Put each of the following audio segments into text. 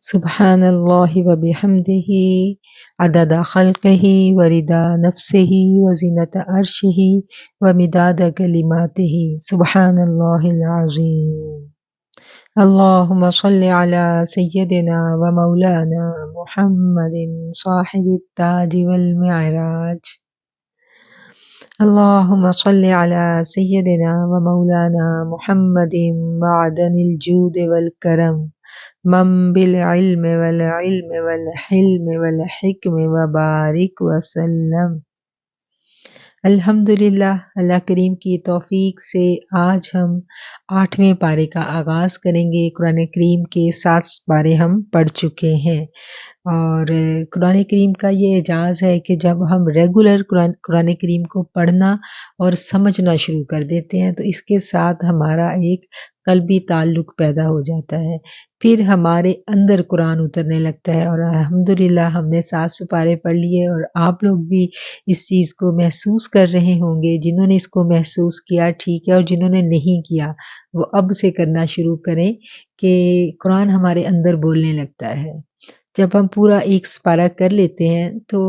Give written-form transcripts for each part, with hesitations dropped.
سبحان اللہ وبحمدہ عدد خلقہ ورضا نفسہ وزنۃ عرشہ ومداد کلماتہ سبحان اللہ العظیم۔ اللہم صل علی سیدنا ومولانا محمد صاحب التاج والمعراج۔ اللہم صل علی سیدنا ومولانا محمد معدن الجود والکرم منبع العلم والحلم والحکم وبارک وسلم۔ الحمدللہ، اللہ کریم کی توفیق سے آج ہم 8ویں پارے کا آغاز کریں گے۔ قرآن کریم کے 7 پارے ہم پڑھ چکے ہیں، اور قرآن کریم کا یہ اعجاز ہے کہ جب ہم ریگولر قرآن کریم کو پڑھنا اور سمجھنا شروع کر دیتے ہیں تو اس کے ساتھ ہمارا ایک قلبی تعلق پیدا ہو جاتا ہے، پھر ہمارے اندر قرآن اترنے لگتا ہے، اور الحمدللہ ہم نے 7 پارے پڑھ لیے، اور آپ لوگ بھی اس چیز کو محسوس کر رہے ہوں گے۔ جنہوں نے اس کو محسوس کیا ٹھیک ہے، اور جنہوں نے نہیں کیا وہ اب سے کرنا شروع کریں کہ قرآن ہمارے اندر بولنے لگتا ہے۔ جب ہم پورا ایک سپارہ کر لیتے ہیں تو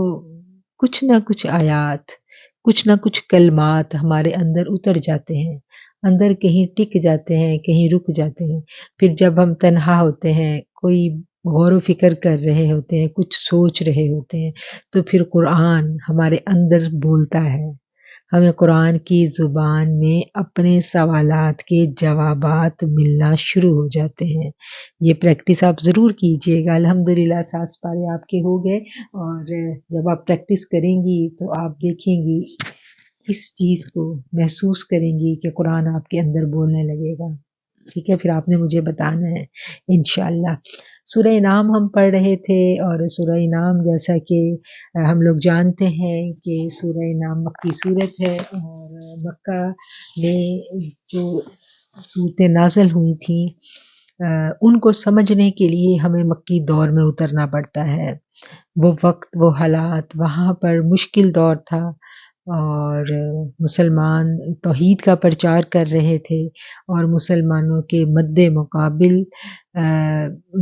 کچھ نہ کچھ آیات، کچھ نہ کچھ کلمات ہمارے اندر اتر جاتے ہیں، اندر کہیں ٹک جاتے ہیں، کہیں رک جاتے ہیں۔ پھر جب ہم تنہا ہوتے ہیں، کوئی غور و فکر کر رہے ہوتے ہیں، کچھ سوچ رہے ہوتے ہیں، تو پھر قرآن ہمارے اندر بولتا ہے، ہمیں قرآن کی زبان میں اپنے سوالات کے جوابات ملنا شروع ہو جاتے ہیں۔ یہ پریکٹس آپ ضرور کیجئے گا۔ الحمدللہ 7 پارے آپ کے ہو گئے، اور جب آپ پریکٹس کریں گی تو آپ دیکھیں گی، اس چیز کو محسوس کریں گی کہ قرآن آپ کے اندر بولنے لگے گا۔ ٹھیک ہے، پھر آپ نے مجھے بتانا ہے انشاءاللہ۔ سورہ انعام ہم پڑھ رہے تھے، اور سورہ انعام جیسا کہ ہم لوگ جانتے ہیں کہ سورہ انعام مکی صورت ہے، اور مکہ میں جو صورتیں نازل ہوئی تھیں ان کو سمجھنے کے لیے ہمیں مکی دور میں اترنا پڑتا ہے۔ وہ وقت، وہ حالات وہاں پر مشکل دور تھا، اور مسلمان توحید کا پرچار کر رہے تھے، اور مسلمانوں کے مد مقابل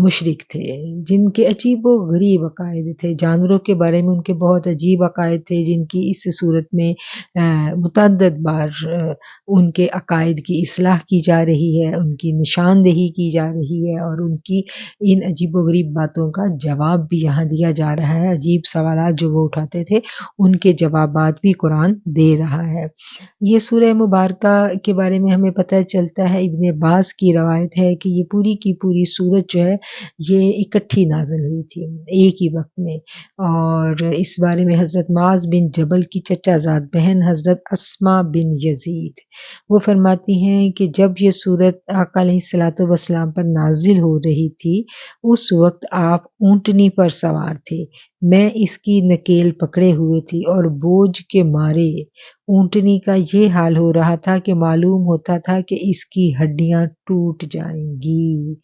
مشرک تھے جن کے عجیب و غریب عقائد تھے۔ جانوروں کے بارے میں ان کے بہت عجیب عقائد تھے، جن کی اس صورت میں متعدد بار ان کے عقائد کی اصلاح کی جا رہی ہے، ان کی نشاندہی کی جا رہی ہے، اور ان کی ان عجیب و غریب باتوں کا جواب بھی یہاں دیا جا رہا ہے۔ عجیب سوالات جو وہ اٹھاتے تھے ان کے جوابات بھی قرآن دے رہا ہے۔ یہ سورہ مبارکہ کے بارے میں ہمیں پتہ چلتا ہے، ابن عباس کی روایت ہے کہ یہ پوری کی پوری سورت جو ہے یہ اکٹھی نازل ہوئی تھی ایک ہی وقت میں، اور اس بارے میں حضرت معاذ بن جبل کی چچا زاد بہن حضرت اسماء بن یزید وہ فرماتی ہیں کہ جب یہ سورت آقا علیہ الصلوۃ والسلام پر نازل ہو رہی تھی اس وقت آپ اونٹنی پر سوار تھے، میں اس کی نکیل پکڑے ہوئے تھی، اور بوجھ کے مارے اونٹنی کا یہ حال ہو رہا تھا کہ معلوم ہوتا تھا کہ اس کی ہڈیاں ٹوٹ جائیں گی،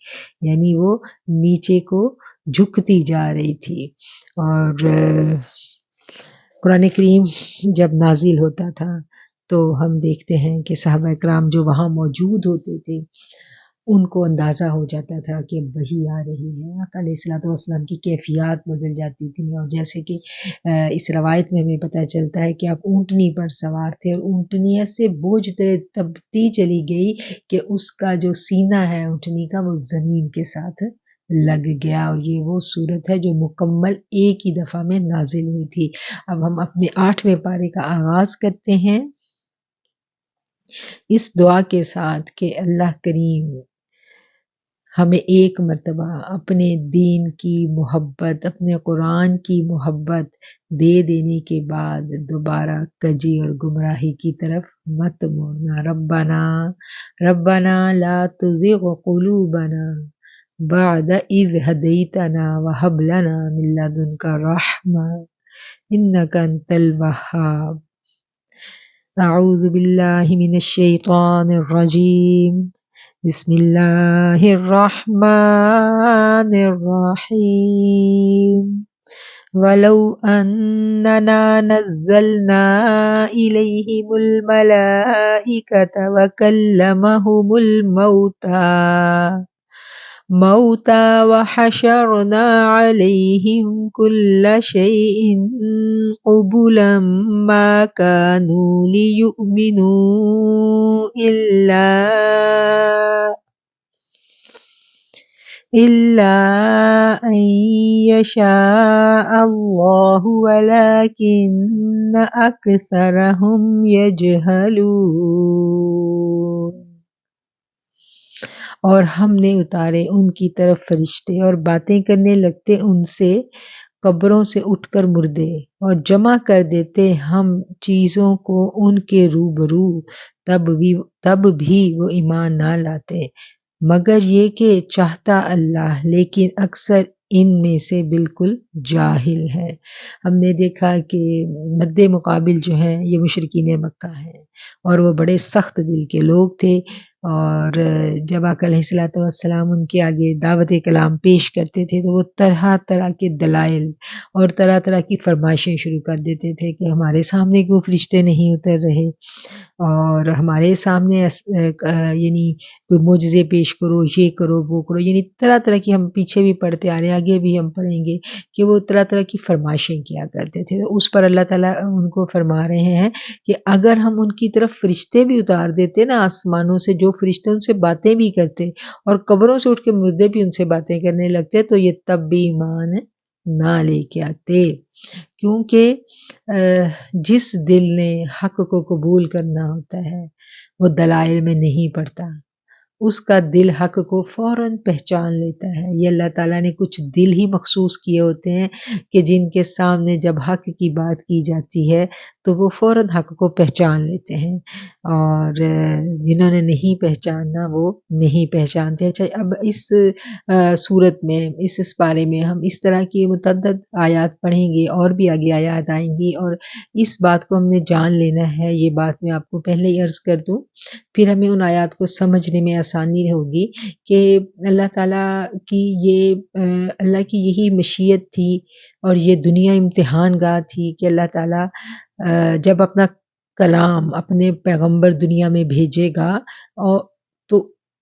یعنی وہ نیچے کو جھکتی جا رہی تھی۔ اور قرآن کریم جب نازل ہوتا تھا تو ہم دیکھتے ہیں کہ صحابہ کرام جو وہاں موجود ہوتے تھے ان کو اندازہ ہو جاتا تھا کہ اب وحی آ رہی ہے۔ آقا علیہ الصلوۃ والسلام کی کیفیات بدل جاتی تھیں، اور جیسے کہ اس روایت میں ہمیں پتہ چلتا ہے کہ آپ اونٹنی پر سوار تھے، اور اونٹنی ایسے بوجھ تبتی چلی گئی کہ اس کا جو سینہ ہے اونٹنی کا وہ زمین کے ساتھ لگ گیا، اور یہ وہ صورت ہے جو مکمل ایک ہی دفعہ میں نازل ہوئی تھی۔ اب ہم اپنے 8ویں پارے کا آغاز کرتے ہیں اس دعا کے ساتھ کہ اللہ کریم ہمیں ایک مرتبہ اپنے دین کی محبت، اپنے قرآن کی محبت دے دینے کے بعد دوبارہ کجی اور گمراہی کی طرف مت موڑنا۔ ربنا لا تزغ قلوبنا بعد اذ ہدیتنا وہب لنا من لدنک رحمہ انک انت الوہاب۔ اعوذ باللہ من الشیطان الرجیم، بسم اللہ الرحمن الرحیم۔ وَلَوْ أَنَّنَا نَزَّلْنَا إِلَيْهِمُ الْمَلَائِكَةَ وَكَلَّمَهُمُ الْمَوْتَى موتا وحشرنا عليهم كل شيء قبلا ما كانوا ليؤمنوا إلا أن يشاء الله ولكن أكثرهم يجهلون۔ اور ہم نے اتارے ان کی طرف فرشتے اور باتیں کرنے لگتے ان سے قبروں سے اٹھ کر مردے، اور جمع کر دیتے ہم چیزوں کو ان کے روبرو، تب بھی وہ ایمان نہ لاتے، مگر یہ کہ چاہتا اللہ، لیکن اکثر ان میں سے بالکل جاہل ہے۔ ہم نے دیکھا کہ مد مقابل جو ہیں یہ مشرکین مکہ ہیں، اور وہ بڑے سخت دل کے لوگ تھے، اور جب آقا علیہ الصلوۃ والسلام ان کے آگے دعوت کلام پیش کرتے تھے تو وہ طرح طرح کے دلائل اور طرح طرح کی فرمائشیں شروع کر دیتے تھے کہ ہمارے سامنے کیوں فرشتے نہیں اتر رہے، اور ہمارے سامنے یعنی کوئی معجزے پیش کرو، یہ کرو وہ کرو، یعنی طرح طرح کی، ہم پیچھے بھی پڑھتے آ رہے ہیں، آگے بھی ہم پڑھیں گے کہ وہ طرح طرح کی فرمائشیں کیا کرتے تھے۔ اس پر اللہ تعالیٰ ان کو فرما رہے ہیں کہ اگر ہم ان کی طرف فرشتے بھی اتار دیتے نا آسمانوں سے، جو فرشتے ان سے باتیں بھی کرتے اور قبروں سے اٹھ کے مردے بھی ان سے باتیں کرنے لگتے، تو یہ تب بھی ایمان نہ لے کے آتے، کیونکہ جس دل نے حق کو قبول کرنا ہوتا ہے وہ دلائل میں نہیں پڑتا، اس کا دل حق کو فوراً پہچان لیتا ہے۔ یہ اللہ تعالیٰ نے کچھ دل ہی مخصوص کیے ہوتے ہیں کہ جن کے سامنے جب حق کی بات کی جاتی ہے تو وہ فوراً حق کو پہچان لیتے ہیں، اور جنہوں نے نہیں پہچاننا وہ نہیں پہچانتے۔ اچھا، اب اس صورت میں، اس پارے میں ہم اس طرح کی متعدد آیات پڑھیں گے، اور بھی آگے آیات آئیں گی، اور اس بات کو ہم نے جان لینا ہے۔ یہ بات میں آپ کو پہلے ہی عرض کر دوں، پھر ہمیں ان آیات کو سمجھنے میں آسانی ہوگی کہ اللہ تعالیٰ کی اللہ کی یہی مشیت تھی، اور یہ دنیا امتحان گاہ تھی کہ اللہ تعالیٰ جب اپنا کلام، اپنے پیغمبر دنیا میں بھیجے گا، اور تو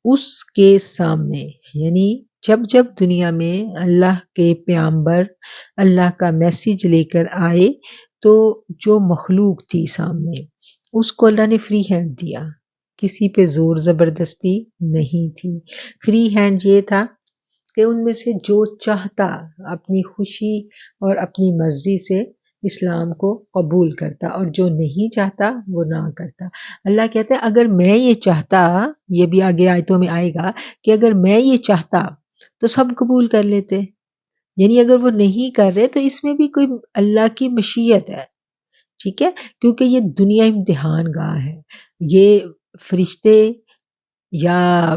اس کے سامنے، یعنی جب دنیا میں اللہ کے پیغمبر اللہ کا میسیج لے کر آئے تو جو مخلوق تھی سامنے، اس کو اللہ نے فری ہینڈ دیا، کسی پہ زور زبردستی نہیں تھی۔ فری ہینڈ یہ تھا کہ ان میں سے جو چاہتا اپنی خوشی اور اپنی مرضی سے اسلام کو قبول کرتا، اور جو نہیں چاہتا وہ نہ کرتا۔ اللہ کہتا ہے اگر میں یہ چاہتا، یہ بھی آگے آیتوں میں آئے گا کہ اگر میں یہ چاہتا تو سب قبول کر لیتے، یعنی اگر وہ نہیں کر رہے تو اس میں بھی کوئی اللہ کی مشیت ہے، ٹھیک ہے، کیونکہ یہ دنیا امتحان گاہ ہے۔ یہ فرشتے یا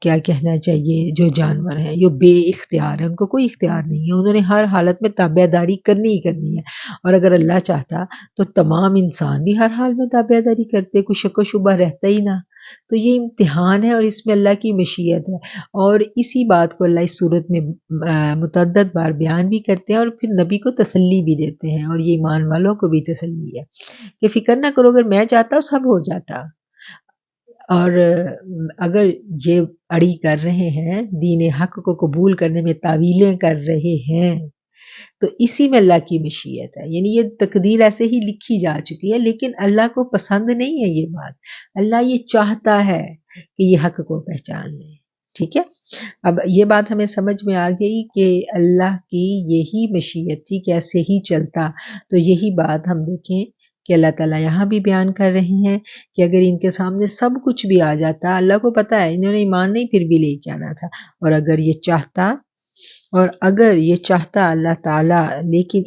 کیا کہنا چاہیے، جو جانور ہیں جو بے اختیار ہیں، ان کو کوئی اختیار نہیں ہے، انہوں نے ہر حالت میں تابع داری کرنی ہی کرنی ہے، اور اگر اللہ چاہتا تو تمام انسان بھی ہر حال میں تابع داری کرتے، کوئی شک و شبہ رہتا ہی نہ۔ تو یہ امتحان ہے، اور اس میں اللہ کی مشیت ہے، اور اسی بات کو اللہ اس صورت میں متعدد بار بیان بھی کرتے ہیں، اور پھر نبی کو تسلی بھی دیتے ہیں، اور یہ ایمان والوں کو بھی تسلی ہے کہ فکر نہ کرو، اگر میں چاہتا سب ہو جاتا۔ اور اگر یہ اڑی کر رہے ہیں، دین حق کو قبول کرنے میں تعویلیں کر رہے ہیں، تو اسی میں اللہ کی مشیت ہے، یعنی یہ تقدیر ایسے ہی لکھی جا چکی ہے، لیکن اللہ کو پسند نہیں ہے یہ بات، اللہ یہ چاہتا ہے کہ یہ حق کو پہچان لیں، ٹھیک ہے۔ اب یہ بات ہمیں سمجھ میں آ گئی کہ اللہ کی یہی مشیت تھی کہ ایسے ہی چلتا، تو یہی بات ہم دیکھیں کہ اللہ تعالیٰ یہاں بھی بیان کر رہے ہیں کہ اگر ان کے سامنے سب کچھ بھی آ جاتا، اللہ کو پتہ ہے انہوں نے ایمان نہیں پھر بھی لے کے آنا تھا، اور اگر یہ چاہتا اللہ تعالیٰ، لیکن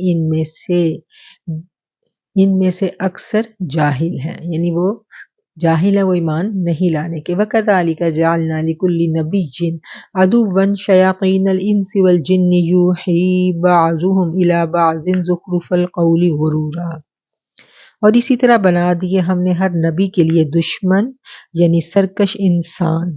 ان میں سے اکثر جاہل ہیں، یعنی وہ جاہل ہے، وہ ایمان نہیں لانے کے۔ وَكَذَلِكَ جَعَلْنَا لِكُلِّ نَبِيٍّ عَدُوًّا شَيَاطِينَ الْإِنسِ وَالْجِنِّ يُوحِي بَعْضُهُمْ إِلَى بَعْضٍ زُخْرُفَ الْقَوْلِ غُرُورًا، اور اسی طرح بنا دیے ہم نے ہر نبی کے لیے دشمن، یعنی سرکش انسان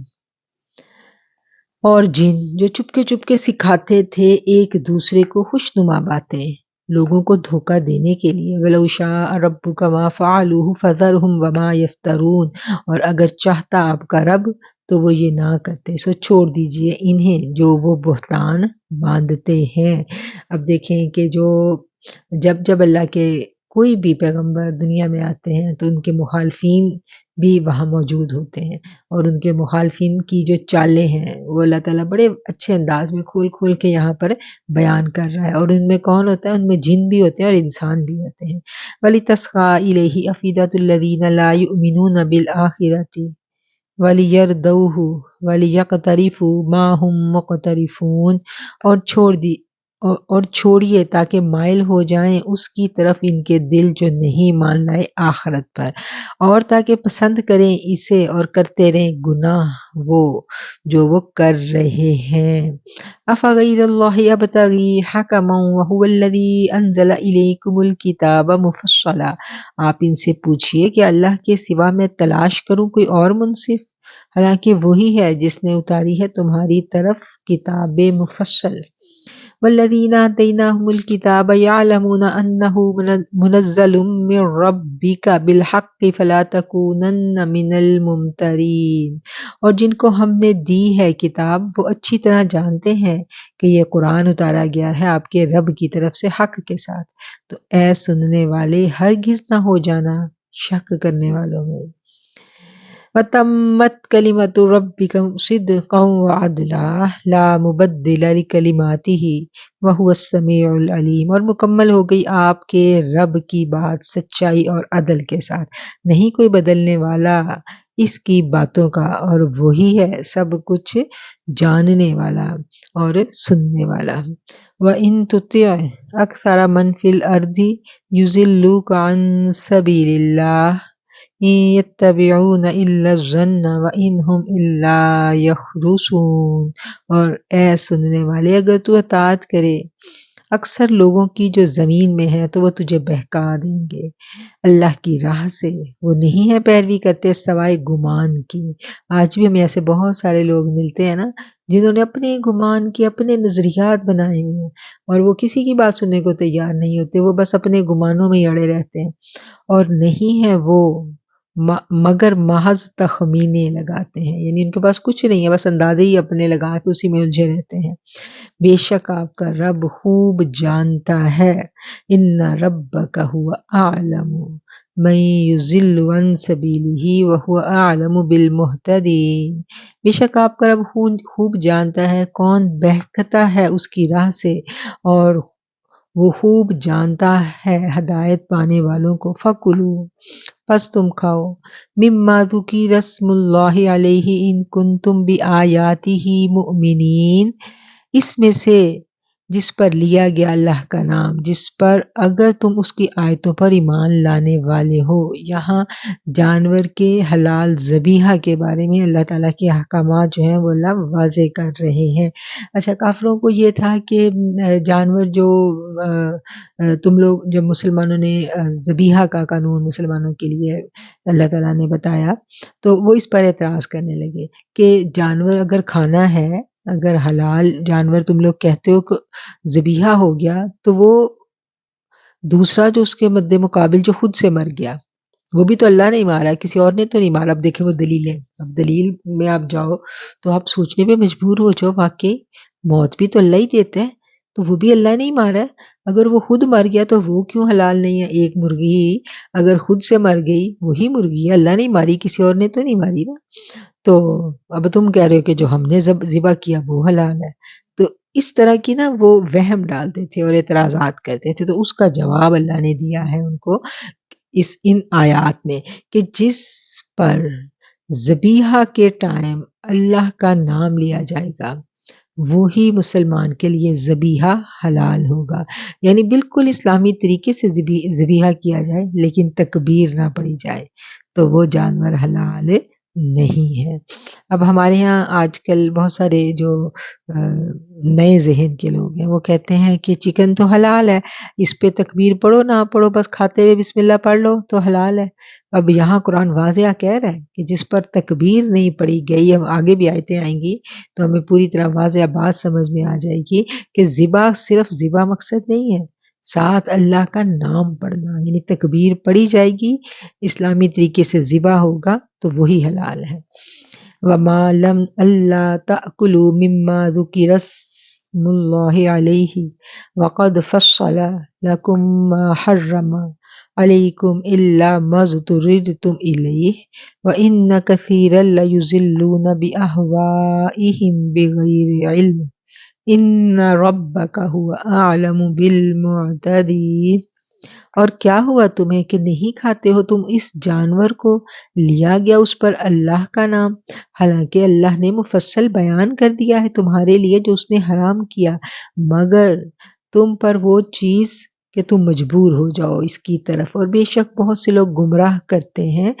اور جن، جو چپکے چپکے سکھاتے تھے ایک دوسرے کو خوشنما باتیں، لوگوں کو دھوکہ دینے کے لیے۔ وَلَوْ شَاءَ رَبُّكَ مَا فَعَلُوهُ فَذَرْهُمْ وَمَا يَفْتَرُونَ، اور اگر چاہتا آپ کا رب تو وہ یہ نہ کرتے، سو چھوڑ دیجئے انہیں جو وہ بہتان باندھتے ہیں۔ اب دیکھیں کہ جب جب اللہ کے کوئی بھی پیغمبر دنیا میں آتے ہیں تو ان کے مخالفین بھی وہاں موجود ہوتے ہیں، اور ان کے مخالفین کی جو چالیں ہیں وہ اللہ تعالیٰ بڑے اچھے انداز میں کھول کھول کے یہاں پر بیان کر رہا ہے۔ اور ان میں کون ہوتا ہے؟ ان میں جن بھی ہوتے ہیں اور انسان بھی ہوتے ہیں۔ وَلِتَسْقَىٰ إِلَيْهِ أَفْئِدَةُ الَّذِينَ لَا يُؤْمِنُونَ بِالْآخِرَةِ وَلِيَرْضَوْهُ وَلِيَقْتَرِفُوا مَا هُمْ مُقْتَرِفُونَ، اور چھوڑیے تاکہ مائل ہو جائیں اس کی طرف ان کے دل جو نہیں مان لائے آخرت پر، اور تاکہ پسند کریں اسے اور کرتے رہیں گناہ وہ جو وہ کر رہے ہیں۔ أَفَغَيْرَ اللَّهِ أَبْتَغِي حَكَمًا وَهُوَ الَّذِي أَنزَلَ إِلَيْكُمُ الْكِتَابَ مُفَصَّلًا، آپ ان سے پوچھئے کہ اللہ کے سوا میں تلاش کروں کوئی اور منصف، حالانکہ وہی ہے جس نے اتاری ہے تمہاری طرف کتاب مفصل۔ والذین آتیناہم الکتاب یعلمون انہ منزل من ربک بالحق فلا تکونن من الممترین، اور جن کو ہم نے دی ہے کتاب وہ اچھی طرح جانتے ہیں کہ یہ قرآن اتارا گیا ہے آپ کے رب کی طرف سے حق کے ساتھ، تو اے سننے والے ہرگز نہ ہو جانا شک کرنے والوں میں۔ وَتَمَّتْ كَلِمَةُ رَبِّكَ صِدْقًا وَعَدْلًا لَا مُبَدِّلَ لِكَلِمَاتِهِ وَهُوَ السَّمِيعُ الْعَلِيمُ، اور مکمل ہو گئی آپ کے رب کی بات سچائی اور عدل کے ساتھ، نہیں کوئی بدلنے والا اس کی باتوں کا، اور وہی ہے سب کچھ جاننے والا اور سننے والا۔ وَإِن تُطِعْ أَكْثَرَ مَنْ فِي الْأَرْضِ يُضِلُّوكَ عَنْ سَبِيلِ اللَّهِ إِن يَتَّبِعُونَ إِلَّا الظَّنَّ وَإِنْ هُمْ إِلَّا يَخْرُصُونَ، اور اے سننے والے اگر تو اطاعت کرے اکثر لوگوں کی جو زمین میں ہے تو وہ تجھے بہکا دیں گے اللہ کی راہ سے، وہ نہیں ہے پیروی کرتے سوائے گمان کی۔ آج بھی ہمیں ایسے بہت سارے لوگ ملتے ہیں نا جنہوں نے اپنے گمان کے اپنے نظریات بنائے ہوئے ہیں، اور وہ کسی کی بات سننے کو تیار نہیں ہوتے، وہ بس اپنے گمانوں میں ہی اڑے رہتے ہیں، اور نہیں ہے وہ مگر محض تخمینے لگاتے ہیں، یعنی ان کے پاس کچھ نہیں ہے، بس اندازے ہی اپنے لگا کے اسی میں الجھے رہتے ہیں۔ بے شک آپ کا رب خوب جانتا ہے، ان ربک هو اعلم من یضل عن سبیلہ وهو اعلم بالمہتدین، بے شک آپ کا رب خوب جانتا ہے کون بہکتا ہے اس کی راہ سے، اور وہ خوب جانتا ہے ہدایت پانے والوں کو۔ فَكُلُوا، پس تم کھاؤ، مِمَّا ذُكِرَ اسْمُ اللَّهِ عَلَيْهِ إِن كُنتُم بِآيَاتِهِ مُؤْمِنِينَ، اس میں سے جس پر لیا گیا اللہ کا نام، جس پر اگر تم اس کی آیتوں پر ایمان لانے والے ہو۔ یہاں جانور کے حلال ذبیحہ کے بارے میں اللہ تعالیٰ کے احکامات جو ہیں وہ اللہ واضح کر رہے ہیں۔ اچھا، کافروں کو یہ تھا کہ جانور جو تم لوگ جب مسلمانوں نے ذبیحہ کا قانون مسلمانوں کے لیے اللہ تعالیٰ نے بتایا تو وہ اس پر اعتراض کرنے لگے کہ جانور اگر کھانا ہے، اگر حلال جانور تم لوگ کہتے ہو کہ ذبیحہ ہو گیا، تو وہ دوسرا جو اس کے مد مقابل جو خود سے مر گیا وہ بھی تو اللہ نے ہی مارا، کسی اور نے تو نہیں مارا۔ اب دیکھیں وہ دلیلیں، اب دلیل میں آپ جاؤ تو آپ سوچنے پہ مجبور ہو جاؤ، واقعی موت بھی تو اللہ ہی دیتا ہے، تو وہ بھی اللہ نے ہی مارا ہے، اگر وہ خود مر گیا تو وہ کیوں حلال نہیں ہے؟ ایک مرغی اگر خود سے مر گئی وہی مرغی ہے، اللہ نے ماری، کسی اور نے تو نہیں ماری نا، تو اب تم کہہ رہے ہو کہ جو ہم نے ذبح کیا وہ حلال ہے۔ تو اس طرح کی نا وہ وہم ڈالتے تھے اور اعتراضات کرتے تھے، تو اس کا جواب اللہ نے دیا ہے ان کو ان آیات میں کہ جس پر ذبیحہ کے ٹائم اللہ کا نام لیا جائے گا وہی مسلمان کے لیے ذبیحہ حلال ہوگا، یعنی بالکل اسلامی طریقے سے ذبیحہ کیا جائے لیکن تکبیر نہ پڑی جائے تو وہ جانور حلال نہیں ہے۔ اب ہمارے ہاں آج کل بہت سارے جو نئے ذہن کے لوگ ہیں وہ کہتے ہیں کہ چکن تو حلال ہے، اس پہ تکبیر پڑھو نہ پڑھو بس کھاتے ہوئے بسم اللہ پڑھ لو تو حلال ہے۔ اب یہاں قرآن واضح کہہ رہا ہے کہ جس پر تکبیر نہیں پڑھی گئی، اب آگے بھی آیتیں آئیں گی تو ہمیں پوری طرح واضح بات سمجھ میں آ جائے گی کہ ذبح صرف ذبح مقصد نہیں ہے، ساتھ اللہ کا نام پڑھنا، یعنی تکبیر پڑھی جائے گی، اسلامی طریقے سے ذبح ہوگا تو وہی حلال ہے۔ وما لم اللہ تأکلوا مما ذکر اسم اللہ علیہ وقد فصل لکم ما حرم علیکم الا ما اضطررتم الیہ وان کثیرا لیضلون باہوائہم بغیر علم ان ربک هو اعلم بالمعتدین۔ اور کیا ہوا تمہیں کہ نہیں کھاتے ہو تم اس جانور کو، لیا گیا اس پر اللہ کا نام، حالانکہ اللہ نے مفصل بیان کر دیا ہے تمہارے لیے جو اس نے حرام کیا، مگر تم پر وہ چیز کہ تم مجبور ہو جاؤ اس کی طرف، اور بے شک بہت سے لوگ گمراہ کرتے ہیں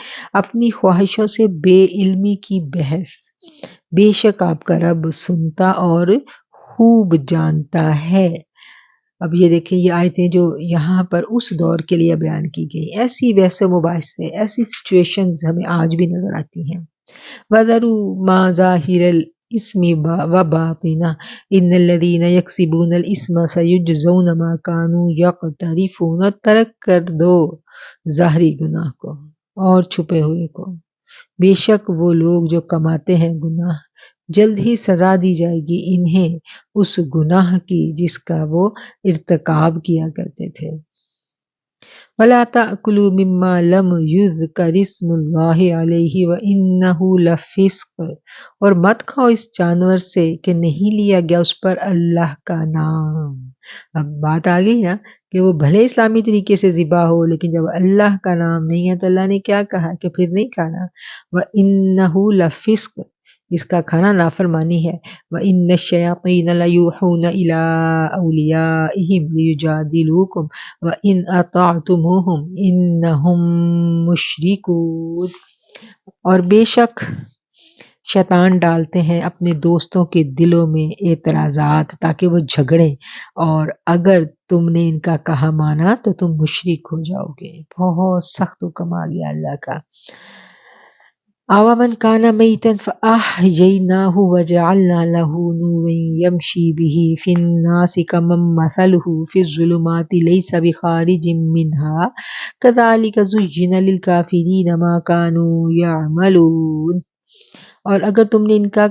اپنی خواہشوں سے بے علمی کی بحث۔ بے شک آپ کا رب سنتا اور خوب جانتا ہے۔ اب یہ دیکھیں یہ آیتیں جو یہاں پر اس دور کے لیے بیان کی گئی، ایسی ویسے مباحثے، ایسی سچویشنز ہمیں آج بھی نظر آتی ہیں۔ وَذَرُوا مَا ظَاهِرَ الْإِثْمِ وَبَاطِنَهُ إِنَّ الَّذِينَ يَكْسِبُونَ الْإِثْمَ سَيُجْزَوْنَ مَا كَانُوا يَقْتَرِفُونَ، ترک کر دو ظاہری گناہ کو اور چھپے ہوئے کو، بے شک وہ لوگ جو کماتے ہیں گناہ، جلد ہی سزا دی جائے گی انہیں اس گناہ کی جس کا وہ ارتکاب کیا کرتے تھے۔ وَلَا تَأْكُلُوا مِمَّا لَمْ يُذْكَرِ اسْمُ اللَّهِ عَلَيْهِ وَإِنَّهُ لَفِسْقٌ، اور مت کھاؤ اس جانور سے کہ نہیں لیا گیا اس پر اللہ کا نام۔ اب بات آ گئی نا کہ وہ بھلے اسلامی طریقے سے ذبح ہو، لیکن جب اللہ کا نام نہیں ہے تو اللہ نے کیا کہا کہ پھر نہیں کھانا۔ وَإِنَّهُ لَفِسْقٌ، اس کا کھانا نافرمانی ہے۔ وَإِنَّ الشَّيَاطِينَ لَيُوحُونَ إِلَىٰ أَوْلِيَائِهِمْ لِيُجَادِلُوكُمْ وَإِنْ أَطَعْتُمُوهُمْ إِنَّهُمْ مُشْرِكُونَ، اور بے شک شیطان ڈالتے ہیں اپنے دوستوں کے دلوں میں اعتراضات تاکہ وہ جھگڑیں، اور اگر تم نے ان کا کہا مانا تو تم مشرک ہو جاؤ گے۔ بہت سخت حکم آ گیا اللہ کا۔ أَوَمَنْ كَانَ مَيْتًا فَأَحْيَيْنَاهُ وَجَعَلْنَا لَهُ نُورًا يَمْشِي بِهِ فِي النَّاسِ كَمَنْ مَثَلُهُ فِي الظُّلُمَاتِ لَيْسَ بِخَارِجٍ مِّنْهَا كَذَلِكَ زُيِّنَ لِلْكَافِرِينَ مَا كَانُوا يَعْمَلُونَ، اور اگر تم نے ان کا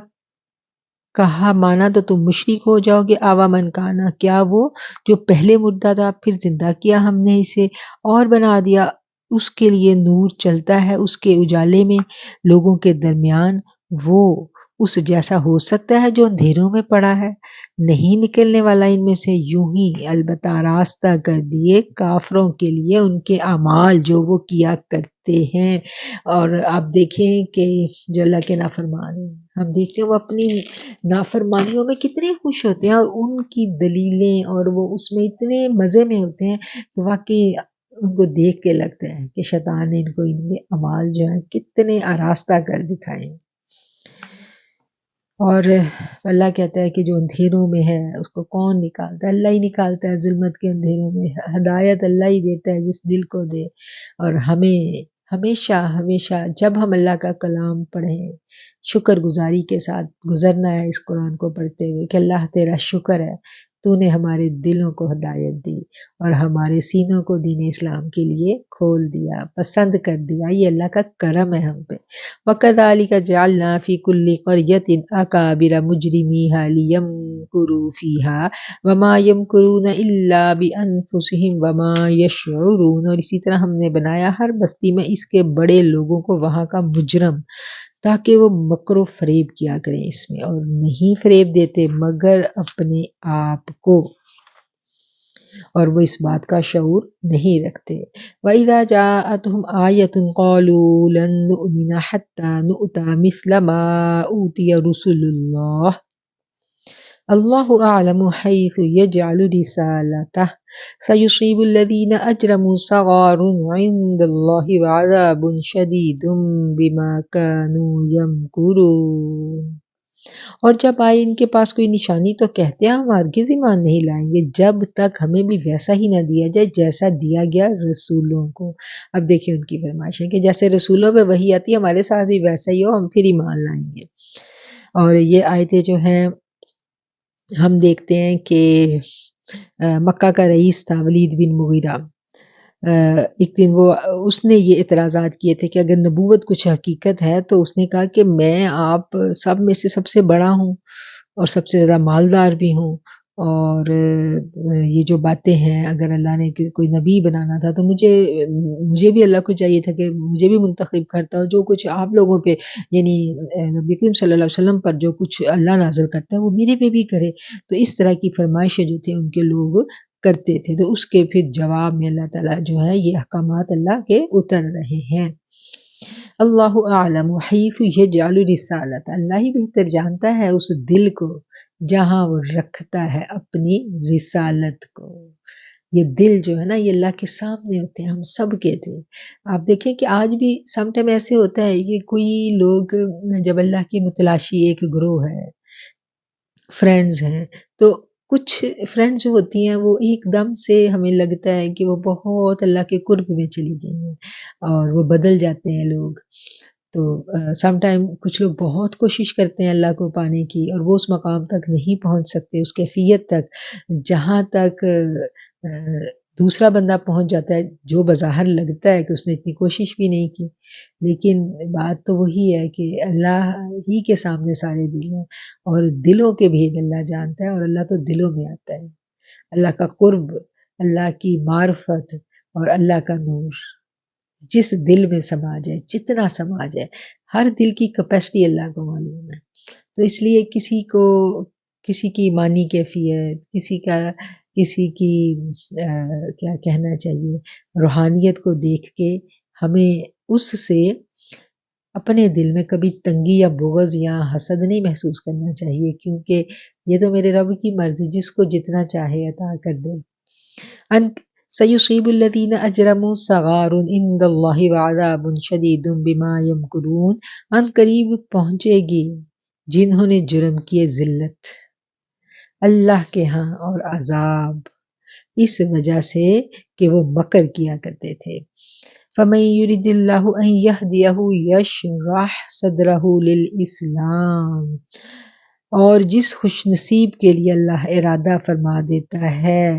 کہا مانا تو تم مشرک ہو جاؤ گے۔ آوامن کانا، کیا وہ جو پہلے مردہ تھا پھر زندہ کیا ہم نے اسے اور بنا دیا اس کے لیے نور چلتا ہے اس کے اجالے میں لوگوں کے درمیان، وہ اس جیسا ہو سکتا ہے جو اندھیروں میں پڑا ہے، نہیں نکلنے والا ان میں سے۔ یوں ہی البتہ راستہ کر دیے کافروں کے لیے ان کے اعمال جو وہ کیا کرتے ہیں۔ اور آپ دیکھیں کہ جو اللہ کے نافرمان ہیں، ہم دیکھتے ہیں وہ اپنی نافرمانیوں میں کتنے خوش ہوتے ہیں اور ان کی دلیلیں اور وہ اس میں اتنے مزے میں ہوتے ہیں کہ واقعی ان کو دیکھ کے لگتا ہے کہ شیطان نے ان کو ان کے اعمال جو ہیں کتنے آراستہ کر دکھائے۔ اور اللہ کہتا ہے کہ جو اندھیروں میں ہے اس کو کون نکالتا ہے؟ اللہ ہی نکالتا ہے ظلمت کے اندھیروں میں، ہدایت اللہ ہی دیتا ہے جس دل کو دے۔ اور ہمیں ہمیشہ ہمیشہ جب ہم اللہ کا کلام پڑھیں شکر گزاری کے ساتھ گزرنا ہے اس قرآن کو پڑھتے ہوئے کہ اللہ تیرا شکر ہے تو نے ہمارے دلوں کو ہدایت دی اور ہمارے سینوں کو دین اسلام کے لیے کھول دیا، پسند کر دیا، یہ اللہ کا کرم ہے ہم پہ۔ وَكَذَلِكَ جَعَلْنَا فِي كُلِّ قَرْيَةٍ أَكَابِرَ مُجْرِمِيهَا لِيَمْكُرُوا فِيهَا وَمَا يَمْكُرُونَ إِلَّا بِأَنفُسِهِمْ وَمَا يَشْعُرُونَ، اور اسی طرح ہم نے بنایا ہر بستی میں اس کے بڑے لوگوں کو وہاں کا مجرم تاکہ وہ مکر و فریب کیا کریں اس میں، اور نہیں فریب دیتے مگر اپنے آپ کو، اور وہ اس بات کا شعور نہیں رکھتے۔ وَإِذَا جَاءَتْهُمْ آيَةٌ قَالُوا لَن نُؤْمِنَ حَتَّى نُؤْتَىٰ مِثْلَ مَا أُوتِيَ رُسُلُ اللَّهِ اللَّهُ أَعْلَمُ حَيْثُ يَجْعَلُ رِسَالَتَهُ سَيُصِيبُ الَّذِينَ أَجْرَمُوا صَغَارٌ عِندَ اللَّهِ وَعَذَابٌ شَدِيدٌ بِمَا كَانُوا يَمْكُرُونَ، اور جب آئے ان کے پاس کوئی نشانی تو کہتے ہیں ہم ہرگز ایمان نہیں لائیں گے جب تک ہمیں بھی ویسا ہی نہ دیا جائے جیسا دیا گیا رسولوں کو۔ اب دیکھیں ان کی فرمائش ہے کہ جیسے رسولوں پہ وحی آتی ہے ہمارے ساتھ بھی ویسا ہی ہو، ہم پھر ایمان لائیں گے۔ اور یہ آیتیں جو ہیں ہم دیکھتے ہیں کہ مکہ کا رئیس تھا ولید بن مغیرہ، ایک دن اس نے یہ اعتراضات کیے تھے کہ اگر نبوت کچھ حقیقت ہے تو اس نے کہا کہ میں آپ سب میں سے سب سے بڑا ہوں اور سب سے زیادہ مالدار بھی ہوں، اور یہ جو باتیں ہیں اگر اللہ نے کوئی نبی بنانا تھا تو مجھے بھی اللہ کو چاہیے تھا کہ مجھے بھی منتخب کرتا، اور جو کچھ آپ لوگوں پہ یعنی نبی کریم صلی اللہ علیہ وسلم پر جو کچھ اللہ نازل کرتا ہے وہ میرے پہ بھی کرے۔ تو اس طرح کی فرمائشیں جو تھے ان کے لوگ کرتے تھے، تو اس کے پھر جواب میں اللہ تعالیٰ جو ہے یہ احکامات اللہ کے اتر رہے ہیں۔ اللہ اعلم حیث یجعل رسالت، اللہ ہی بہتر جانتا ہے اس دل کو جہاں وہ رکھتا ہے اپنی رسالت کو۔ یہ دل جو ہے نا یہ اللہ کے سامنے ہوتے ہیں، ہم سب کے دل۔ آپ دیکھیں کہ آج بھی سم ٹائم ایسے ہوتا ہے کہ کوئی لوگ جب اللہ کی متلاشی ایک گروہ ہے، فرینڈز ہیں، تو کچھ فرینڈ جو ہوتی ہیں وہ ایک دم سے ہمیں لگتا ہے کہ وہ بہت اللہ کے قرب میں چلی گئی ہیں اور وہ بدل جاتے ہیں لوگ۔ تو سم ٹائم کچھ لوگ بہت کوشش کرتے ہیں اللہ کو پانے کی اور وہ اس مقام تک نہیں پہنچ سکتے، اس کیفیت تک جہاں تک دوسرا بندہ پہنچ جاتا ہے، جو بظاہر لگتا ہے کہ اس نے اتنی کوشش بھی نہیں کی، لیکن بات تو وہی ہے کہ اللہ ہی کے سامنے سارے دل ہیں اور دلوں کے بھید اللہ جانتا ہے، اور اللہ تو دلوں میں آتا ہے۔ اللہ کا قرب، اللہ کی معرفت اور اللہ کا نور جس دل میں سما جائے، جتنا سما جائے، ہر دل کی کیپیسٹی اللہ کو معلوم ہے۔ تو اس لیے کسی کی ایمانی کیفیت، کسی کی کیا کہنا چاہیے روحانیت کو دیکھ کے ہمیں اس سے اپنے دل میں کبھی تنگی یا بغض یا حسد نہیں محسوس کرنا چاہیے، کیونکہ یہ تو میرے رب کی مرضی، جس کو جتنا چاہے عطا کر دے۔ سیصیب الذین اجرموا صغار عند اللہ وعذاب شدید بما یمکرون، ان قریب پہنچے گی جنہوں نے جرم کیے ذلت اللہ کے ہاں اور عذاب اس وجہ سے کہ وہ مکر کیا کرتے تھے۔ فَمَن يُرِدِ اللَّهُ أَن يَهْدِيَهُ يَشْرَحْ صَدْرَهُ لِلْإِسْلَامِ، اور جس خوش نصیب کے لیے اللہ ارادہ فرما دیتا ہے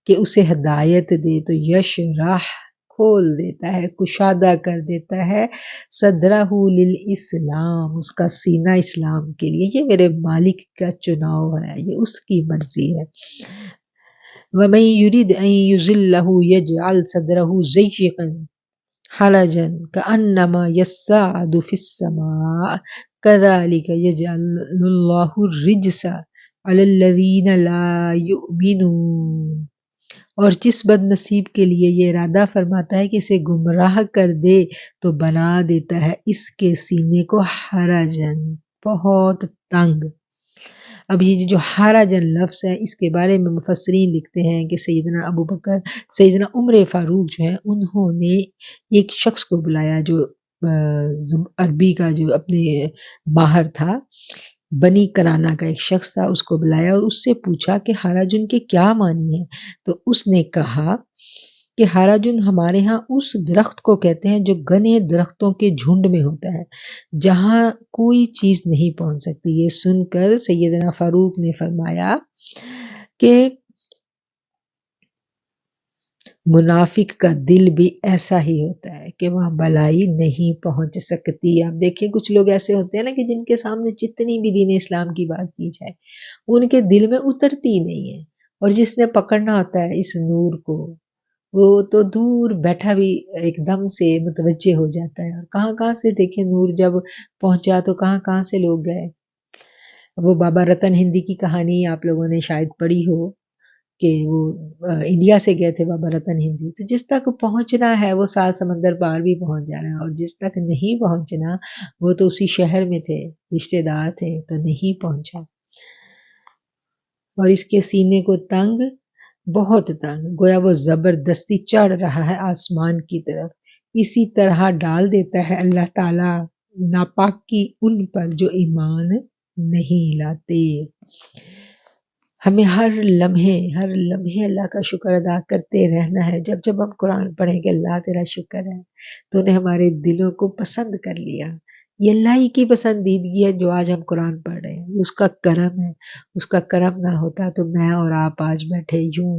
کہ اسے ہدایت دے تو یشرح کھول دیتا ہے، کشادہ کر دیتا ہے، صدرہ للاسلام اس کا سینہ اسلام کے لیے۔ یہ میرے مالک کا چناؤ ہے، یہ اس کی مرضی ہے۔ وَمَن يُرِدْ أَن يُضِلَّهُ يَجْعَلْ صَدْرَهُ ضَيِّقًا حرجا كأنما يصعد في السماء كذلك يجعل الله الرجس على الذين لا يؤمنون، اور جس بد نصیب کے لیے یہ ارادہ فرماتا ہے کہ اسے گمراہ کر دے تو بنا دیتا ہے اس کے سینے کو حرجن، بہت تنگ۔ اب یہ جو حرجن لفظ ہے اس کے بارے میں مفسرین لکھتے ہیں کہ سیدنا ابوبکر، سیدنا عمر فاروق جو ہیں انہوں نے ایک شخص کو بلایا جو عربی کا جو اپنے ماہر تھا، بنی کنانا کا ایک شخص تھا، اس کو بلایا اور اس سے پوچھا کہ حرجن کے کیا معنی ہے؟ تو اس نے کہا کہ حرجن ہمارے ہاں اس درخت کو کہتے ہیں جو گھنے درختوں کے جھنڈ میں ہوتا ہے، جہاں کوئی چیز نہیں پہنچ سکتی۔ یہ سن کر سیدنا فاروق نے فرمایا کہ منافق کا دل بھی ایسا ہی ہوتا ہے کہ وہاں بھلائی نہیں پہنچ سکتی۔ آپ دیکھیں کچھ لوگ ایسے ہوتے ہیں نا کہ جن کے سامنے جتنی بھی دین اسلام کی بات کی جائے ان کے دل میں اترتی نہیں ہے، اور جس نے پکڑنا ہوتا ہے اس نور کو وہ تو دور بیٹھا بھی ایک دم سے متوجہ ہو جاتا ہے، اور کہاں کہاں سے دیکھیں نور جب پہنچا تو کہاں کہاں سے لوگ گئے۔ وہ بابا رتن ہندی کی کہانی آپ لوگوں نے شاید پڑھی ہو کہ وہ انڈیا سے گئے تھے بابا رتن ہندی، تو جس تک پہنچنا ہے وہ 7 سمندر پار بھی پہنچ جا رہا ہے، اور جس تک نہیں پہنچنا وہ تو اسی شہر میں تھے، رشتے دار تھے تو نہیں پہنچا، اور اس کے سینے کو تنگ، بہت تنگ، گویا وہ زبردستی چڑھ رہا ہے آسمان کی طرف۔ اسی طرح ڈال دیتا ہے اللہ تعالیٰ ناپاکی ان پر جو ایمان نہیں لاتے۔ ہمیں ہر لمحے اللہ کا شکر ادا کرتے رہنا ہے۔ جب جب ہم قرآن پڑھیں کہ اللہ تیرا شکر ہے تو نے ہمارے دلوں کو پسند کر لیا، یہ اللہ ہی کی پسندیدگی ہے جو آج ہم قرآن پڑھ رہے ہیں، یہ اس کا کرم ہے. اس کا کرم نہ ہوتا تو میں اور آپ آج بیٹھے یوں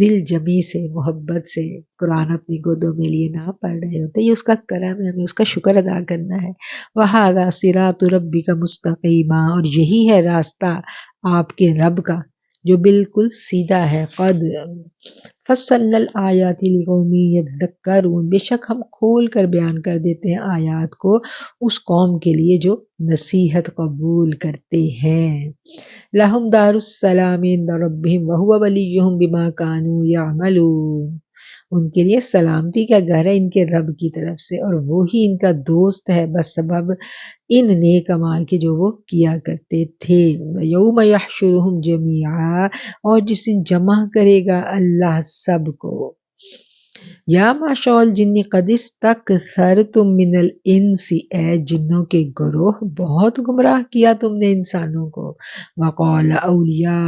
دل جمی سے محبت سے قرآن اپنی گودوں میں لیے نہ پڑھ رہے ہوتے. یہ اس کا کرم ہے، ہمیں اس کا شکر ادا کرنا ہے. وَهَذَا صِرَاطُ رَبِّكَ مُسْتَقِيمًا، اور یہی ہے راستہ آپ کے رب کا جو بالکل سیدھا ہے. قد فصلنا الآیات لقوم یذکرون، بے شک ہم کھول کر بیان کر دیتے ہیں آیات کو اس قوم کے لیے جو نصیحت قبول کرتے ہیں. لہم دار السلام عند ربہم وہو ولیہم بما کانوا یعملون، ان کے لیے سلامتی کا گھر ہے ان کے رب کی طرف سے، اور وہی ان کا دوست ہے بسبب ان نیک اعمال کے جو وہ کیا کرتے تھے. یوم یحشرہم جمیعا، اور جس دن جمع کرے گا اللہ سب کو. یا معشر الجن قد استکثرتم من الانس، اے جنوں کے گروہ بہت گمراہ کیا تم نے انسانوں کو. وقال اولیاؤہم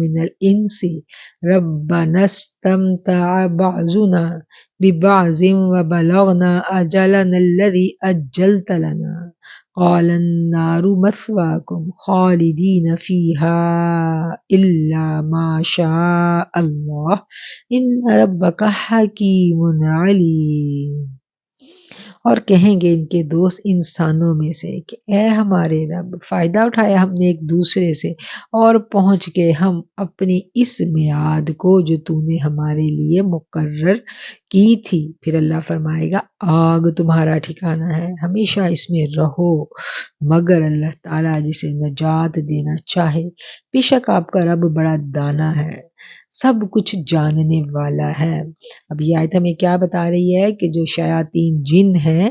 من الانس ربنا استمتع بعضنا ببعض وبلغنا اجلنا الذی اجلت لنا قال النار مثواکم خالدین فیہا الا ما شاء اللہ ان ربک حکیم علیم. اور کہیں گے ان کے دوست انسانوں میں سے کہ اے ہمارے رب، فائدہ اٹھایا ہم نے ایک دوسرے سے اور پہنچ گئے ہم اپنی اس میعاد کو جو تو نے ہمارے لیے مقرر کی تھی. پھر اللہ فرمائے گا آگ تمہارا ٹھکانہ ہے، ہمیشہ اس میں رہو، مگر اللہ تعالیٰ جسے نجات دینا چاہے. بے شک آپ کا رب بڑا دانا ہے، سب کچھ جاننے والا ہے. اب یہ آیت ہمیں کیا بتا رہی ہے کہ جو شیاطین جن ہیں،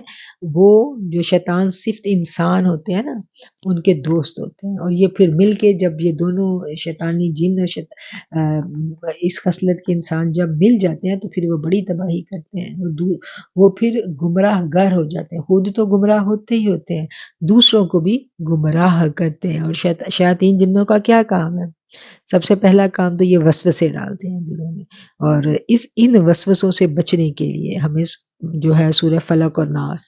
وہ جو شیطان صفت انسان ہوتے ہیں نا ان کے دوست ہوتے ہیں، اور یہ پھر مل کے جب یہ دونوں شیطانی جن اور اس خصلت کے انسان جب مل جاتے ہیں تو پھر وہ بڑی تباہی کرتے ہیں. وہ پھر گمراہ گر ہو جاتے ہیں، خود تو گمراہ ہوتے ہی ہوتے ہیں، دوسروں کو بھی گمراہ کرتے ہیں. اور شیاطین جنوں کا کیا کام ہے؟ سب سے پہلا کام تو یہ وسوسے ڈالتے ہیں دلوں میں، اور ان وسوسوں سے بچنے کے لیے ہمیں جو ہے سورہ فلق اور ناس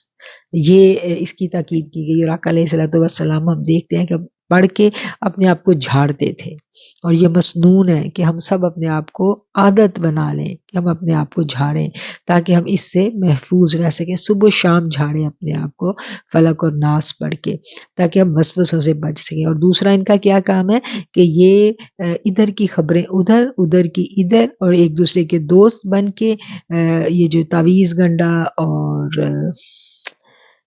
یہ اس کی تاکید کی گئی. اور آقا علیہ السلام ہم دیکھتے ہیں کہ پڑھ کے اپنے آپ کو جھاڑتے تھے، اور یہ مسنون ہے کہ ہم سب اپنے آپ کو عادت بنا لیں کہ ہم اپنے آپ کو جھاڑیں تاکہ ہم اس سے محفوظ رہ سکیں. صبح و شام جھاڑیں اپنے آپ کو فلق اور ناس پڑھ کے تاکہ ہم وسوسوں سے بچ سکیں. اور دوسرا ان کا کیا کام ہے کہ یہ ادھر کی خبریں ادھر، ادھر کی ادھر، اور ایک دوسرے کے دوست بن کے یہ جو تعویذ گنڈا اور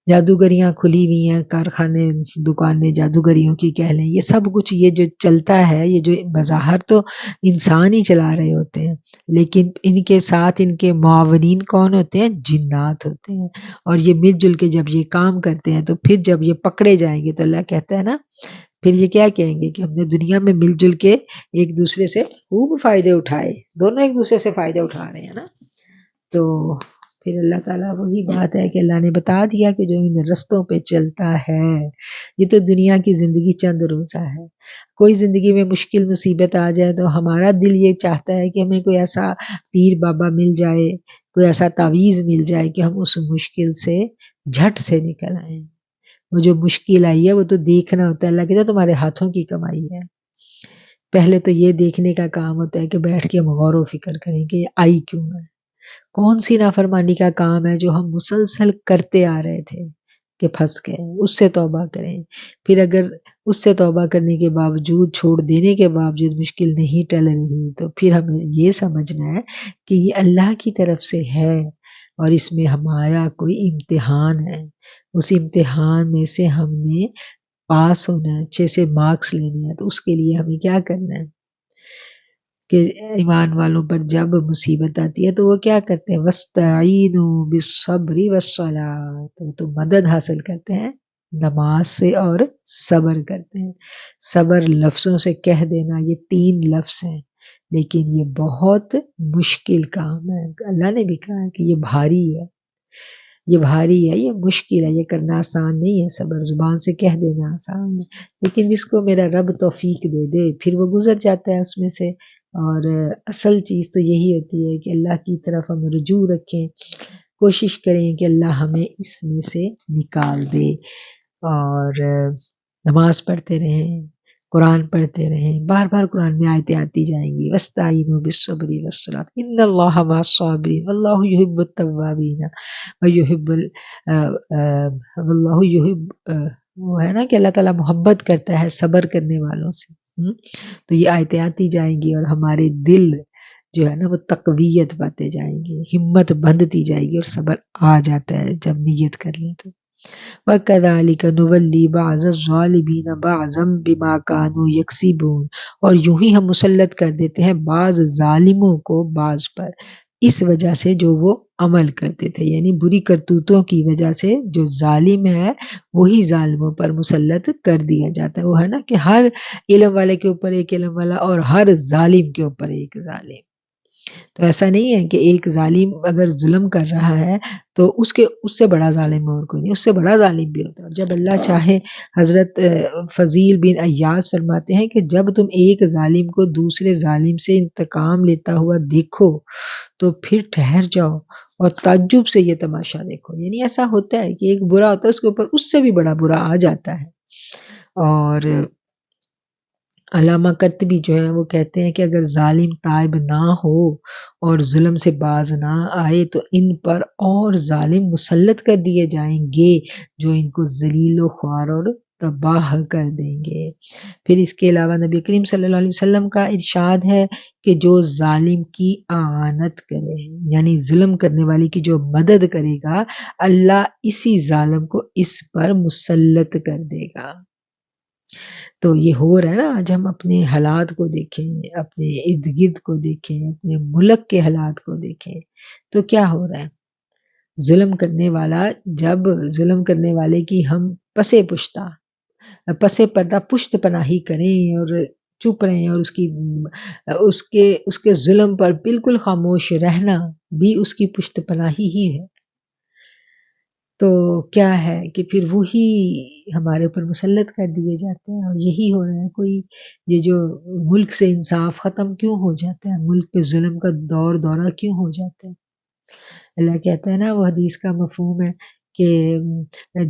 جادوگریاں کھلی ہوئی ہیں، کارخانے دکانیں جادوگریوں کی کہہ لیں، یہ سب کچھ یہ جو چلتا ہے، یہ جو بظاہر تو انسان ہی چلا رہے ہوتے ہیں، لیکن ان کے ساتھ ان کے معاونین کون ہوتے ہیں؟ جنات ہوتے ہیں. اور یہ مل جل کے جب یہ کام کرتے ہیں تو پھر جب یہ پکڑے جائیں گے تو اللہ کہتا ہے نا پھر یہ کیا کہیں گے کہ ہم نے دنیا میں مل جل کے ایک دوسرے سے خوب فائدے اٹھائے، دونوں ایک دوسرے سے فائدے اٹھا رہے ہیں نا. تو پھر اللہ تعالیٰ وہی بات ہے کہ اللہ نے بتا دیا کہ جو ان رستوں پہ چلتا ہے، یہ تو دنیا کی زندگی چند روزہ ہے. کوئی زندگی میں مشکل مصیبت آ جائے تو ہمارا دل یہ چاہتا ہے کہ ہمیں کوئی ایسا پیر بابا مل جائے، کوئی ایسا تعویذ مل جائے کہ ہم اس مشکل سے جھٹ سے نکل آئیں. وہ جو مشکل آئی ہے وہ تو دیکھنا ہوتا ہے. اللہ کہتا ہے تمہارے ہاتھوں کی کمائی ہے. پہلے تو یہ دیکھنے کا کام ہوتا ہے کہ بیٹھ کے ہم غور و فکر کریں کہ یہ آئی کیوں ہے، کون سی نافرمانی کا کام ہے جو ہم مسلسل کرتے آ رہے تھے کہ پھنس گئے، اس سے توبہ کریں. پھر اگر اس سے توبہ کرنے کے باوجود، چھوڑ دینے کے باوجود مشکل نہیں ٹل رہی تو پھر ہمیں یہ سمجھنا ہے کہ یہ اللہ کی طرف سے ہے اور اس میں ہمارا کوئی امتحان ہے. اس امتحان میں سے ہم نے پاس ہونا ہے، اچھے سے مارکس لینے ہیں، تو اس کے لیے ہمیں کیا کرنا ہے کہ ایمان والوں پر جب مصیبت آتی ہے تو وہ کیا کرتے ہیں؟ وَاسْتَعِینُوا بِالصَّبْرِ وَالصَّلَاةِ، تو مدد حاصل کرتے ہیں نماز سے اور صبر کرتے ہیں. صبر لفظوں سے کہہ دینا یہ 3 لفظ ہیں، لیکن یہ بہت مشکل کام ہے. اللہ نے بھی کہا ہے کہ یہ بھاری ہے، یہ بھاری ہے، یہ مشکل ہے، یہ کرنا آسان نہیں ہے. صبر زبان سے کہہ دینا آسان ہے، لیکن جس کو میرا رب توفیق دے دے پھر وہ گزر جاتا ہے اس میں سے. اور اصل چیز تو یہی ہوتی ہے کہ اللہ کی طرف ہم رجوع رکھیں، کوشش کریں کہ اللہ ہمیں اس میں سے نکال دے. اور نماز پڑھتے رہیں، قرآن پڑھتے رہیں، بار بار قرآن میں آیتیں آتی جائیں گی، وَاسْتَعِینُوا بِالصَّبْرِ وَالصَّلَاةِ إِنَّ اللَّهَ مَعَ الصَّابِرِينَ وَاللَّهُ يُحِبُّ التَّوَّابِينَ واللہ یحب، وہ ہے نا کہ اللہ تعالیٰ محبت کرتا ہے صبر کرنے والوں سے۔ تو یہ آیتیں آتی جائیں گی اور ہمارے دل جو ہے نا وہ تقویت پاتے جائیں گے، ہمت بندھتی جائے گی اور صبر آ جاتا ہے جب نیت کر لیں تو۔ وَكَذَلِكَ نُوَلِّي بَعْضَ الظَّالِمِينَ بَعْضًا بِمَا كَانُوا يَكْسِبُونَ، اور یوں ہی ہم مسلط کر دیتے ہیں بعض ظالموں کو بعض پر، اس وجہ سے جو وہ عمل کرتے تھے، یعنی بری کرتوتوں کی وجہ سے جو ظالم ہے وہی ظالموں پر مسلط کر دیا جاتا ہے۔ وہ ہے نا کہ ہر علم والے کے اوپر ایک علم والا اور ہر ظالم کے اوپر ایک ظالم۔ تو ایسا نہیں ہے کہ ایک ظالم اگر ظلم کر رہا ہے تو اس سے بڑا ظالم اور کوئی نہیں، اس سے بڑا ظالم بھی ہوتا ہے۔ اور جب اللہ چاہے، حضرت فضیل بن عیاض فرماتے ہیں کہ جب تم ایک ظالم کو دوسرے ظالم سے انتقام لیتا ہوا دیکھو تو پھر ٹھہر جاؤ اور تعجب سے یہ تماشا دیکھو، یعنی ایسا ہوتا ہے کہ ایک برا ہوتا ہے اس کے اوپر اس سے بھی بڑا برا آ جاتا ہے۔ اور علامہ قرطبی جو ہیں وہ کہتے ہیں کہ اگر ظالم تائب نہ ہو اور ظلم سے باز نہ آئے تو ان پر اور ظالم مسلط کر دیے جائیں گے جو ان کو ذلیل و خوار اور تباہ کر دیں گے۔ پھر اس کے علاوہ نبی کریم صلی اللہ علیہ وسلم کا ارشاد ہے کہ جو ظالم کی اعانت کرے، یعنی ظلم کرنے والی کی جو مدد کرے گا، اللہ اسی ظالم کو اس پر مسلط کر دے گا۔ تو یہ ہو رہا ہے نا، آج ہم اپنے حالات کو دیکھیں، اپنے ارد گرد کو دیکھیں، اپنے ملک کے حالات کو دیکھیں تو کیا ہو رہا ہے۔ ظلم کرنے والا، جب ظلم کرنے والے کی ہم پسے پردہ پشت پناہی کریں اور چپ رہیں اور اس کے ظلم پر بالکل خاموش رہنا بھی اس کی پشت پناہی ہی ہے، تو کیا ہے کہ پھر وہی ہمارے اوپر مسلط کر دیے جاتے ہیں۔ اور یہی ہو رہا ہے، کوئی یہ جو ملک سے انصاف ختم کیوں ہو جاتا ہے، ملک پہ ظلم کا دورہ کیوں ہو جاتا ہے۔ اللہ کہتا ہے نا، وہ حدیث کا مفہوم ہے کہ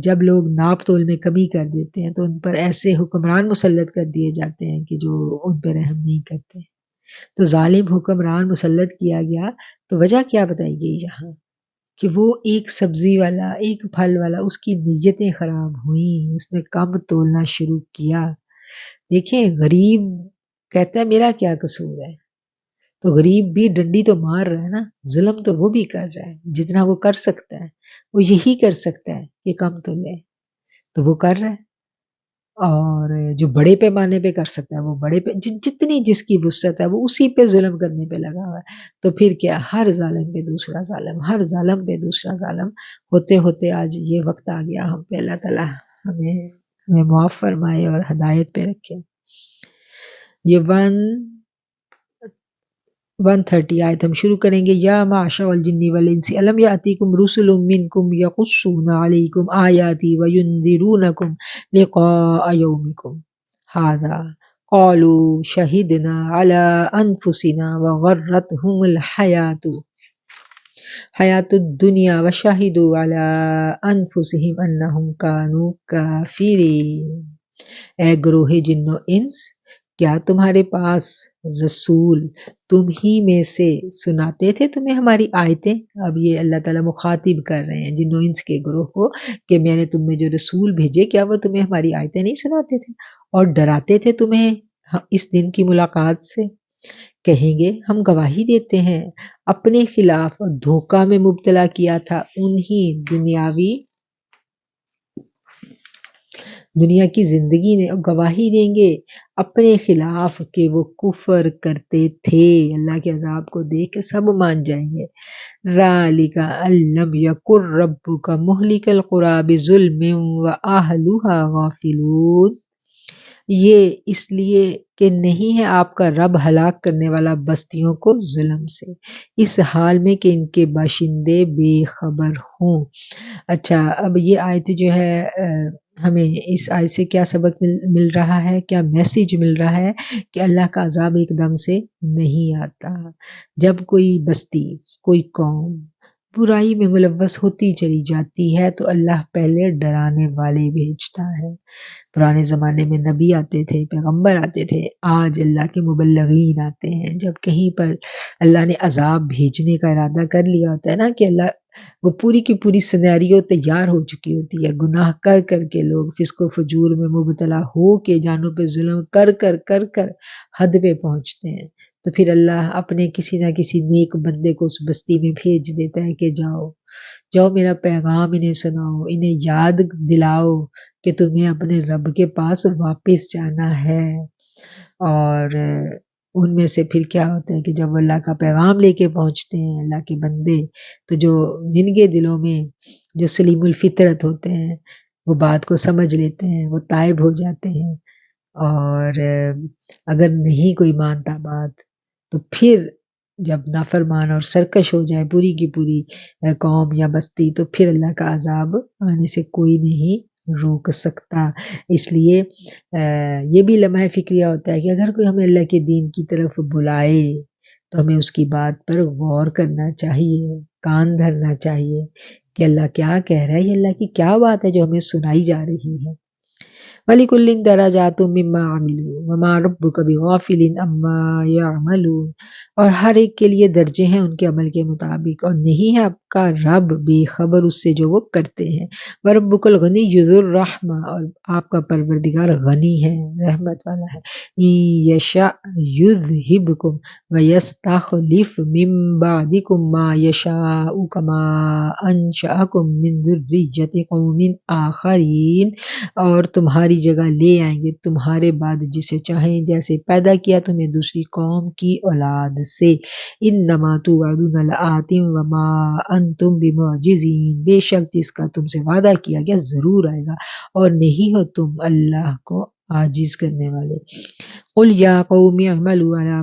جب لوگ ناپ تول میں کمی کر دیتے ہیں تو ان پر ایسے حکمران مسلط کر دیے جاتے ہیں کہ جو ان پہ رحم نہیں کرتے۔ تو ظالم حکمران مسلط کیا گیا تو وجہ کیا بتائی گئی یہاں کہ وہ ایک سبزی والا، ایک پھل والا، اس کی نیتیں خراب ہوئیں، اس نے کم تولنا شروع کیا۔ دیکھیں غریب کہتا ہے میرا کیا قصور ہے، تو غریب بھی ڈنڈی تو مار رہا ہے نا، ظلم تو وہ بھی کر رہا ہے، جتنا وہ کر سکتا ہے وہ یہی کر سکتا ہے کہ کم تولے، تو وہ کر رہا ہے۔ اور جو بڑے پیمانے پہ کر سکتا ہے وہ بڑے پہ، جتنی جس کی وسعت ہے وہ اسی پہ ظلم کرنے پہ لگا ہوا ہے۔ تو پھر کیا، ہر ظالم پہ دوسرا ظالم، ہر ظالم پہ دوسرا ظالم ہوتے ہوتے آج یہ وقت آ گیا ہم پہ۔ اللہ تعالیٰ ہمیں معاف فرمائے اور ہدایت پہ رکھے۔ یہ 130 آیت ہم شروع کریں گے۔ یا معشر الجن والانس الم یاتیکم رسل منکم یقصون علیکم آیاتی وینذرونکم لقاء یومکم ھذا قالوا شہدنا علی انفسنا وغرتہم الحیاۃ الدنیا وشہدوا علی انفسہم انہم کانوا کافرین۔ اے گروہ جن و انس، کیا تمہارے پاس رسول تم ہی میں سے سناتے تھے تمہیں ہماری آیتیں؟ اب یہ اللہ تعالیٰ مخاطب کر رہے ہیں جن و انس کے گروہ کو کہ میں نے تم میں جو رسول بھیجے کیا وہ تمہیں ہماری آیتیں نہیں سناتے تھے اور ڈراتے تھے تمہیں اس دن کی ملاقات سے؟ کہیں گے ہم گواہی دیتے ہیں اپنے خلاف، اور دھوکہ میں مبتلا کیا تھا انہی دنیا کی زندگی نے، اور گواہی دیں گے اپنے خلاف کہ وہ کفر کرتے تھے۔ اللہ کے عذاب کو دیکھ کے سب مان جائیں گے۔ ذَلِكَ أَن لَّمْ يَكُن رَّبُّكَ مُهْلِكَ الْقُرَىٰ بِظُلْمٍ وَأَهْلُهَا غَافِلُونَ، یہ اس لیے کہ نہیں ہے آپ کا رب ہلاک کرنے والا بستیوں کو ظلم سے، اس حال میں کہ ان کے باشندے بے خبر ہوں۔ اچھا، اب یہ آیت جو ہے ہمیں اس آیت سے کیا سبق مل رہا ہے، کیا میسیج مل رہا ہے کہ اللہ کا عذاب ایک دم سے نہیں آتا۔ جب کوئی بستی، کوئی قوم برائی میں ملوث ہوتی چلی جاتی ہے تو اللہ پہلے ڈرانے والے بھیجتا ہے۔ پرانے زمانے میں نبی آتے تھے، پیغمبر آتے تھے، آج اللہ کے مبلغین آتے ہیں۔ جب کہیں پر اللہ نے عذاب بھیجنے کا ارادہ کر لیا ہوتا ہے نا کہ اللہ وہ پوری کی پوری سینیریو تیار ہو چکی ہوتی ہے، گناہ کر کر کے لوگ فسق و فجور میں مبتلا ہو کے جانوں پہ ظلم کر کر کر کر حد پہ پہنچتے ہیں، تو پھر اللہ اپنے کسی نہ کسی نیک بندے کو اس بستی میں بھیج دیتا ہے کہ جاؤ جاؤ میرا پیغام انہیں سناؤ، انہیں یاد دلاؤ کہ تمہیں اپنے رب کے پاس واپس جانا ہے۔ اور ان میں سے پھر کیا ہوتا ہے کہ جب وہ اللہ کا پیغام لے کے پہنچتے ہیں اللہ کے بندے، تو جن کے دلوں میں جو سلیم الفطرت ہوتے ہیں وہ بات کو سمجھ لیتے ہیں، وہ تائب ہو جاتے ہیں۔ اور اگر نہیں کوئی مانتا بات تو پھر جب نافرمان اور سرکش ہو جائے پوری کی پوری قوم یا بستی، تو پھر اللہ کا عذاب آنے سے کوئی نہیں روک سکتا۔ اس لیے یہ بھی لمحہ فکریہ ہوتا ہے کہ اگر کوئی ہمیں اللہ کے دین کی طرف بلائے تو ہمیں اس کی بات پر غور کرنا چاہیے، کان دھرنا چاہیے کہ اللہ کیا کہہ رہا ہے، یہ اللہ کی کیا بات ہے جو ہمیں سنائی جا رہی ہے۔ وَلِكُلٍّ دَرَجَاتٌ مِّمَّا عَمِلُوا وَمَا رَبُّكَ بِغَافِلٍ عَمَّا يَعْمَلُونَ، اور ہر ایک کے لیے درجے ہیں ان کے عمل کے مطابق، اور نہیں ہے آپ کا رب بے خبر اس سے جو وہ کرتے ہیں۔ وَرَبُّكَ الْغَنِيُّ ذُو الرَّحْمَةِ، اور آپ کا پروردگار غنی ہے، رحمت والا ہے۔ إِن يَشَأْ يُذْهِبْكُمْ وَيَسْتَخْلِفْ مِن بَعْدِكُم مَّا يَشَاءُ كَمَا أَنشَأَكُم مِّن ذُرِّيَّةِ قَوْمٍ آخَرِينَ، اور تمہاری جگہ لے آئیں گے تمہارے بعد جسے چاہیں، جیسے پیدا کیا تمہیں دوسری قوم کی اولاد سے۔ انما توعدون لآت وما انتم بمعجزین، بے شک جس کا تم سے وعدہ کیا گیا ضرور آئے گا اور نہیں ہو تم اللہ کو عاجز کرنے والے۔ قل یا قوم اعملوا على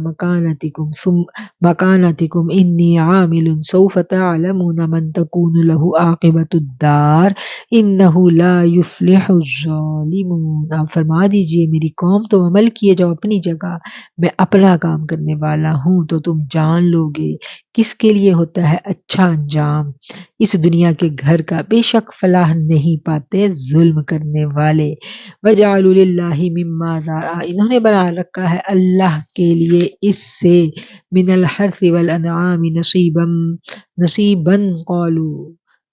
مكانتكم انی عامل سوف تعلمون من تكون له عاقبۃ الدار انه لا يفلح الظالمون۔ آپ فرما دیجئے میری قوم تم عمل کیے جاؤ اپنی جگہ، میں اپنا کام کرنے والا ہوں، تو تم جان لو گے کس کے لیے ہوتا ہے اچھا انجام اس دنیا کے گھر کا، بے شک فلاح نہیں پاتے ظلم کرنے والے۔ وَجَعَلُوا لِلَّهِ مِمَّا ذَرَأَ، انہوں نے بنا رکھا ہے اللہ کے لیے اس سے من الحرث والانعام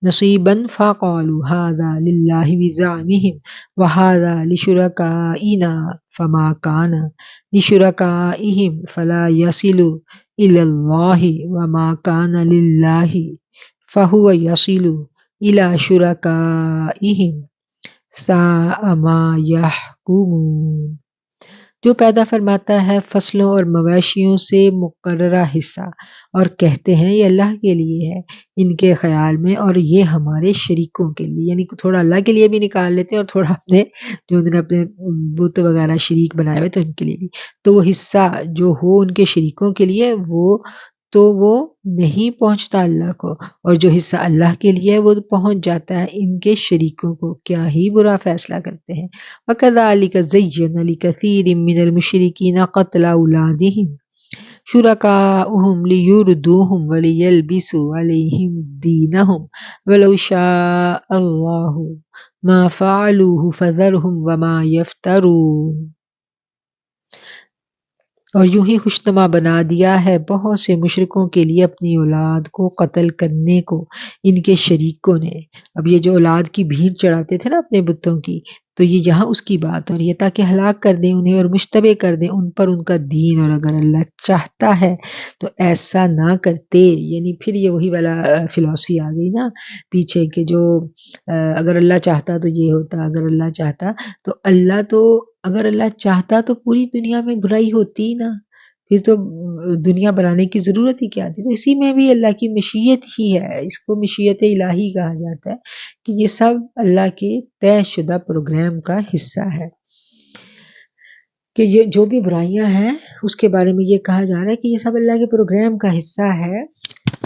نصیبا فقالوا هذا لله بزعمهم وهذا لشركائنا فما كان لشركائهم فلا يصل إلى الله وما كان لله فهو يصل إلى شركائهم ساء ما يحكمون۔ جو پیدا فرماتا ہے فصلوں اور مویشیوں سے مقررہ حصہ، اور کہتے ہیں یہ اللہ کے لیے ہے ان کے خیال میں اور یہ ہمارے شریکوں کے لیے، یعنی تھوڑا اللہ کے لیے بھی نکال لیتے ہیں اور تھوڑا اپنے جو انہوں نے اپنے بت وغیرہ شریک بنائے ہوئے تو ان کے لیے بھی، تو وہ حصہ جو ہو ان کے شریکوں کے لیے وہ نہیں پہنچتا اللہ کو، اور جو حصہ اللہ کے لیے ہے وہ پہنچ جاتا ہے ان کے شریکوں کو۔ کیا ہی برا فیصلہ کرتے ہیں۔ وَكَذَلِكَ زَيَّنَ لِكَثِيرٍ مِّنَ الْمُشْرِكِينَ قَتْلَ أَوْلَادِهِمْ شُرَكَاؤُهُمْ لِيُرْدُوهُمْ وَلِيَلْبِسُوا عَلَيْهِمْ دِينَهُمْ وَلَوْ شَاءَ اللَّهُ مَا فَعَلُوهُ فَذَرْهُمْ وَمَا يَفْتَرُونَ۔ اور یوں ہی خوشنما بنا دیا ہے بہت سے مشرکوں کے لیے اپنی اولاد کو قتل کرنے کو ان کے شریکوں نے۔ اب یہ جو اولاد کی بھیڑ چڑھاتے تھے نا اپنے بتوں کی، تو یہ یہاں اس کی بات ہو رہی ہے تاکہ ہلاک کر دیں انہیں اور مشتبہ کر دیں ان پر ان کا دین، اور اگر اللہ چاہتا ہے تو ایسا نہ کرتے، یعنی پھر یہ وہی والا فلسفی آ گئی نا پیچھے کہ جو اگر اللہ چاہتا تو یہ ہوتا، اگر اللہ چاہتا تو اگر اللہ چاہتا تو پوری دنیا میں برائی ہوتی ہی نا، پھر تو دنیا بنانے کی ضرورت ہی کیا تھی۔ تو اسی میں بھی اللہ کی مشیت ہی ہے، اس کو مشیت الہی کہا جاتا ہے کہ یہ سب اللہ کے طے شدہ پروگرام کا حصہ ہے، کہ یہ جو بھی برائیاں ہیں اس کے بارے میں یہ کہا جا رہا ہے کہ یہ سب اللہ کے پروگرام کا حصہ ہے،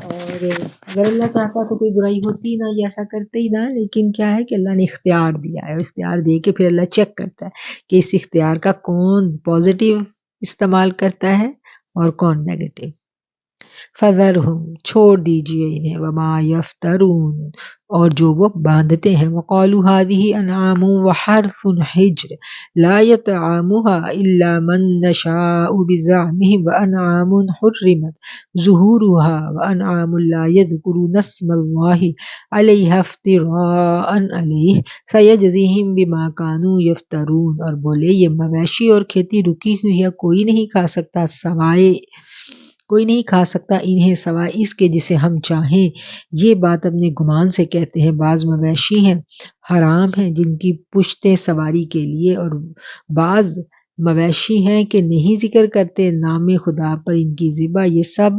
اور اگر اللہ چاہتا تو کوئی برائی ہوتی نہ، یہ ایسا کرتے ہی نہ، لیکن کیا ہے کہ اللہ نے اختیار دیا ہے، اختیار دے کے پھر اللہ چیک کرتا ہے کہ اس اختیار کا کون پازیٹیو استعمال کرتا ہے اور کون نیگیٹو۔ فذرہم چھوڑ دیجئے انہیں وما یفترون اور جو وہ باندھتے ہیں وقالوا هذه انعام وحرث حجر لا يطعمها الا من نشاء بزعمهم وانعام حرمت ظهورها وانعام لا يذكرون اسم الله عليها افتراء عليه سيجزيهم بما كانوا يفترون اور بولے یہ مویشی اور کھیتی رکی ہوئی ہے کوئی نہیں کھا سکتا انہیں سوائے اس کے جسے ہم چاہیں، یہ بات اپنے گمان سے کہتے ہیں۔ بعض مویشی ہیں حرام ہیں جن کی پشتیں سواری کے لیے، اور بعض مویشی ہیں کہ نہیں ذکر کرتے نام خدا پر ان کی ذبح، یہ سب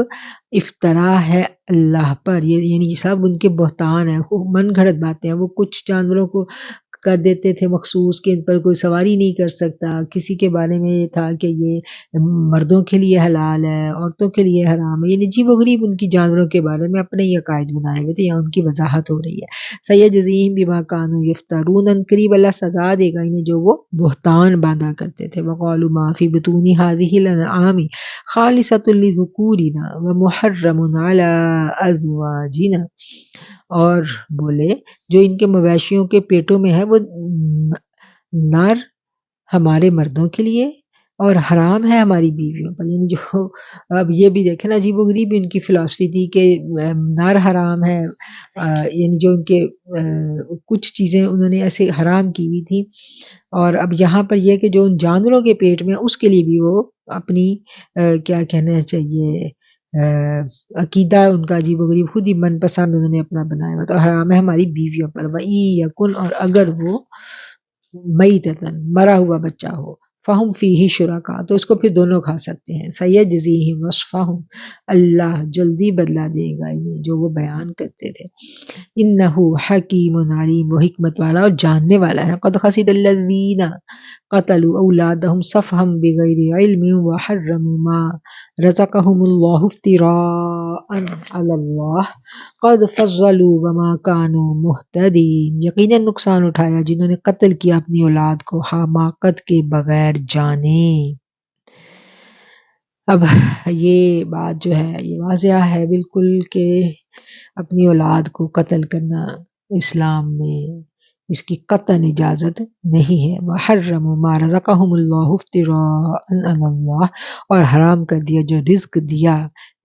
افطرا ہے اللہ پر، یعنی یہ سب ان کے بہتان ہیں، من گھڑت باتیں ہیں۔ وہ کچھ جانوروں کو کر دیتے تھے مخصوص کہ ان پر کوئی سواری نہیں کر سکتا، کسی کے بارے میں یہ تھا کہ یہ مردوں کے لیے حلال ہے عورتوں کے لیے حرام ہے، یعنی عجیب و غریب ان کی جانوروں کے بارے میں اپنے ہی عقائد بنائے ہوئے تھے، یہاں ان کی وضاحت ہو رہی ہے۔ سیجزیہم بما کانوا یفترون، ان قریب اللہ سزا دے گا انہیں جو وہ بہتان باندھا کرتے تھے۔ وقالوا ما فی بطون هذه الانعام خالصۃ لذکورنا ومحرم علی ازواجنا، اور بولے جو ان کے مویشیوں کے پیٹوں میں ہے وہ نر ہمارے مردوں کے لیے اور حرام ہے ہماری بیویوں پر، یعنی جو اب یہ بھی دیکھیں نا عجیب و غریب ان کی فلسفی تھی کہ نر حرام ہے، یعنی جو ان کے کچھ چیزیں انہوں نے ایسے حرام کی ہوئی تھی، اور اب یہاں پر یہ کہ جو ان جانوروں کے پیٹ میں اس کے لیے بھی وہ اپنی کیا کہنا چاہیے عقیدہ ان کا عجیب و غریب خود ہی من پسند انہوں نے اپنا بنایا ہوا، تو حرام ہے ہماری بیویوں پر۔ وَإِن یکن، اور اگر وہ میتتن مرا ہوا بچہ ہو، فہم فیہ شرکا، تو اس کو پھر دونوں کھا سکتے ہیں۔ سیجزیہم وصفہم، اللہ جلدی بدلا دے گا انہیں جو وہ بیان کرتے تھے۔ انہ حکیم علیم، وہ حکمت والا اور جاننے والا ہے۔ قد خسر الذین قتلوا اولادہم صفحا بغیر علم وحرموا ما رزقہم اللہ افتراء علی اللہ قد فضلوا وما كانوا مہتدین، یقیناً نقصان اٹھایا جنہوں نے قتل کیا اپنی اولاد کو حماقت کے بغیر جانے۔ اب یہ بات جو ہے یہ واضح ہے بالکل کہ اپنی اولاد کو قتل کرنا اسلام میں اس کی قطعاً اجازت نہیں ہے۔ وَحَرَّمُوا مَا رَزَقَهُمُ اللَّهُ افْتِرَاءً عَلَى اللَّهِ، اور حرام کر دیا جو رزق دیا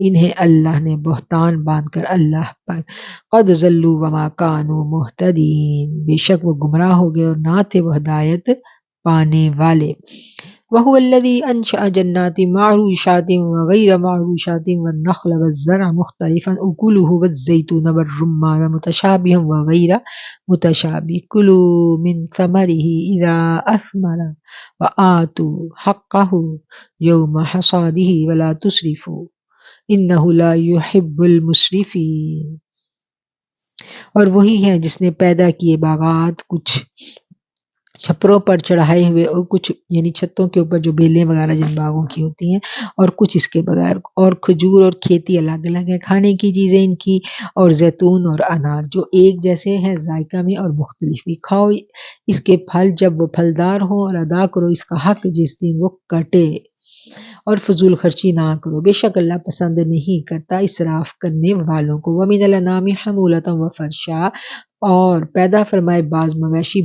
انہیں اللہ نے بہتان باندھ کر اللہ پر۔ قَدْ ضَلُّوا وَمَا كَانُوا مُهْتَدِينَ، بے شک وہ گمراہ ہو گئے اور نہ تھے وہ ہدایت پانے والے۔ وَهُوَ الَّذِي أَنشَأَ جَنَّاتٍ مَّعْرُوشَاتٍ وَغَيْرَ مَعْرُوشَاتٍ وَالنَّخْلَ وَالزَّرْعَ مُخْتَلِفًا أُكُلُهُ وَالزَّيْتُونَ وَالرُّمَّانَ مُتَشَابِهًا وَغَيْرَ مُتَشَابِهٍ كُلُوا مِن ثَمَرِهِ إِذَا أَثْمَرَ وَآتُوا حَقَّهُ يَوْمَ حَصَادِهِ وَلَا تُسْرِفُوا إِنَّهُ لَا يُحِبُّ الْمُسْرِفِينَ، اور وہی ہے جس نے پیدا کیے باغات کچھ چھپروں پر چڑھائے ہوئے اور کچھ یعنی چھتوں کے اوپر جو بیلیں وغیرہ جن باغوں کی ہوتی ہیں، اور کچھ اس کے بغیر، اور کھجور اور کھیتی الگ الگ ہے، کھانے کی چیزیں ان کی، اور زیتون اور انار جو ایک جیسے ہیں ذائقہ میں اور مختلف بھی۔ کھاؤ اس کے پھل جب وہ پھلدار ہوں، اور ادا کرو اس کا حق جس دن وہ کٹے، اور فضول خرچی نہ کرو، بے شک اللہ پسند نہیں کرتا اسراف کرنے والوں کو۔ وَمِنَ الْأَنْعَامِ حَمُولَةً وَفَرْشًا، اور پیدا فرمائے بعض مویشی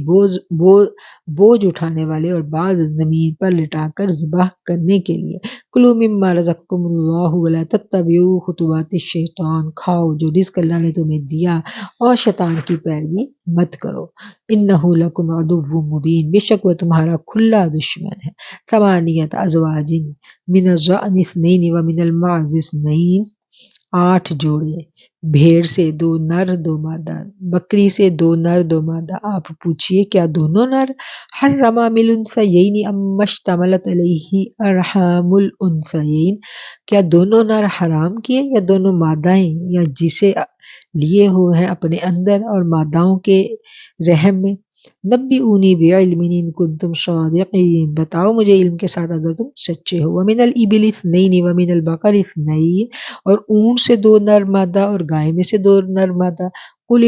بوجھ اٹھانے والے اور بعض زمین پر لٹا کر ذبح کرنے کے لیے۔ کلوا مما رزقکم اللہ ولا تتبعوا خطوات الشیطان، کھاؤ جو رزق اللہ نے تمہیں دیا اور شیطان کی پیروی مت کرو۔ انہ لکم عدو مبین، بے شک وہ تمہارا کھلا دشمن ہے۔ ثمانیۃ ازواج من الضأن اثنین ومن المعز اثنین، 8 جوڑے، بھیڑ سے 2 نر 2 مادہ، بکری سے 2 نر 2 مادہ۔ آپ پوچھئے کیا دونوں نر؟ حرم ام الانثیین ام اشتملت علیہ ارحام الانثیین، کیا دونوں نر حرام کیے یا دونوں مادائیں، یا جسے لیے ہوئے ہیں اپنے اندر اور ماداؤں کے رحم میں۔ نبئونی بعلم ان کنتم صادقین، بتاؤ مجھے علم کے ساتھ اگر تم سچے ہو۔ ومن الابل اثنین ومن البقر اثنین، اور اونٹ سے 2 نر مادہ اور گائے میں سے 2 نر مادہ۔ قل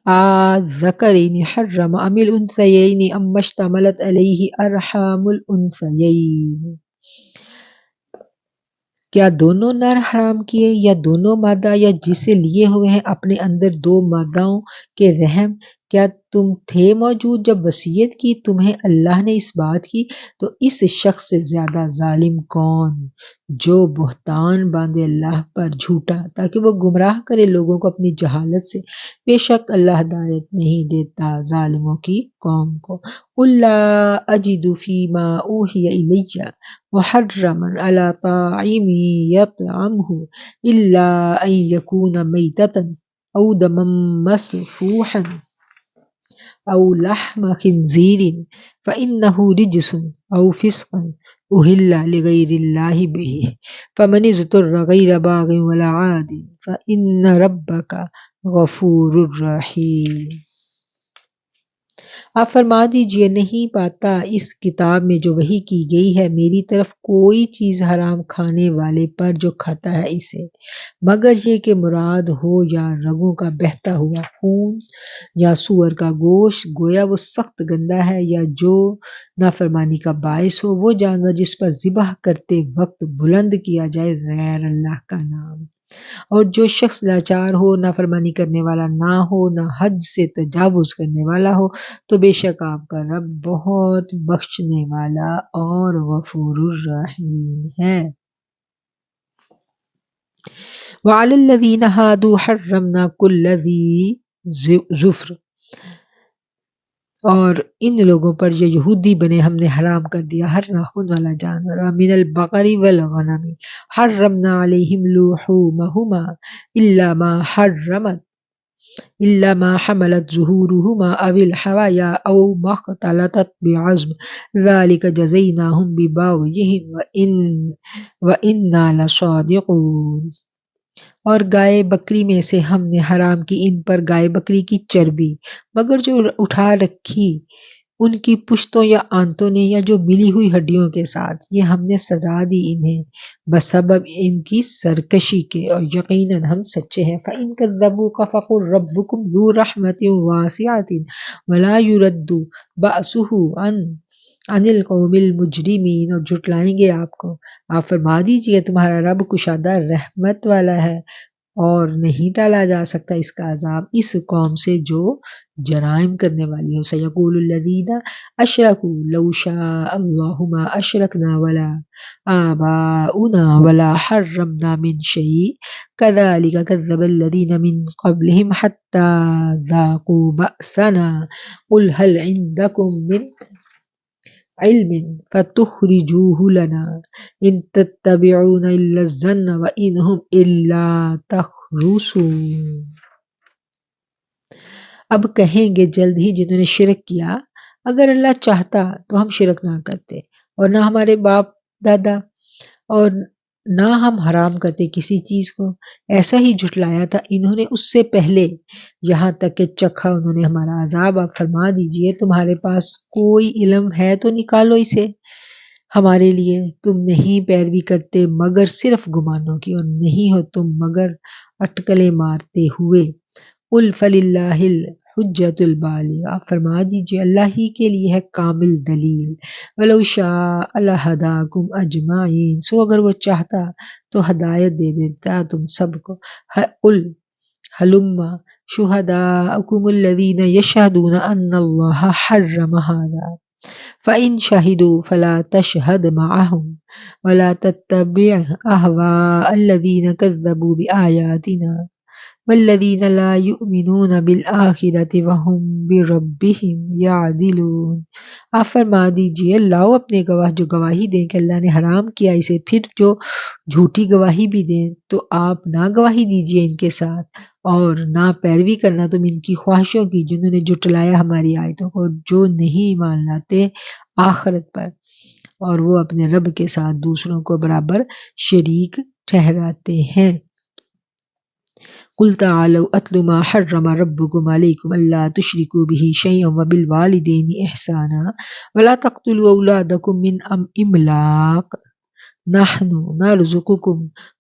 الذکرین حرم ام الانثیین ام اشتملت علیہ ارحام الانثیین، کیا دونوں نر حرام کیے یا دونوں مادہ یا جسے لیے ہوئے ہیں اپنے اندر دو ماداؤں کے رحم؟ کیا تم تھے موجود جب وصیت کی تمہیں اللہ نے اس بات کی؟ تو اس شخص سے زیادہ ظالم کون جو بہتان باندھے اللہ پر جھوٹا تاکہ وہ گمراہ کرے لوگوں کو اپنی جہالت سے۔ بے شک اللہ ہدایت نہیں دیتا ظالموں کی قوم کو۔ قُل لَا أَجِدُ فِي مَا أُوحِيَ إِلَيَّ مُحَرَّمًا عَلَىٰ طَاعِمٍ يَطْعَمُهُ إِلَّا أَن يَكُونَ مَيْتَةً أَوْ دَمًا مَّسْفُوحًا أَوْ لَحْمَ خِنزِيرٍ فَإِنَّهُ رِجْسٌ أَوْ فِسْقٌ أُهِلَّ لِغَيْرِ اللَّهِ بِهِ فَمَنِ اضْطُرَّ غَيْرَ بَاغٍ وَلَا عَادٍ فَإِنَّ رَبَّكَ غَفُورٌ رَّحِيمٌ۔ آپ فرما دیجئے نہیں پاتا اس کتاب میں جو وحی کی گئی ہے میری طرف کوئی چیز حرام کھانے والے پر جو کھاتا ہے اسے، مگر یہ کہ مراد ہو یا رگوں کا بہتا ہوا خون یا سور کا گوشت، گویا وہ سخت گندا ہے، یا جو نافرمانی کا باعث ہو وہ جانور جس پر ذبح کرتے وقت بلند کیا جائے غیر اللہ کا نام، اور جو شخص لاچار ہو، نافرمانی کرنے والا نہ ہو، نہ حد سے تجاوز کرنے والا ہو، تو بے شک آپ کا رب بہت بخشنے والا اور غفور الرحیم ہے۔ وَعَلَى الَّذِينَ هَادُوا حَرَّمْنَا كُلَّ ذِي ظُفْرٍ، اور ان لوگوں پر جو یہودی بنے ہم نے حرام کر دیا ہر ناخن والا جانور، وَمِنَ الْبَقَرِ وَالْغَنَمِ حَرَّمْنَا عَلَيْهِمْ لُحُومَهُمَا إِلَّا مَا حَمَلَتْ ظُهُورُهُمَا أَوِ الْحَوَايَا أَوْ مَا اخْتَلَطَتْ بِعَظْمٍ ذَلِكَ جَزَيْنَاهُمْ بِبَغْيِهِمْ وَإِنَّا لَصَادِقُونَ۔ اور گائے بکری میں سے ہم نے حرام کی ان پر گائے بکری کی چربی، مگر جو اٹھا رکھی ان کی پشتوں یا آنتوں نے، یا جو ملی ہوئی ہڈیوں کے ساتھ، یہ ہم نے سزا دی انہیں بسبب ان کی سرکشی کے، اور یقیناً ہم سچے ہیں۔ فَإِن كَذَّبُوكَ فَقُل رَّبُّكُمْ ذُو رَحْمَةٍ وَاسِعَةٍ وَلَا يُرَدُّ بَأْسُهُ عَنِ الْقَوْمِ الْمُجْرِمِينَ، اور جھٹلائیں گے آپ کو، آپ فرما دیجئے تمہارا رب کشادہ رحمت والا ہے اور نہیں ٹالا جا سکتا اس کا عذاب اس قوم سے جو جرائم کرنے والی ہو۔ سَيَقُولُ الَّذِينَ أَشْرَكُوا لَوْ شَاءَ اللَّهُ مَا أَشْرَكْنَا وَلَا آبَاؤُنَا وَلَا حَرَّمْنَا مِن شَيْءٍ كَذَلِكَ كَذَّبَ الَّذِينَ مِن قَبْلِهِمْ حَتَّى ذَاقُوا بَأْسَنَا قُلْ هَلْ عِندَكُم مِّنْ عِلْمٍ فَتُخْرِجُوهُ لَنَا إِن تَتَّبِعُونَ إِلَّا الظَّنَّ وَإِنْ هُمْ إِلَّا تَخْرُصُونَ۔ اب کہیں گے جلد ہی جنہوں نے شرک کیا، اگر اللہ چاہتا تو ہم شرک نہ کرتے، اور نہ ہمارے باپ دادا، اور نہ ہم حرام کرتے کسی چیز کو، ایسا ہی جھٹلایا تھا انہوں نے اس سے پہلے، یہاں تک کہ چکھا انہوں نے ہمارا عذاب۔ آپ فرما دیجئے تمہارے پاس کوئی علم ہے تو نکالو اسے ہمارے لیے، تم نہیں پیروی کرتے مگر صرف گمانوں کی، اور نہیں ہو تم مگر اٹکلیں مارتے ہوئے۔ قُلْ فَلِلَّهِ الْحُجَّةُ الْبَالِغَةُ، آپ فرما دیجئے اللہ ہی کے لیے ہے کامل دلیل۔ وَلَوْ شَاءَ لَهَدَاكُمْ أَجْمَعِينَ، سو اگر وہ چاہتا تو ہدایت دے دیتا تم سب کو۔ قُلْ هَلُمَّ شُهَدَاءَكُمُ الَّذِينَ يَشْهَدُونَ أَنَّ اللَّهَ حَرَّمَ هَٰذَا فَإِن شَهِدُوا فَلَا تَشْهَدْ مَعَهُمْ وَلَا تَتَّبِعْ أَهْوَاءَ الَّذِينَ كَذَّبُوا بِآيَاتِنَا وَالَّذِينَ لَا يُؤْمِنُونَ بِالْآخِرَةِ وَهُمْ بِرَبِّهِمْ يَعْدِلُونَ۔ آپ فرما دیجئے لاؤ اپنے گواہ جو گواہی دیں کہ اللہ نے حرام کیا اسے، پھر جو جھوٹی گواہی بھی دیں تو آپ نہ گواہی دیجئے ان کے ساتھ، اور نہ پیروی کرنا تم ان کی خواہشوں کی جنہوں نے جھٹلایا ہماری آیتوں کو، جو نہیں ایمان لاتے آخرت پر، اور وہ اپنے رب کے ساتھ دوسروں کو برابر شریک ٹھہراتے ہیں۔ قُلْ تَعَالَوْا أَتْلُ مَا حَرَّمَ رَبُّكُمْ عَلَيْكُمْ أَلَّا تُشْرِكُوا بِهِ شَيْئًا وَبِالْوَالِدَيْنِ إِحْسَانًا وَلَا تَقْتُلُوا أَوْلَادَكُم مِّنْ إِمْلَاقٍ نَحْنُ نَرْزُقُكُمْ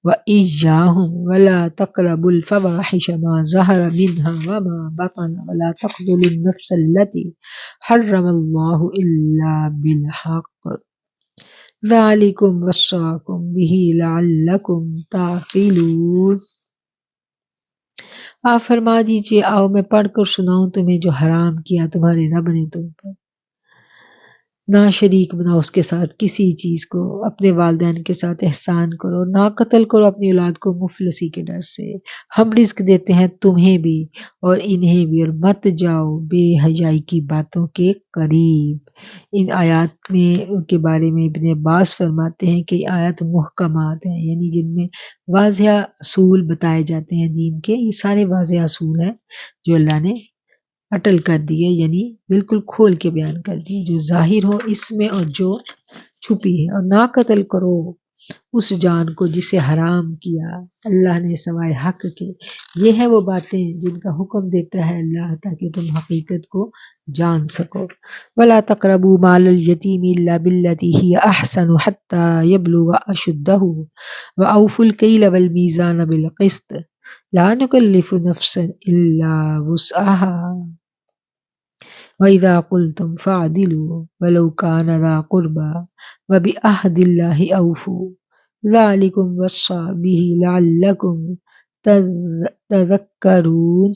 وَإِيَّاهُمْ وَلَا تَقْرَبُوا الْفَوَاحِشَ مَا ظَهَرَ مِنْهَا وَمَا بَطَنَ وَلَا تَقْتُلُوا النَّفْسَ الَّتِي حَرَّمَ اللَّهُ إِلَّا بِالْحَقِّ ذالکم وصاکم بہ لعلکم تعقلون۔ آپ فرما دیجئے آؤ میں پڑھ کر سناؤں تمہیں جو حرام کیا تمہارے رب نے تم پر، نہ شریک بناؤ اس کے ساتھ کسی چیز کو، اپنے والدین کے ساتھ احسان کرو، نہ قتل کرو اپنی اولاد کو مفلسی کے ڈر سے، ہم رزق دیتے ہیں تمہیں بھی اور انہیں بھی، اور مت جاؤ بے حیائی کی باتوں کے قریب۔ ان آیات میں کے بارے میں ابن عباس فرماتے ہیں کہ آیات محکمات ہیں، یعنی جن میں واضح اصول بتائے جاتے ہیں دین کے، یہ سارے واضح اصول ہیں جو اللہ نے اٹل کر دیے، یعنی بالکل کھول کے بیان کر دیے، جو ظاہر ہو اس میں اور جو چھپی ہے۔ اور نہ قتل کرو اس جان کو جسے حرام کیا اللہ نے سوائے حق کے۔ یہ ہے وہ باتیں جن کا حکم دیتا ہے اللہ تاکہ تم حقیقت کو جان سکو۔ وَلَا تَقْرَبُوا مَالَ الْيَتِيمِ إِلَّا بِالَّتِي هِيَ أَحْسَنُ حَتَّى يَبْلُغَ أَشُدَّهُ وَأَوْفُوا الْكَيْلَ وَالْمِيزَانَ بِالْقِسْطِ لَا نُكَلِّفُ نَفْسًا إِلَّا وُسْعَهَا وَإِذَا قُلْتُمْ فَاعْدِلُوا وَلَوْ كَانَ ذَا قُرْبَىٰ وَبِعَهْدِ اللَّهِ أَوْفُوا ذَلِكُمْ وَصَّىٰ بِهِ لَعَلَّكُمْ تَذَكَّرُونَ۔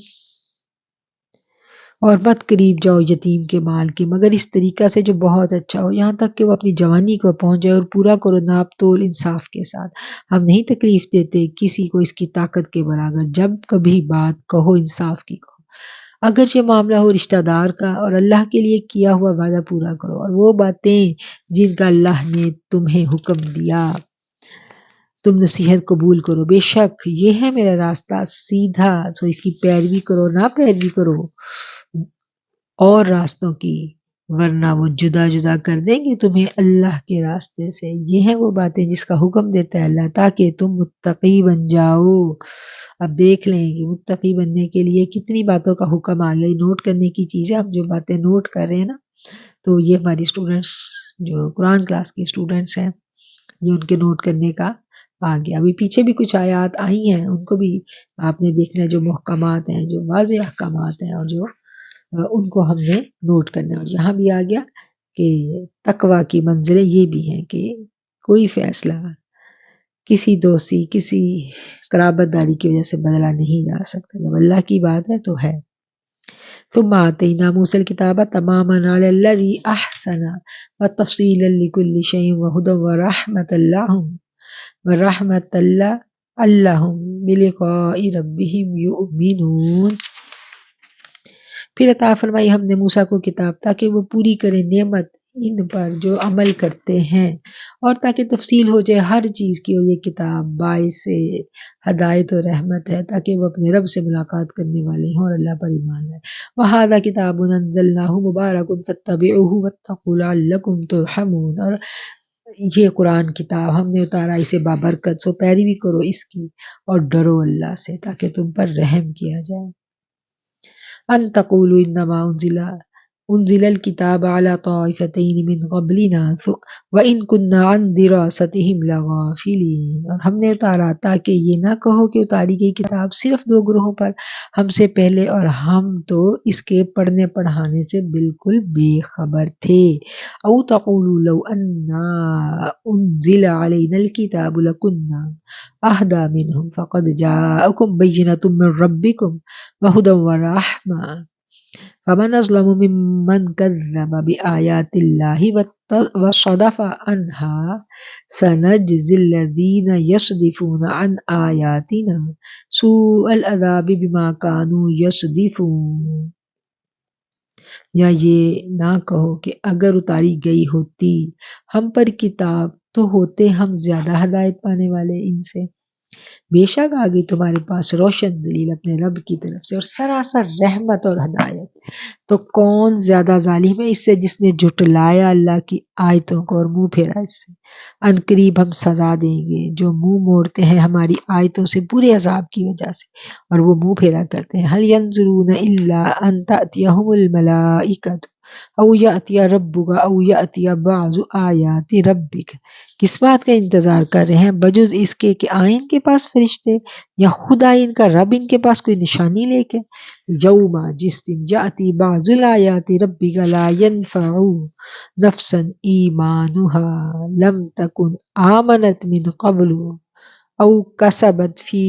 اور مت قریب جاؤ یتیم کے مال کے مگر اس طریقہ سے جو بہت اچھا ہو، یہاں تک کہ وہ اپنی جوانی کو پہنچ جائے، اور پورا کرو ناپ تول انصاف کے ساتھ۔ ہم نہیں تکلیف دیتے کسی کو اس کی طاقت کے برابر، جب کبھی بات کہو انصاف کی کہو، اگرچہ معاملہ ہو رشتہ دار کا، اور اللہ کے لیے کیا ہوا وعدہ پورا کرو، اور وہ باتیں جن کا اللہ نے تمہیں حکم دیا تم نصیحت قبول کرو، بے شک یہ ہے میرا راستہ سیدھا، سو اس کی پیروی کرو، نہ پیروی کرو اور راستوں کی، ورنہ وہ جدا جدا کر دیں گے تمہیں اللہ کے راستے سے۔ یہ ہے وہ باتیں جس کا حکم دیتا ہے اللہ تاکہ تم متقی بن جاؤ۔ اب دیکھ لیں کہ متقی بننے کے لیے کتنی باتوں کا حکم آ گیا، نوٹ کرنے کی چیز ہے۔ ہم جو باتیں نوٹ کر رہے ہیں نا، تو یہ ہماری اسٹوڈنٹس جو قرآن کلاس کے اسٹوڈنٹس ہیں، یہ ان کے نوٹ کرنے کا آ گیا۔ ابھی پیچھے بھی کچھ آیات آئی ہیں، ان کو بھی آپ نے دیکھنا ہے، جو محکمات ہیں، جو واضح احکامات ہیں، اور جو ان کو ہم نے نوٹ کرنا ہے۔ اور یہاں بھی آ گیا کہ تقویٰ کی منزلیں یہ بھی ہیں کہ کوئی فیصلہ کسی دوستی، کسی قرابت داری کی وجہ سے بدلا نہیں جا سکتا، جب اللہ کی بات ہے تو ہے۔ ثم آتینا موسیٰ الکتاب تماما علی الذی احسن وتفصیلا لکل شیء وہدی ورحمۃ لعلہم بلقاء ربہم یؤمنون۔ پھر عطا فرمائی ہم نے موسیٰ کو کتاب تاکہ وہ پوری کرے نعمت ان پر جو عمل کرتے ہیں، اور تاکہ تفصیل ہو جائے ہر چیز کی، اور یہ کتاب باعث ہدایت و رحمت ہے تاکہ وہ اپنے رب سے ملاقات کرنے والے ہوں اور اللہ پر ایمان لائیں۔ وَهَذَا كِتَابٌ أَنزَلْنَاهُ مُبَارَكٌ فَاتَّبِعُوهُ وَاتَّقُوا لَعَلَّكُمْ تُرْحَمُونَ۔ اور یہ قرآن کتاب ہم نے اتارا اسے بابرکت، سو پیروی کرو اس کی اور ڈرو اللہ سے تاکہ تم پر رحم کیا جائے۔ ان تقولوا انما انزل الكتاب على طائفتين من قبلنا وان كنا عن دراستهم لغافلين۔ اور ہم نے اتارا تاکہ یہ نہ کہو کہ اتاری گئی کتاب صرف دو گروہوں پر ہم سے پہلے، اور ہم تو اس کے پڑھنے پڑھانے سے بالکل بے خبر تھے۔ او تقولوا لو انا انزل علينا الكتاب لكنا اهدى منهم فقد جاءكم بينة من ربكم وهدى ورحمة فمن أظلم ممن كذب بآيات الله وصدف عنها سنجزي الذين يصدفون عن آياتنا سوء العذاب بما كانوا يصدفون۔ یا یہ نہ کہو کہ اگر اتاری گئی ہوتی ہم پر کتاب تو ہوتے ہم زیادہ ہدایت پانے والے ان سے، بے شک آ گئی تمہارے پاس روشن دلیل اپنے رب کی طرف سے اور سراسر رحمت اور ہدایت، تو کون زیادہ ظالم ہے اس سے جس نے جھٹلایا اللہ کی آیتوں کو اور منہ پھیرا اس سے۔ ان قریب ہم سزا دیں گے جو منہ موڑتے ہیں ہماری آیتوں سے برے عذاب کی وجہ سے اور وہ منہ پھیرا کرتے ہیں۔ هل ينظرون الا ان تأتيهم الملائکۃ او یأتی ربک او یأتی بعض آیات ربک، کس بات کا انتظار کر رہے ہیں بجز اس کے کہ آئیں ان کے پاس فرشتے یا خود آئے ان کا رب ان کے پاس کوئی نشانی لے کے؟ یوم، جس دن یأتی بعض الآیات ربک لا ینفع نفسا ایمانها لم تکن آمنت من قبل او کسبت فی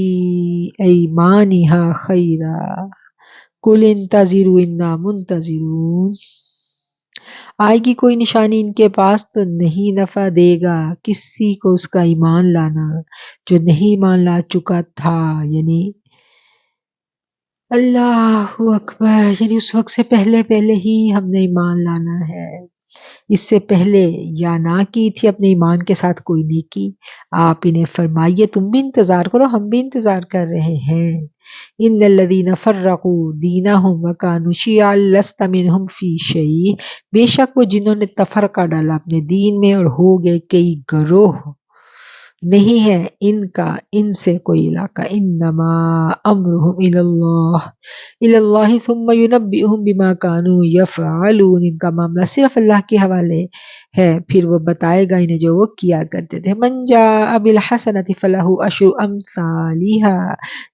ایمانها خیرا قل انتظروا انا منتظرون، آئے گی کوئی نشانی ان کے پاس تو نہیں نفع دے گا کسی کو اس کا ایمان لانا جو نہیں ایمان لا چکا تھا، یعنی اللہ اکبر، یعنی اس وقت سے پہلے پہلے ہی ہم نے ایمان لانا ہے، اس سے پہلے یا نہ کی تھی اپنے ایمان کے ساتھ کوئی نیکی۔ آپ انہیں فرمائیے تم بھی انتظار کرو، ہم بھی انتظار کر رہے ہیں۔ ان الذین فرقوا دینہم وکانوا شیعا لست منہم فی شیء، بے شک وہ جنہوں نے تفرقہ ڈالا اپنے دین میں اور ہو گئے کئی گروہ، نہیں ہے ان کا ان سے کوئی علاقہ۔ انما امرهم الی اللہ ثم ینبئهم بما كانوا یفعلون، ان کا معاملہ صرف اللہ کے حوالے ہے، پھر وہ بتائے گا انہیں جو وہ کیا کرتے تھے۔ من جاء بالحسنۃ فلہ عشر امثالها،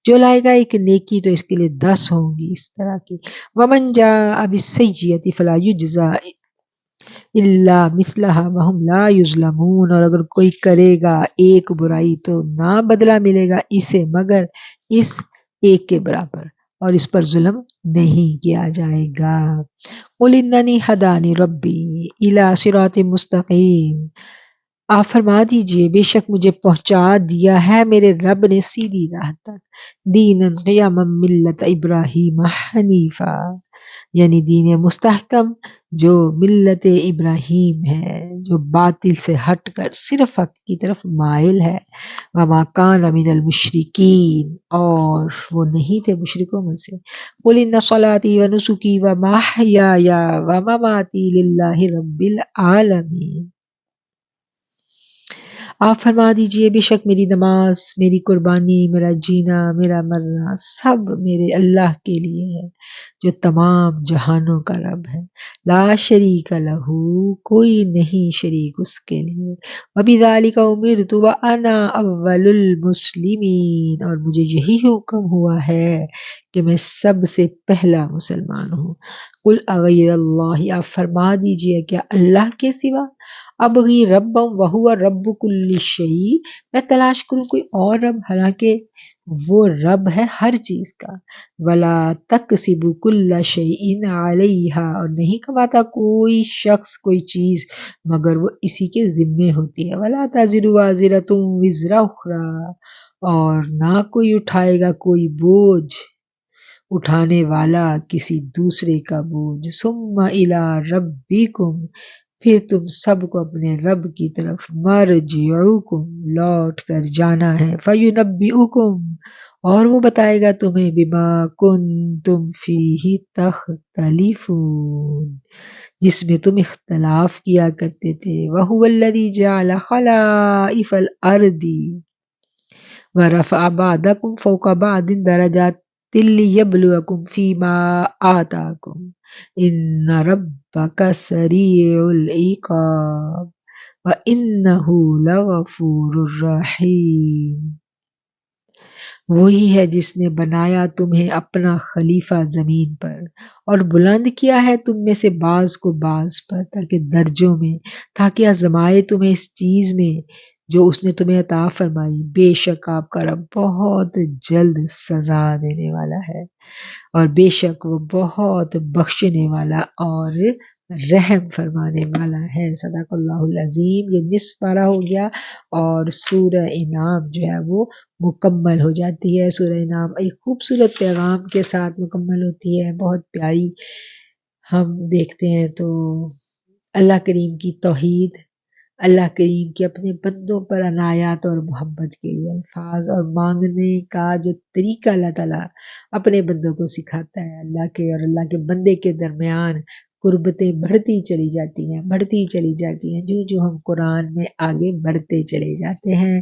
جو لائے گا ایک نیکی تو اس کے لیے 10 ہوں گی اس طرح کی۔ ومن جاء بالسیئۃ فلا یجزی الا مثلها وهم لا یظلمون، اور اگر کوئی کرے گا ایک برائی تو نہ بدلہ ملے گا اسے مگر اس ایک کے برابر، اور اس پر ظلم نہیں کیا جائے گا۔ قل اننی ہدانی ربی الی صراط مستقیم، آپ فرما دیجئے بے شک مجھے پہنچا دیا ہے میرے رب نے سیدھی راہ تک، دینا قیما ملت ابراہیم حنیفا، یعنی دین مستحکم جو ملت ابراہیم ہے، جو باطل سے ہٹ کر صرف حق کی طرف مائل ہے۔ وما کان من المشرکین، اور وہ نہیں تھے مشرکوں میں سے۔ قل ان صلاتی و نسکی و محیای و مماتی للہ رب العالمین، آپ فرما دیجئے بے شک میری نماز، میری قربانی، میرا جینا، میرا مرنا سب میرے اللہ کے لیے ہے جو تمام جہانوں کا رب ہے۔ لا شریک لہ، کوئی نہیں شریک اس کے لیے۔ وبذالک امرت وانا اول المسلمین، اور مجھے یہی حکم ہوا ہے کہ میں سب سے پہلا مسلمان ہوں۔ قل اغیر اللہ، آپ فرما دیجئے کیا اللہ کے سوا ابغی ربا وہو رب کل شیء، میں تلاش کروں کوئی اور رب حالانکہ وہ رب ہے ہر چیز کا۔ ولا تکسب کل شیء علیہا، اور نہیں کماتا کوئی شخص کوئی چیز مگر وہ اسی کے ذمے ہوتی ہے۔ ولا تزر وازرۃ وزر اخری، اور نہ کوئی اٹھائے گا کوئی بوجھ اٹھانے والا کسی دوسرے کا بوجھ۔ ثم الی ربکم، پھر تم سب کو اپنے رب کی طرف مرجعکم، لوٹ کر جانا ہے۔ فینبئکم، اور وہ بتائے گا تمہیں بما کنتم فیہ تختلفون، جس میں تم اختلاف کیا کرتے تھے۔ وہو الذی جعل خلائف الارض ورفع بعضکم فوق بعض درجات لیبلوکم فیما آتاکم ان ربک سریع العقاب وانہ لغفور رحیم، وہی ہے جس نے بنایا تمہیں اپنا خلیفہ زمین پر اور بلند کیا ہے تم میں سے بعض کو بعض پر، تاکہ درجوں میں، تاکہ آزمائے تمہیں اس چیز میں جو اس نے تمہیں عطا فرمائی۔ بے شک آپ کا رب بہت جلد سزا دینے والا ہے، اور بے شک وہ بہت بخشنے والا اور رحم فرمانے والا ہے۔ صدق اللہ العظیم۔ یہ نصف پارہ ہو گیا اور سورہ انعام جو ہے وہ مکمل ہو جاتی ہے۔ سورہ انعام ایک خوبصورت پیغام کے ساتھ مکمل ہوتی ہے، بہت پیاری۔ ہم دیکھتے ہیں تو اللہ کریم کی توحید، اللہ کریم کے اپنے بندوں پر عنایات اور محبت کے یہ الفاظ اور مانگنے کا جو طریقہ اللہ تعالیٰ اپنے بندوں کو سکھاتا ہے، اللہ کے اور اللہ کے بندے کے درمیان قربتیں بڑھتی چلی جاتی ہیں، بڑھتی چلی جاتی ہیں جو جو ہم قرآن میں آگے بڑھتے چلے جاتے ہیں۔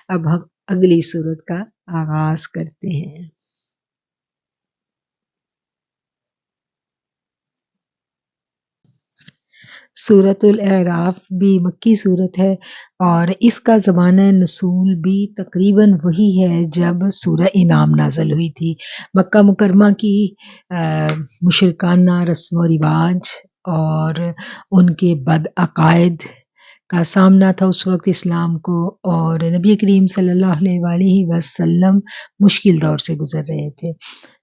اب ہم اگلی سورت کا آغاز کرتے ہیں۔ سورۃ الاعراف بھی مکی صورت ہے اور اس کا زمانہ نزول بھی تقریباً وہی ہے جب سورہ انعام نازل ہوئی تھی۔ مکہ مکرمہ کی مشرکانہ رسم و رواج اور ان کے بد عقائد کا سامنا تھا اس وقت اسلام کو، اور نبی کریم صلی اللہ علیہ وآلہ وسلم مشکل دور سے گزر رہے تھے۔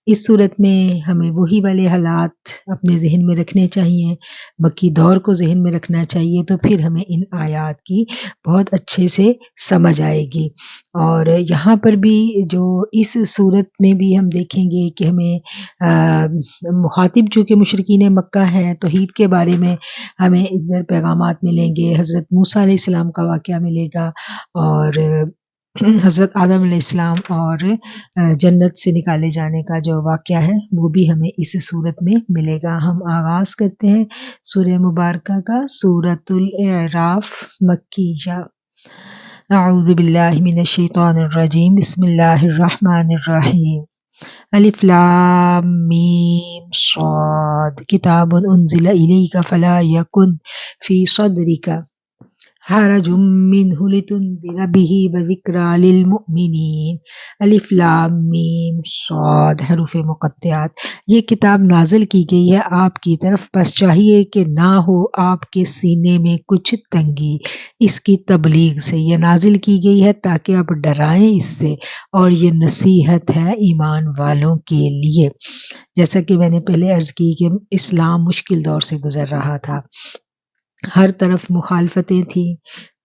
اس صورت میں ہمیں وہی والے حالات اپنے ذہن میں رکھنے چاہیے، مکی دور کو ذہن میں رکھنا چاہیے، تو پھر ہمیں ان آیات کی بہت اچھے سے سمجھ آئے گی۔ اور یہاں پر بھی جو اس صورت میں بھی ہم دیکھیں گے کہ ہمیں مخاطب چونکہ مشرکین مکہ ہیں، توحید کے بارے میں ہمیں ادھر پیغامات ملیں گے، حضرت موسیٰ علیہ السلام کا واقعہ ملے گا، اور حضرت آدم علیہ السلام اور جنت سے نکالے جانے کا جو واقعہ ہے وہ بھی ہمیں اس صورت میں ملے گا۔ ہم آغاز کرتے ہیں سورہ مبارکہ کا، سورۃ الاعراف مکیہ۔ اعوذ باللہ من الشیطان الرجیم، بسم اللہ الرحمن الرحیم۔ الف لام میم صاد، کتاب انزل الیک فلا یکن فی صدرک حرج منہ لتنذر بہ وذکریٰ للمؤمنین۔ الف لام میم صاد، حروف مقطعات۔ یہ کتاب نازل کی گئی ہے آپ کی طرف، بس چاہیے کہ نہ ہو آپ کے سینے میں کچھ تنگی اس کی تبلیغ سے۔ یہ نازل کی گئی ہے تاکہ آپ ڈرائیں اس سے، اور یہ نصیحت ہے ایمان والوں کے لیے۔ جیسا کہ میں نے پہلے عرض کی کہ اسلام مشکل دور سے گزر رہا تھا، ہر طرف مخالفتیں تھیں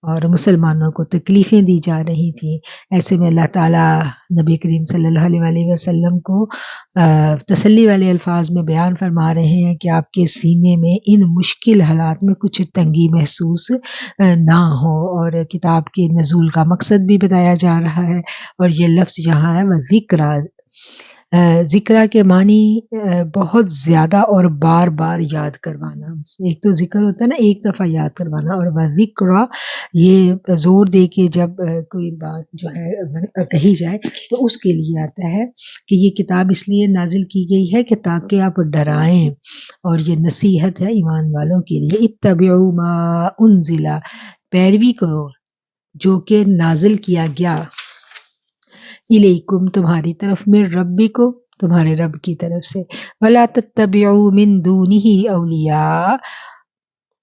اور مسلمانوں کو تکلیفیں دی جا رہی تھیں۔ ایسے میں اللہ تعالیٰ نبی کریم صلی اللہ علیہ وآلہ وسلم کو تسلی والے الفاظ میں بیان فرما رہے ہیں کہ آپ کے سینے میں ان مشکل حالات میں کچھ تنگی محسوس نہ ہو، اور کتاب کے نزول کا مقصد بھی بتایا جا رہا ہے۔ اور یہ لفظ یہاں ہے وذکریٰ۔ ذکرہ کے معنی بہت زیادہ اور بار بار یاد کروانا۔ ایک تو ذکر ہوتا ہے نا، ایک دفعہ یاد کروانا، اور وذکرہ یہ زور دے کے جب کوئی بات جو ہے کہی جائے تو اس کے لیے آتا ہے کہ یہ کتاب اس لیے نازل کی گئی ہے کہ تاکہ آپ ڈرائیں، اور یہ نصیحت ہے ایمان والوں کے لیے۔ اتبعوا ما انزل، پیروی کرو جو کہ نازل کیا گیا، الیکم تمہاری طرف، من ربکم تمہارے رب کی طرف سے، ولا تتبعوا من دونہ اولیاء،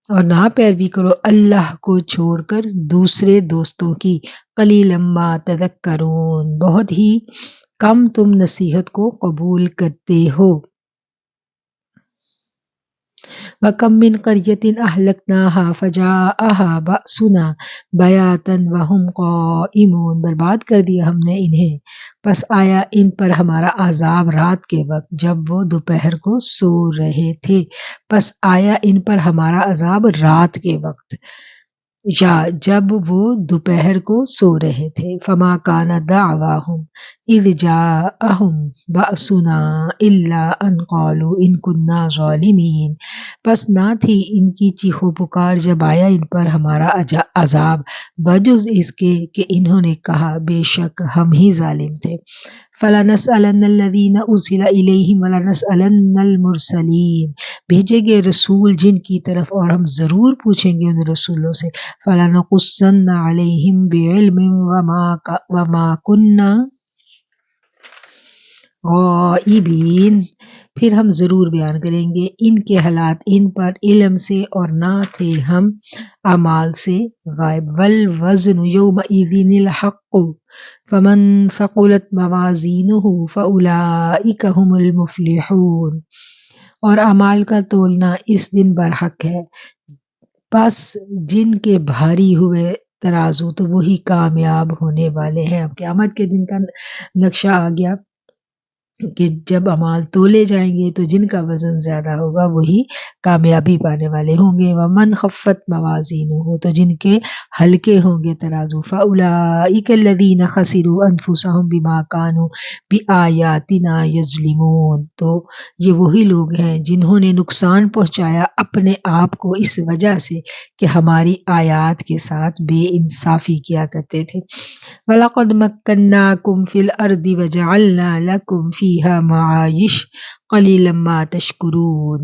اور نہ پیروی کرو اللہ کو چھوڑ کر دوسرے دوستوں کی، قلیلا ما تذکرون بہت ہی کم تم نصیحت کو قبول کرتے ہو۔ وَكَم مِّن قَرْيَةٍ أَهْلَكْنَاهَا فَجَاءَهَا بَأْسُنَا بَيَاتًا وَهُمْ قَائِمُونَ، برباد کر دیا ہم نے انہیں، پس آیا ان پر ہمارا عذاب رات کے وقت جب وہ دوپہر کو سو رہے تھے۔ پس آیا ان پر ہمارا عذاب رات کے وقت یا جب وہ دوپہر کو سو رہے تھے۔ فما کان دعواہم اذ جاءہم بأسنا الا ان قالوا ان کنا ظالمین، پس نہ تھی ان کی چیخو پکار جب آیا ان پر ہمارا عذاب، بجز اس کے کہ انہوں نے کہا بے شک ہم ہی ظالم تھے۔ فَلَنَسْأَلَنَّ الَّذِينَ أُرْسِلَ إِلَيْهِمْ وَلَنَسْأَلَنَّ الْمُرْسَلِينَ، بھیجے گئے رسول جن کی طرف، اور ہم ضرور پوچھیں گے ان رسولوں سے۔ فَلَنَقُصَّنَّ عَلَيْهِمْ بِعِلْمٍ وَمَا كُنَّا غائبین، پھر ہم ضرور بیان کریں گے ان کے حالات ان پر علم سے، اور نہ تھے ہم اعمال سے غائب۔ والوزن یومئذ الحق فمن ثقلت موازینہ فاولئک هم المفلحون، اور اعمال کا تولنا اس دن برحق ہے، بس جن کے بھاری ہوئے ترازو تو وہی کامیاب ہونے والے ہیں۔ اب قیامت کے دن کا نقشہ آ گیا کہ جب اعمال تولے جائیں گے تو جن کا وزن زیادہ ہوگا وہی کامیابی پانے والے ہوں گے۔ ومن خفت موازینہ، تو جن کے ہلکے ہوں گے ترازو، فاولئک الذین خسروا انفسهم بما كانوا بآیاتنا یظلمون، تو یہ وہی لوگ ہیں جنہوں نے نقصان پہنچایا اپنے آپ کو اس وجہ سے کہ ہماری آیات کے ساتھ بے انصافی کیا کرتے تھے۔ وَلَقَدْ مَكَّنَّاكُمْ فِي الْأَرْضِ وَجَعَلْنَا لَكُمْ فِيهَا مَعَائِشَ قَلِيلًا مَا تَشْكُرُونَ،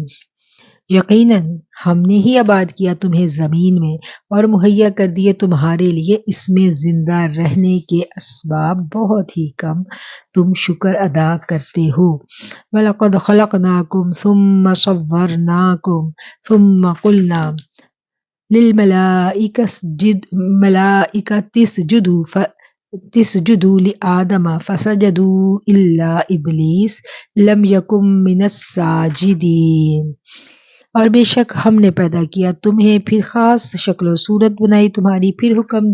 یقیناً ہم نے ہی آباد کیا تمہیں زمین میں اور مہیا کر دیے تمہارے لیے اس میں زندہ رہنے کے اسباب بہت ہی کم تم شکر ادا کرتے ہو۔ وَلَقَدْ خَلَقْنَاكُمْ ثُمَّ صَوَّرْنَاكُمْ ثُمَّ قُلْنَا لِلْمَلَائِكَةِ اسْجُدُوا لِآدَمَ فَسَجَدُوا إِلَّا إِبْلِيسَ لَمْ يَكُن مِّنَ السَّاجِدِينَ۔ اور بے شک ہم نے پیدا کیا تمہیں، پھر خاص شکل و صورت بنائی تمہاری، پھر حکم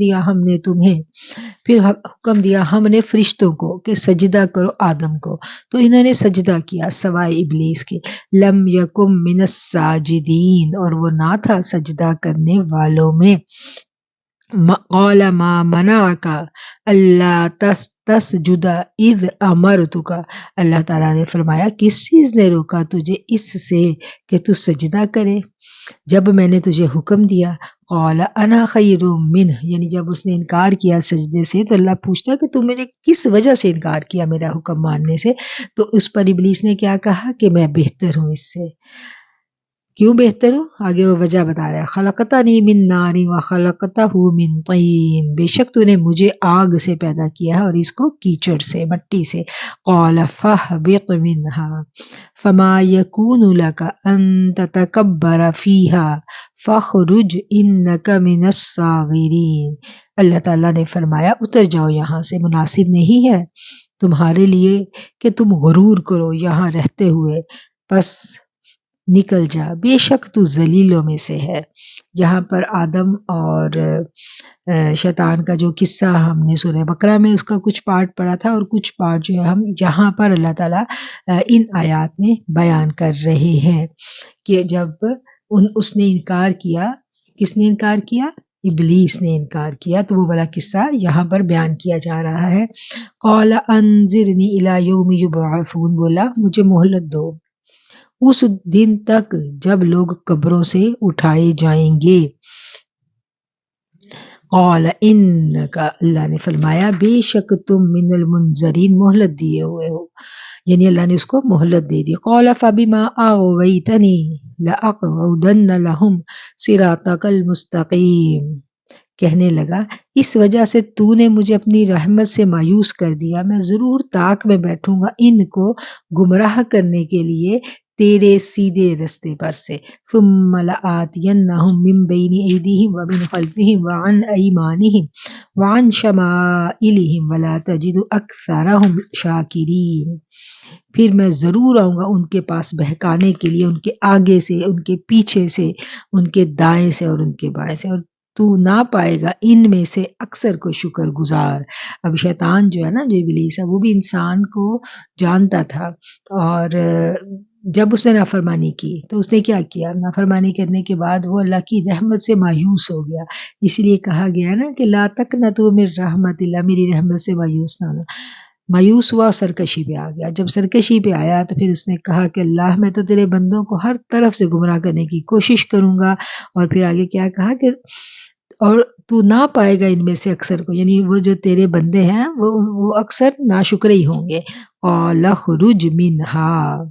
دیا ہم نے فرشتوں کو کہ سجدہ کرو آدم کو، تو انہوں نے سجدہ کیا سوائے ابلیس کے۔ لم یکم من الساجدین، اور وہ نہ تھا سجدہ کرنے والوں میں۔ قال ما منعک الا تسجد اذ امرتک، اللہ تعالیٰ نے فرمایا کس چیز نے روکا تجھے اس سے کہ تو سجدہ کرے جب میں نے تجھے حکم دیا۔ قال انا خیر منہ، یعنی جب اس نے انکار کیا سجدے سے تو اللہ پوچھتا کہ تم نے کس وجہ سے انکار کیا میرا حکم ماننے سے، تو اس پر ابلیس نے کیا کہا کہ میں بہتر ہوں اس سے۔ کیوں بہتر ہوں؟ آگے وہ وجہ بتا رہا ہے، خلقتنی من نار وخلقتہ من طین، بے شک تو نے مجھے آگ سے پیدا کیا ہے اور اس کو کیچڑ سے، مٹی سے۔ قال فاہبط منها فما یکون لک ان تتکبر فیہا فاخرج انک من الصاغرین، اللہ تعالیٰ نے فرمایا اتر جاؤ یہاں سے، مناسب نہیں ہے تمہارے لیے کہ تم غرور کرو یہاں رہتے ہوئے، پس نکل جا، بے شک تو ذلیلوں میں سے ہے۔ یہاں پر آدم اور شیطان کا جو قصہ ہم نے سورہ بقرہ میں اس کا کچھ پارٹ پڑھا تھا، اور کچھ پارٹ جو ہے ہم یہاں پر اللہ تعالیٰ ان آیات میں بیان کر رہے ہیں کہ جب اس نے انکار کیا، کس نے انکار کیا؟ ابلیس نے انکار کیا، تو وہ والا قصہ یہاں پر بیان کیا جا رہا ہے۔ قال انظرنی الی یوم یبعثون، بولا مجھے مہلت دو اس دن تک جب لوگ قبروں سے اٹھائے جائیں گے۔ قال انکا، اللہ نے فرمایا بے شک تم من المنظرین، مہلت دیے ہوئے ہو، یعنی اللہ نے اس کو مہلت دے دی۔ قال فبما اغویتنی لاقعدن لهم صراطک المستقیم، کہنے لگا اس وجہ سے تو نے مجھے اپنی رحمت سے مایوس کر دیا، میں ضرور طاق میں بیٹھوں گا ان کو گمراہ کرنے کے لیے تیرے سیدھے رستے پر سے۔ ثم لآتینہم من بین ایدیہم ومن خلفہم وعن ایمانہم وعن شمائلہم ولا تجد اکثرہم شاکرین، پھر میں ضرور آؤں گا ان کے پاس بہکانے کے لیے، ان کے آگے سے، ان کے پیچھے سے، ان کے دائیں سے اور ان کے بائیں سے، اور تو نہ پائے گا ان میں سے اکثر کو شکر گزار۔ اب شیطان جو ہے نا، جو ابلیس ہے، وہ بھی انسان کو جانتا تھا، اور جب اس نے نافرمانی کی تو اس نے کیا کیا؟ نافرمانی کرنے کے بعد وہ اللہ کی رحمت سے مایوس ہو گیا، اسی لیے کہا گیا نا کہ لا تقنطوا من رحمت اللہ، میری رحمت سے مایوس نہ ہونا۔ مایوس ہوا اور سرکشی پہ آ گیا، جب سرکشی پہ آیا تو پھر اس نے کہا کہ اللہ میں تو تیرے بندوں کو ہر طرف سے گمراہ کرنے کی کوشش کروں گا، اور پھر آگے کیا کہا کہ اور تو نہ پائے گا ان میں سے اکثر کو، یعنی وہ جو تیرے بندے ہیں وہ اکثر ناشکرے ہی ہوں گے۔ قال اخرج منها،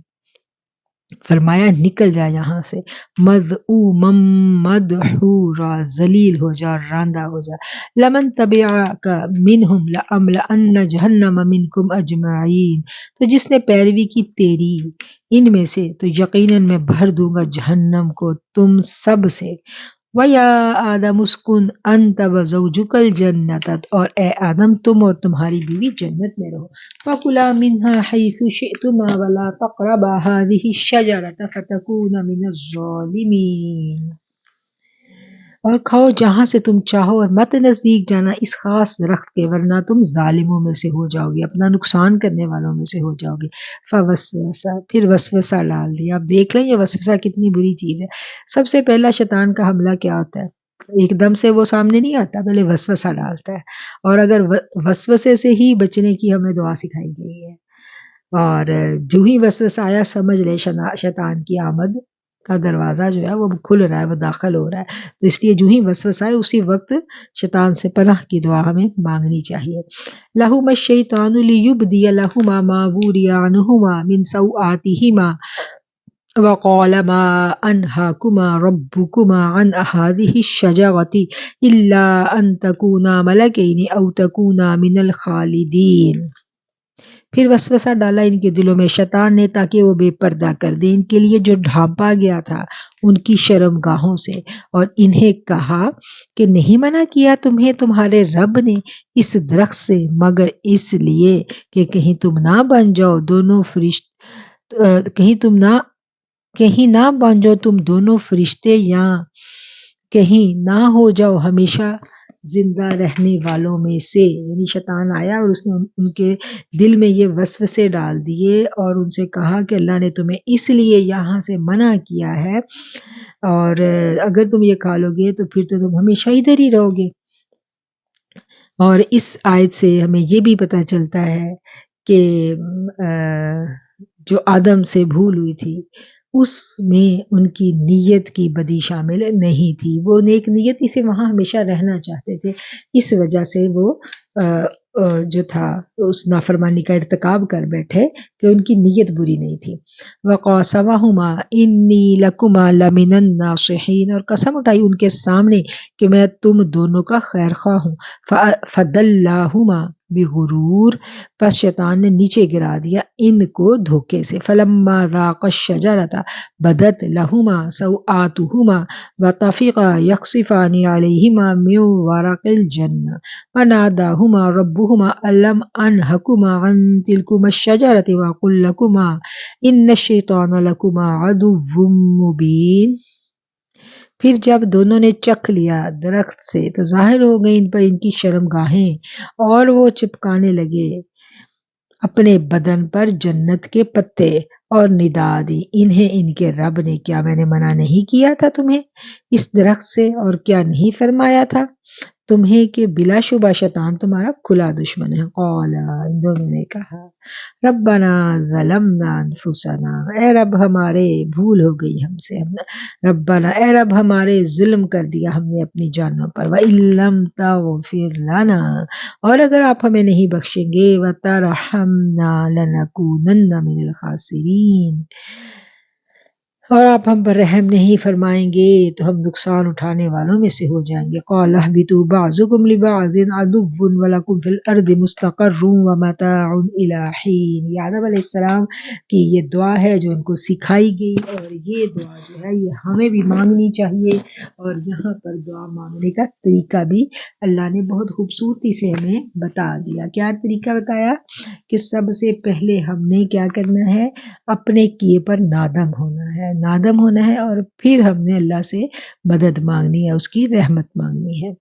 فرمایا نکل جا یہاں سے، مذءوما مدحورا، ذلیل ہو جا، راندہ ہو جا۔ لمن تبعک منہم لأملأن جہنم منکم اجمعین، تو جس نے پیروی کی تیری ان میں سے تو یقیناً میں بھر دوں گا جہنم کو تم سب سے۔ وَيَا آدَمُ اسْكُنْ أَنْتَ وَزَوْجُكَ الْجَنَّةَ، اور اے آدم تم اور تمہاری بیوی جنت میں رہو۔ فَكُلَا مِنْهَا حَيْثُ شِئْتُمَا وَلَا تَقْرَبَا هَٰذِهِ الشَّجَرَةَ فَتَكُونَا مِنَ الظَّالِمِينَ، اور کھاؤ جہاں سے تم چاہو اور مت نزدیک جانا اس خاص درخت کے، ورنہ تم ظالموں میں سے ہو جاؤ گے، اپنا نقصان کرنے والوں میں سے ہو جاؤ گے۔ فوسوسہ، پھر وسوسہ ڈال دیا۔ اب دیکھ لیں یہ وسوسہ کتنی بری چیز ہے۔ سب سے پہلا شیطان کا حملہ کیا ہوتا ہے؟ ایک دم سے وہ سامنے نہیں آتا، پہلے وسوسہ ڈالتا ہے، اور اگر وسوسے سے ہی بچنے کی ہمیں دعا سکھائی گئی ہے، اور جو ہی وسوسہ آیا سمجھ لے شیطان کی آمد کا دروازہ جو ہے وہ کھل رہا ہے، وہ داخل ہو رہا ہے، تو اس لیے جو ہی وسوسہ آئے اسی وقت شیطان سے پناہ کی دعا ہمیں مانگنی چاہیے۔ لہما الشیطان لیبدی لہما ما وری عنہما من سوآتہما وقال ما انہاکما ربکما عن هذه الشجرة الا ان تکونا ملکین او تکونا من الخالدین۔ پھر وسوسہ ڈالا ان کے دلوں میں شیطان نے تاکہ وہ بے پردہ کر دے ان کے لیے جو ڈھانپا گیا تھا ان کی شرم گاہوں سے، اور انہیں کہا کہ نہیں منع کیا تمہیں تمہارے رب نے اس درخت سے مگر اس لیے کہ کہیں تم نہ بن جاؤ دونوں کہیں نہ بن جاؤ تم دونوں فرشتے، یا کہیں نہ ہو جاؤ ہمیشہ زندہ رہنے والوں میں سے۔ یعنی شیطان آیا اور اس نے ان کے دل میں یہ وسوسے ڈال دیے اور ان سے کہا کہ اللہ نے تمہیں اس لیے یہاں سے منع کیا ہے، اور اگر تم یہ کھا لو گے تو پھر تو تم ہمیشہ ادھر ہی رہو گے۔ اور اس آیت سے ہمیں یہ بھی پتہ چلتا ہے کہ جو آدم سے بھول ہوئی تھی اس میں ان کی نیت کی بدی شامل نہیں تھی، وہ نیک نیتی سے وہاں ہمیشہ رہنا چاہتے تھے، اس وجہ سے وہ جو تھا اس نافرمانی کا ارتکاب کر بیٹھے کہ ان کی نیت بری نہیں تھی۔ وَقَاسَمَهُمَا إِنِّي لَكُمَا لَمِنَ النَّاصِحِينَ، اور قسم اٹھائی ان کے سامنے کہ میں تم دونوں کا خیر خواہ ہوں۔ فَدَلَّاهُمَا بِغُرُورٍ، پس شیطان نے نیچے گرا دیا ان کو دھوکے سے۔ فَلَمَّا ذَاقَا الشَّجَرَةَ بَدَتْ لَهُمَا سَوْآتُهُمَا وَطَفِقَا يَخْصِفَانِ عَلَيْهِمَا مِنْ وَرَقِ الْجَنَّةِ وَنَادَاهُمَا رَبُّهُمَا أَلَمْ أَنْهَكُمَا عَنْ تِلْكُمَا الشَّجَرَةِ وَأَقُلْ لَكُمَا إِنَّ الشَّيْطَانَ لَكُمَا عَدُوٌّ مُّبِينٌ۔ پھر جب دونوں نے چکھ لیا درخت سے تو ظاہر ہو گئی ان پر ان کی شرم گاہیں، اور وہ چپکانے لگے اپنے بدن پر جنت کے پتے، اور ندا دی انہیں ان کے رب نے، کیا میں نے منع نہیں کیا تھا تمہیں اس درخت سے، اور کیا نہیں فرمایا تھا تمہیں کہ بلا شبہ شیطان تمہارا کھلا دشمن ہے۔ قال، ان دونوں نے کہا، ربنا ظلمنا انفسنا، اے رب ہمارے بھول ہو گئی ہم سے، ربنا اے رب ہمارے ظلم کر دیا ہم نے اپنی جانوں پر، وَإِن لَّمْ تَغْفِرْ لَنَا، اور اگر آپ ہمیں نہیں بخشیں گے، وَتَرْحَمْنَا لَنَكُونَنَّ مِنَ الْخَاسِرِينَ، اور آپ ہم پر رحم نہیں فرمائیں گے تو ہم نقصان اٹھانے والوں میں سے ہو جائیں گے۔ قَالَ اهْبِطُوا بَعْضُكُمْ لِبَعْضٍ عَدُوٌّ وَلَكُمْ فِي الْأَرْضِ مُسْتَقَرٌّ وَمَتَاعٌ إِلَىٰ حِينٍ۔ یہ آدم علیہ السلام کی یہ دعا ہے جو ان کو سکھائی گئی، اور یہ دعا جو ہے یہ ہمیں بھی مانگنی چاہیے، اور یہاں پر دعا مانگنے کا طریقہ بھی اللہ نے بہت خوبصورتی سے ہمیں بتا دیا۔ کیا طریقہ بتایا؟ کہ سب سے پہلے ہم نے کیا کرنا ہے، اپنے کیے پر نادم ہونا ہے، اور پھر ہم نے اللہ سے مدد مانگنی ہے، اس کی رحمت مانگنی ہے۔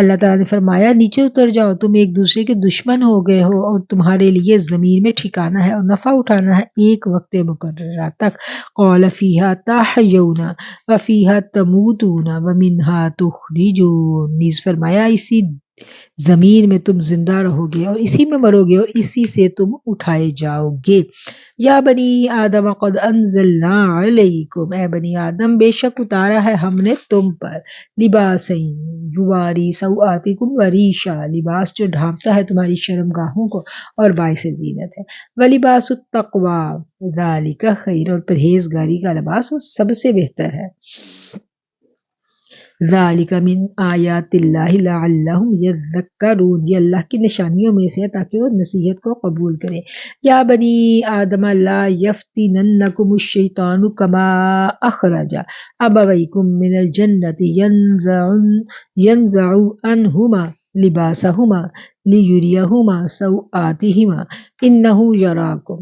اللہ تعالیٰ نے فرمایا نیچے اتر جاؤ، تم ایک دوسرے کے دشمن ہو گئے ہو، اور تمہارے لیے زمین میں ٹھکانا ہے اور نفع اٹھانا ہے ایک وقت مقررہ تک۔ قَالَ فِيهَا تَحْيَوْنَ وَفِيهَا تَمُوتُونَ وَمِنْهَا تُخْرَجُونَ، نیز فرمایا اسی زمین میں تم زندہ رہو گے اور اسی میں مرو گے اور اسی سے تم اٹھائے جاؤ گے۔ یا بنی آدم قد انزلنا علیکم، اے بنی آدم بے شک اتارا ہے ہم نے تم پر، لباسا یواری سوآتکم وریشا، لباس جو ڈھانپتا ہے تمہاری شرم گاہوں کو اور باعث زینت ہے، ولباس التقوی ذالک خیر، اور پرہیزگاری کا لباس وہ سب سے بہتر ہے۔ ذالک من آیات اللہ لعلہم یذکرون، یہ اللہ کی نشانیوں میں سے ہے تاکہ وہ نصیحت کو قبول کریں۔ یا بنی آدم لا یفتننکم الشیطان کما اخرج ابویکم من الجنت ینزع عنہما لباسہما لیریہما سوآتہما انہ یراکم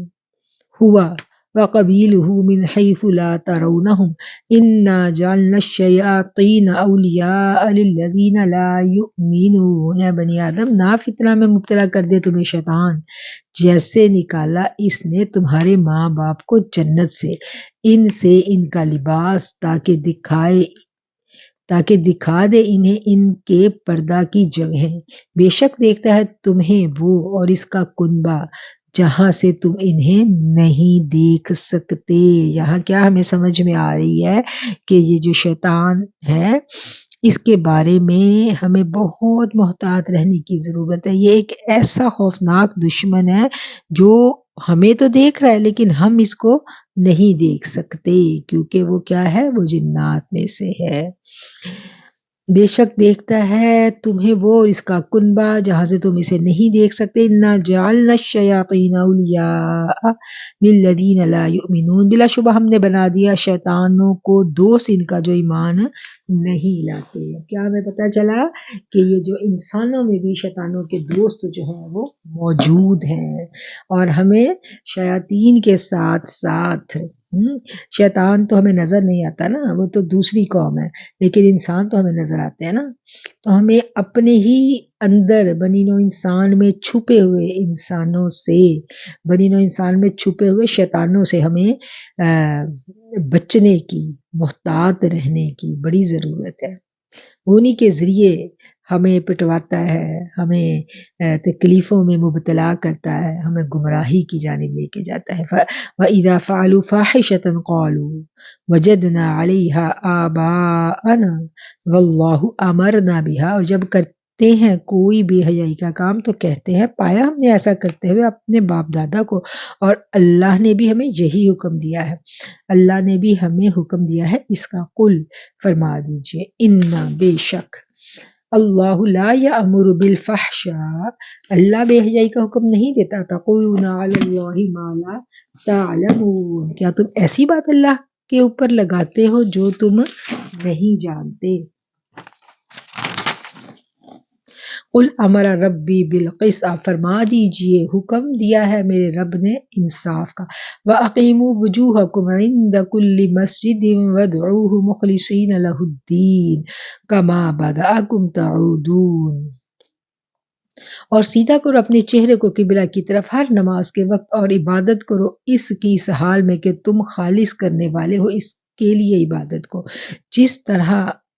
ہوا وقبیلہ من حیث لا ترونہم انا جعلنا الشیاطین اولیاء للذین لا یؤمنون، اے بنی آدم نہ فتنہ میں مبتلا کر دے تمہیں شیطان، جیسے نکالا اس نے تمہارے ماں باپ کو جنت سے، ان سے ان کا لباس تاکہ دکھا دے انہیں ان کے پردہ کی جگہیں، بے شک دیکھتا ہے تمہیں وہ اور اس کا کنبہ جہاں سے تم انہیں نہیں دیکھ سکتے۔ یہاں کیا ہمیں سمجھ میں آ رہی ہے کہ یہ جو شیطان ہے اس کے بارے میں ہمیں بہت محتاط رہنے کی ضرورت ہے۔ یہ ایک ایسا خوفناک دشمن ہے جو ہمیں تو دیکھ رہا ہے لیکن ہم اس کو نہیں دیکھ سکتے کیونکہ وہ کیا ہے، وہ جنات میں سے ہے۔ بے شک دیکھتا ہے تمہیں وہ اس کا کنبہ جہاں سے تم اسے نہیں دیکھ سکتے۔ اِنَّا جَعَلْنَا الشَّيَاطِينَ أَوْلِيَاءَ لِلَّذِينَ لَا يُؤْمِنُونَ، بلا شبہ ہم نے بنا دیا شیطانوں کو دوست ان کا جو ایمان نہیں لاتے۔ کیا ہمیں پتہ چلا کہ یہ جو انسانوں میں بھی شیطانوں کے دوست جو ہیں وہ موجود ہیں، اور ہمیں شیاطین کے ساتھ ساتھ شیطان تو ہمیں نظر نہیں آتا نا، وہ تو دوسری قوم ہے، لیکن انسان تو ہمیں نظر آتے ہیں نا۔ تو ہمیں اپنے ہی اندر بنی نوع انسان میں چھپے ہوئے انسانوں سے، بنی نوع انسان میں چھپے ہوئے شیطانوں سے ہمیں بچنے کی، محتاط رہنے کی بڑی ضرورت ہے۔ انہی کے ذریعے ہمیں پٹواتا ہے، ہمیں تکلیفوں میں مبتلا کرتا ہے، ہمیں گمراہی کی جانب لے کے جاتا ہے۔ وَإِذَا فَعَلُوا فَاحِشَةً قَالُوا وَجَدْنَا عَلَيْهَا آبَاءَنَا وَاللَّهُ أَمَرْنَا بِهَا، اور جب کرتے ہیں کوئی بے حیائی کا کام تو کہتے ہیں پایا ہم نے ایسا کرتے ہوئے اپنے باپ دادا کو، اور اللہ نے بھی ہمیں یہی حکم دیا ہے، اللہ نے بھی ہمیں حکم دیا ہے اس کا۔ قل فرما دیجئے، اِنَّا بے شک اللہ لا یأمر بالفحشاء، اللہ بے حیائی کا حکم نہیں دیتا، تقولون علی اللہ ما لا تعلمون، کیا تم ایسی بات اللہ کے اوپر لگاتے ہو جو تم نہیں جانتے۔ قل امر ربی بالقسط، آپ فرما دیجئے حکم دیا ہے میرے رب نے انصاف کا۔ وَأَقِیمُوا وُجُوهَکُمْ عِنْدَ كُلِّ مَسْجِدٍ وَادْعُوهُ مُخْلِصِینَ لَهُ الدِّینَ کَمَا بَدَأَکُمْ تَعُودُونَ، اور سیدھا کرو اپنے چہرے کو قبلہ کی طرف ہر نماز کے وقت، اور عبادت کرو اس کی اس حال میں کہ تم خالص کرنے والے ہو اس کے لیے عبادت کو، جس طرح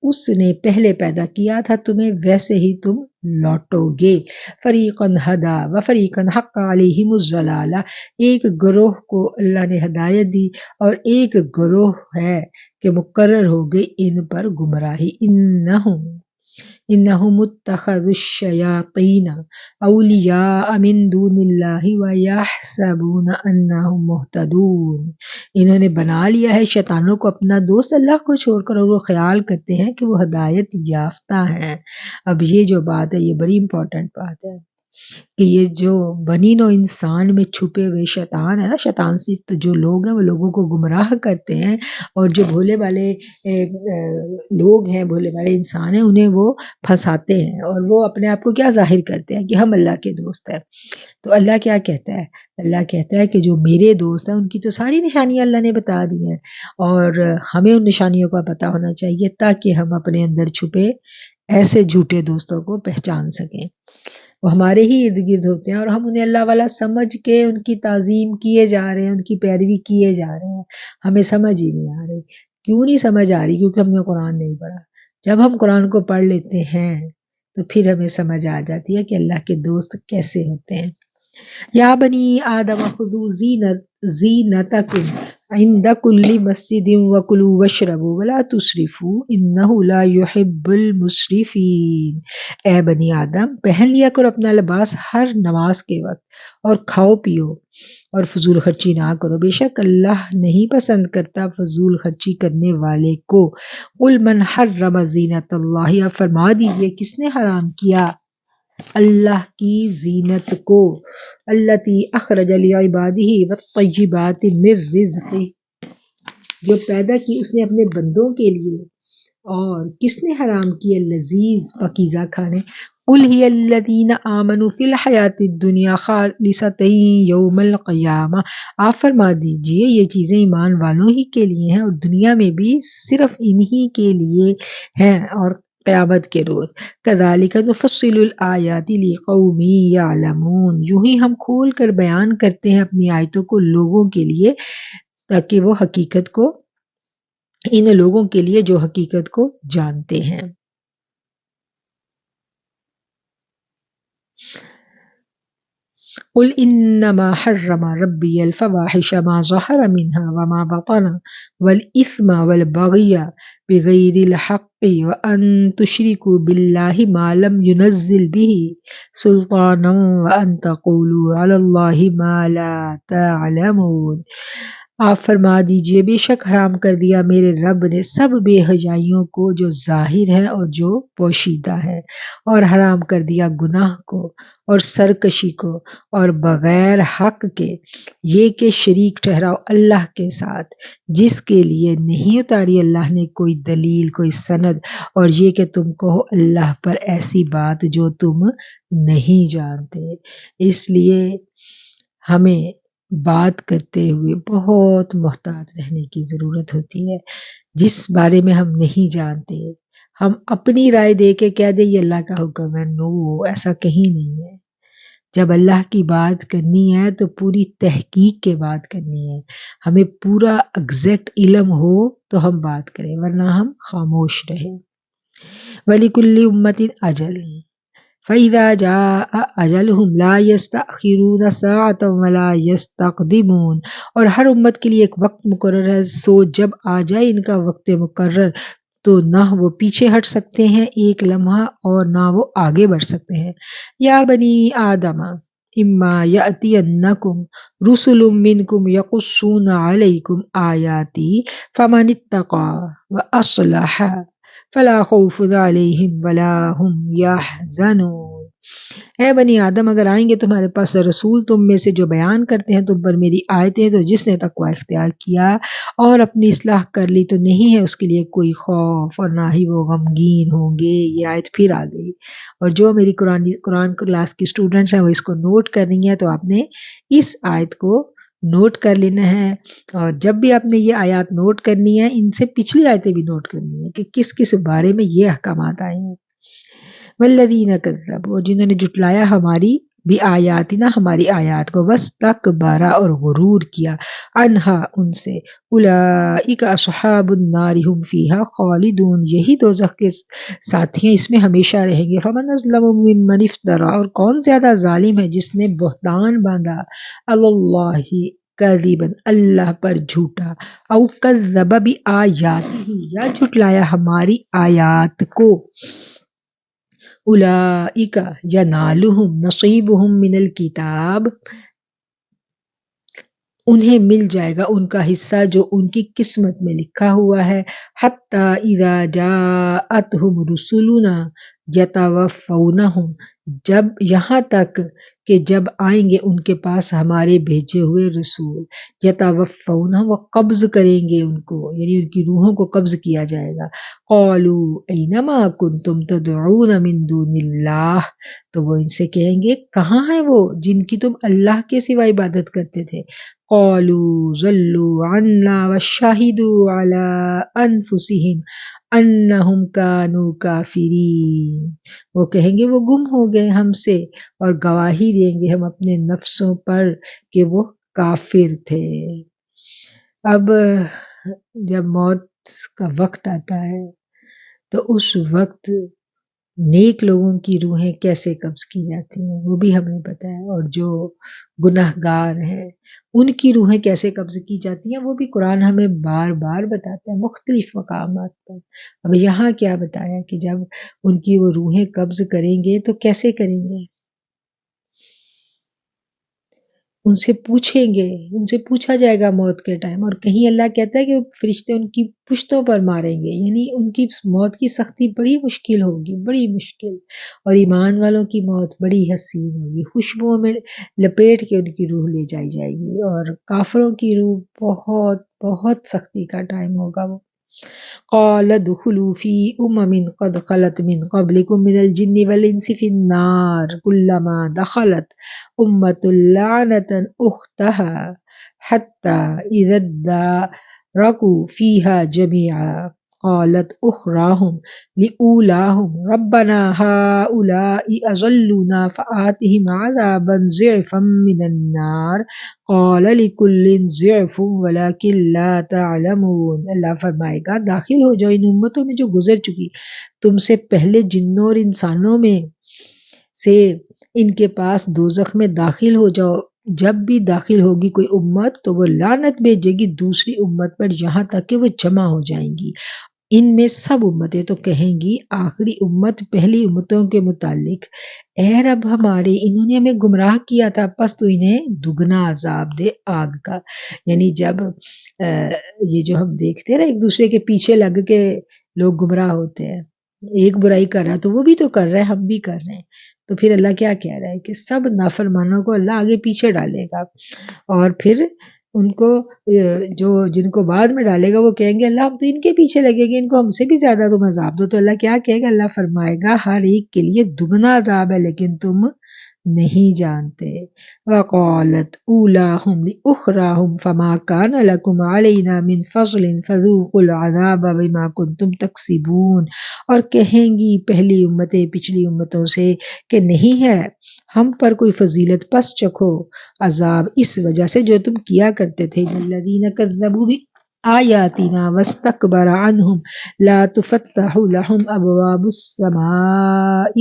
اس نے پہلے پیدا کیا تھا تمہیں ویسے ہی تم لوٹو گے۔ فریقاً ہدا و فریقاً حق علیہم الضلالہ، ایک گروہ کو اللہ نے ہدایت دی اور ایک گروہ ہے کہ مقرر ہو گئی ان پر گمراہی۔ انہم اتخذوا الشیاطین اولیاء من دون اللہ ویحسبون انہم مہتدون، انہوں نے بنا لیا ہے شیطانوں کو اپنا دوست اللہ کو چھوڑ کر، اور وہ خیال کرتے ہیں کہ وہ ہدایت یافتہ ہیں۔ اب یہ جو بات ہے یہ بڑی امپورٹنٹ بات ہے کہ یہ جو بنی نوع انسان میں چھپے ہوئے شیطان ہے نا، شیطان صرف جو لوگ ہیں وہ لوگوں کو گمراہ کرتے ہیں، اور جو بھولے والے لوگ ہیں، بھولے والے انسان ہیں، انہیں وہ پھنساتے ہیں، اور وہ اپنے آپ کو کیا ظاہر کرتے ہیں کہ ہم اللہ کے دوست ہیں۔ تو اللہ کیا کہتا ہے؟ اللہ کہتا ہے کہ جو میرے دوست ہیں ان کی تو ساری نشانیاں اللہ نے بتا دی ہیں، اور ہمیں ان نشانیوں کا پتہ ہونا چاہیے تاکہ ہم اپنے اندر چھپے ایسے جھوٹے دوستوں کو پہچان سکیں۔ وہ ہمارے ہی ارد گرد ہوتے ہیں اور ہم انہیں اللہ والا سمجھ کے ان کی تعظیم کیے جا رہے ہیں، ان کی پیروی کیے جا رہے ہیں، ہمیں سمجھ ہی نہیں آ رہی۔ کیوں نہیں سمجھ آ رہی؟ کیونکہ ہم نے قرآن نہیں پڑھا۔ جب ہم قرآن کو پڑھ لیتے ہیں تو پھر ہمیں سمجھ آ جاتی ہے کہ اللہ کے دوست کیسے ہوتے ہیں۔ یا بنی آدم خذوا زینتکم عند کل مسجد وکلوا واشربوا ولا تسرفوا انہ لا يحب المسرفین، اے بنی آدم پہن لیا کرو اپنا لباس ہر نماز کے وقت، اور کھاؤ پیو اور فضول خرچی نہ کرو، بے شک اللہ نہیں پسند کرتا فضول خرچی کرنے والے کو۔ قل من حرم زینت اللہ، آپ فرما دیجئے کس نے حرام کیا اللہ کی زینت کو، التی اخرج لعبادہ والطیبات من رزقہ، جو پیدا کی اس نے اپنے بندوں کے لیے، اور کس نے حرام کیے لذیذ پاکیزہ کھانے۔ قل ہی الذین آمنوا فی الحیات الدنیا خالصۃ یوم القیامہ، آپ فرما دیجئے یہ چیزیں ایمان والوں ہی کے لیے ہیں اور دنیا میں بھی صرف انہی کے لیے ہیں اور قیامت کے روز۔ کذالک نفصل الآیات لقوم یعلمون، یوں ہی ہم کھول کر بیان کرتے ہیں اپنی آیتوں کو لوگوں کے لیے تاکہ وہ حقیقت کو، ان لوگوں کے لیے جو حقیقت کو جانتے ہیں۔ قل انما حرم ربی الفواحش ما ظهر منها وما بطن والاثم والبغي بغیر الحق وان تشركوا بالله ما لم ينزل به سلطانا وان تقولوا على الله ما لا تعلمون۔ آپ فرما دیجئے بے شک حرام کر دیا میرے رب نے سب بے حیائیوں کو جو ظاہر ہے اور جو پوشیدہ ہے، اور حرام کر دیا گناہ کو اور سرکشی کو اور بغیر حق کے، یہ کہ شریک ٹھہراؤ اللہ کے ساتھ جس کے لیے نہیں اتاری اللہ نے کوئی دلیل کوئی سند، اور یہ کہ تم کہو اللہ پر ایسی بات جو تم نہیں جانتے۔ اس لیے ہمیں بات کرتے ہوئے بہت محتاط رہنے کی ضرورت ہوتی ہے۔ جس بارے میں ہم نہیں جانتے ہم اپنی رائے دے کے کہہ دیں یہ اللہ کا حکم ہے، نو، ایسا کہیں نہیں ہے۔ جب اللہ کی بات کرنی ہے تو پوری تحقیق کے بات کرنی ہے، ہمیں پورا ایگزیکٹ علم ہو تو ہم بات کریں، ورنہ ہم خاموش رہیں۔ وَلِكُلِّ أُمَّةٍ أَجَلٌ فَإِذَا جَاءَ أَجَلُهُمْ لَا يَسْتَأْخِرُونَ سَاعَةً وَلَا يَسْتَقْدِمُونَ، اور ہر امت کے لیے ایک وقت مقرر ہے، سو جب آ جائے ان کا وقت مقرر تو نہ وہ پیچھے ہٹ سکتے ہیں ایک لمحہ اور نہ وہ آگے بڑھ سکتے ہیں۔ یا بنی آدم اما یأتینکم رسل منکم یقصون علیکم آیاتی فمن اتقی واصلح فلا خوف علیہم ولا ہم یحزنون۔ اے بنی آدم، اگر آئیں گے تمہارے پاس رسول تم میں سے جو بیان کرتے ہیں تم پر میری آیتیں، تو جس نے تقوی اختیار کیا اور اپنی اصلاح کر لی تو نہیں ہے اس کے لیے کوئی خوف اور نہ ہی وہ غمگین ہوں گے۔ یہ آیت پھر آ گئی، اور جو میری قرآن کلاس کی اسٹوڈنٹس ہیں وہ اس کو نوٹ کر رہی ہیں، تو آپ نے اس آیت کو نوٹ کر لینا ہے، اور جب بھی آپ نے یہ آیات نوٹ کرنی ہے ان سے پچھلی آیتیں بھی نوٹ کرنی ہے کہ کس کس بارے میں یہ احکامات آئے ہیں۔ والذین کذبوا، جنہوں نے جھٹلایا ہماری بھی آیاتنا، ہماری آیات کو، واستکبر، اور غرور کیا، عنہا، ان سے، اولئک اصحاب النار هم فیہا خالدون، یہی دوزخ کے ساتھی ہیں، اس میں ہمیشہ رہیں گے۔ فمن اظلم ممن افترى، اور کون زیادہ ظالم ہے جس نے بہتان باندھا، اللہ کذبا، اللہ پر جھوٹا، او کذب بآیاتہ، یا جھٹلایا ہماری آیات کو، اولئک ینالہم نصیبہم من الکتاب، انہیں مل جائے گا ان کا حصہ جو ان کی قسمت میں لکھا ہوا ہے، حتی اذا جاءتہم رسلنا یتوفونہم، جب یہاں تک کہ جب آئیں گے ان کے پاس ہمارے بھیجے ہوئے رسول، یتوفونہم، وہ قبض کریں گے ان کو، یعنی ان کی روحوں کو قبض کیا جائے گا۔ قالوا اینما کنتم تدعون من دون اللہ، تو وہ ان سے کہیں گے کہاں ہیں وہ جن کی تم اللہ کے سوا عبادت کرتے تھے؟ قالوا ضلوا عنا وشہدوا علی انفسہم انہم کانوا کافرین، وہ کہیں گے وہ گم ہو گئے ہم سے، اور گواہی دیں گے ہم اپنے نفسوں پر کہ وہ کافر تھے۔ اب جب موت کا وقت آتا ہے تو اس وقت نیک لوگوں کی روحیں کیسے قبض کی جاتی ہیں وہ بھی ہمیں پتہ ہے، اور جو گناہ گار ہیں ان کی روحیں کیسے قبض کی جاتی ہیں وہ بھی قرآن ہمیں بار بار بتاتا ہے مختلف مقامات پر۔ اب یہاں کیا بتایا کہ جب ان کی وہ روحیں قبض کریں گے تو کیسے کریں گے، ان سے پوچھیں گے، ان سے پوچھا جائے گا موت کے ٹائم، اور کہیں اللہ کہتا ہے کہ فرشتے ان کی پشتوں پر ماریں گے، یعنی ان کی موت کی سختی بڑی مشکل ہوگی، بڑی مشکل، اور ایمان والوں کی موت بڑی حسین ہوگی، خوشبوؤں میں لپیٹ کے ان کی روح لے جائی جائے گی، اور کافروں کی روح بہت بہت سختی کا ٹائم ہوگا وہ۔ قال ادخلوا في قد خلت من قبلكم من الجن والانس في النار كلما دخلت لعنت اختها حتى اذا اداركوا فيها جميعا قالت اخراهم لاولاهم ربنا هؤلاء اضلونا فآتهم عذابا ضعفا من النار قال لكل ضعف ولكن لا تعلمون۔ اللہ فرمائے گا داخل ہو جاؤ ان امتوں میں جو گزر چکی تم سے پہلے، جنوں اور انسانوں میں، سے ان کے پاس دوزخ میں داخل ہو جاؤ، جب بھی داخل ہوگی کوئی امت تو وہ لعنت بھیجے گی دوسری امت پر یہاں تک کہ وہ جمع ہو جائیں گی۔ ان میں سب امتیں تو کہیں گی آخری امت پہلی امتوں کے متعلق، اے رب ہمارے، انہوں نے ہمیں گمراہ کیا تھا، پس تو انہیں دگنا عذاب دے آگ کا۔ یعنی جب یہ جو ہم دیکھتے ہیں نا ایک دوسرے کے پیچھے لگ کے لوگ گمراہ ہوتے ہیں، ایک برائی کر رہا ہے تو وہ بھی تو کر رہے ہیں، ہم بھی کر رہے ہیں، تو پھر اللہ کیا کہہ رہا ہے کہ سب نافرمانوں کو اللہ آگے پیچھے ڈالے گا، اور پھر ان کو جو جن کو بعد میں ڈالے گا وہ کہیں گے اللہ ہم تو ان کے پیچھے لگے گے، ان کو ہم سے بھی زیادہ تم عذاب دو، تو اللہ کیا کہے گا؟ اللہ فرمائے گا ہر ایک کے لیے دگنا عذاب ہے لیکن تم نہیں جانتے۔ وقالت اولاہم لاخراہم فما کان لکم علینا من فضل فذوقوا العذاب بما کنتم تکسبون، اور کہیں گی پہلی امتیں پچھلی امتوں سے کہ نہیں ہے ہم پر کوئی فضیلت، پس چکھو عذاب اس وجہ سے جو تم کیا کرتے تھے۔ الذین کذبوا بآیاتنا واستکبر عنہم لا تفتح لهم ابواب السماء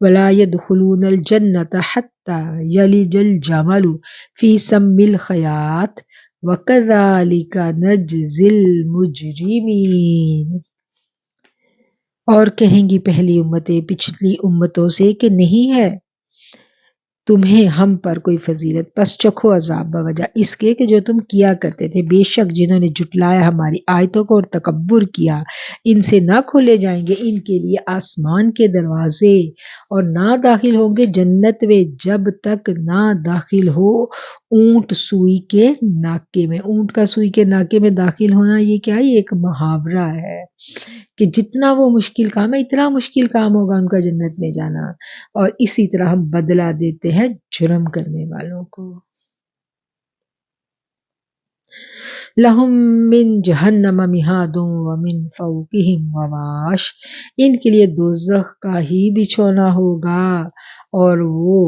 ولا يدخلون الجنة حتى يلج الجمل في سم الخياط وكذلك نجزي المجرمين۔ اور کہیں گی پہلی امتیں پچھلی امتوں سے کہ نہیں ہے تمہیں ہم پر کوئی فضیلت، پس چکھو عذاب بوجہ اس کے کہ جو تم کیا کرتے تھے، بے شک جنہوں نے جھٹلایا ہماری آیتوں کو اور تکبر کیا، ان سے نہ کھولے جائیں گے ان کے لیے آسمان کے دروازے، اور نہ داخل ہوں گے جنت میں جب تک نہ داخل ہو اونٹ سوئی کے ناکے میں۔ اونٹ کا سوئی کے ناکے میں داخل ہونا یہ کیا ہے؟ یہ ایک محاورہ ہے کہ جتنا وہ مشکل کام ہے اتنا مشکل کام ہوگا ان کا جنت میں جانا، اور اسی طرح ہم بدلہ دیتے ہیں جرم کرنے والوں کو۔ لہم من جہنم مہاد ومن فوقہم غواش، ان کے لیے دوزخ کا ہی بچھونا ہوگا اور وہ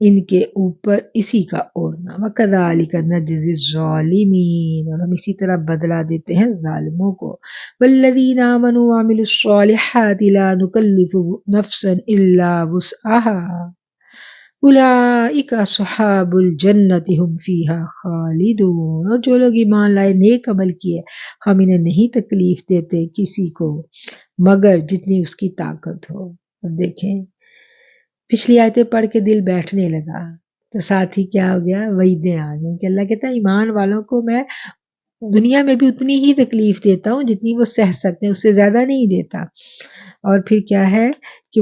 ان کے اوپر اسی کا اوڑھنا۔ وَكَذَلِكَ نَجْزِي الظَّالِمِينَ، اور ہم اسی طرح بدلہ دیتے ہیں ظالموں کو۔ وَالَّذِينَ آمَنُوا وَعَمِلُوا الصَّالِحَاتِ لَا نُكَلِّفُ نَفْسًا إِلَّا وُسْعَهَا اولئک اصحاب الجنت ہم فیہا خالدون، اور جو لوگ ایمان لائے نیک عمل کیے ہم انہیں نہیں تکلیف دیتے کسی کو مگر جتنی اس کی طاقت ہو۔ اب دیکھیں پچھلی آیتیں پڑھ کے دل بیٹھنے لگا تو ساتھ ہی کیا ہو گیا؟ وعیدیں آ گئیں کہ اللہ کہتا ہے ایمان والوں کو میں دنیا میں بھی اتنی ہی تکلیف دیتا ہوں جتنی وہ سہ سکتے ہیں، اس سے زیادہ نہیں دیتا، اور پھر کیا ہے کہ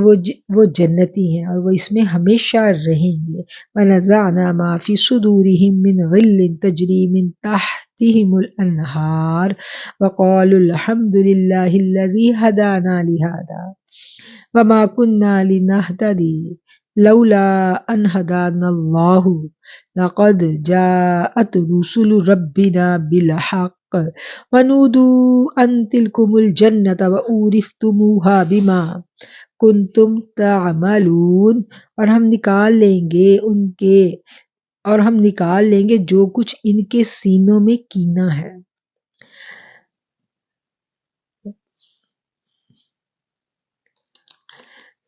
وہ جنتی ہیں اور وہ اس میں ہمیشہ رہیں گے۔ وَنَزَعْنَا مَا فِي صُدُورِهِم مِّن غِلٍّ تَجْرِي مِن تَحْتِهِمُ الْأَنْهَارُ وَقَالُوا الْحَمْدُ لِلَّهِ الَّذِي هَدَانَا لِهَذَا وَمَا كُنَّا لِنَهْتَدِيَ لَوْلَا أَنْ هَدَانَا اللَّهُ لَقَدْ جَاءَتْ رُسُلُ رَبِّنَا بِالْحَقِّ وَنُودُوا أَن تِلْكُمُ الْجَنَّةُ وَأُورِثْتُمُوهَا بِمَا کنتم تعملون، اور ہم نکال لیں گے جو کچھ ان کے سینوں میں کینہ ہے۔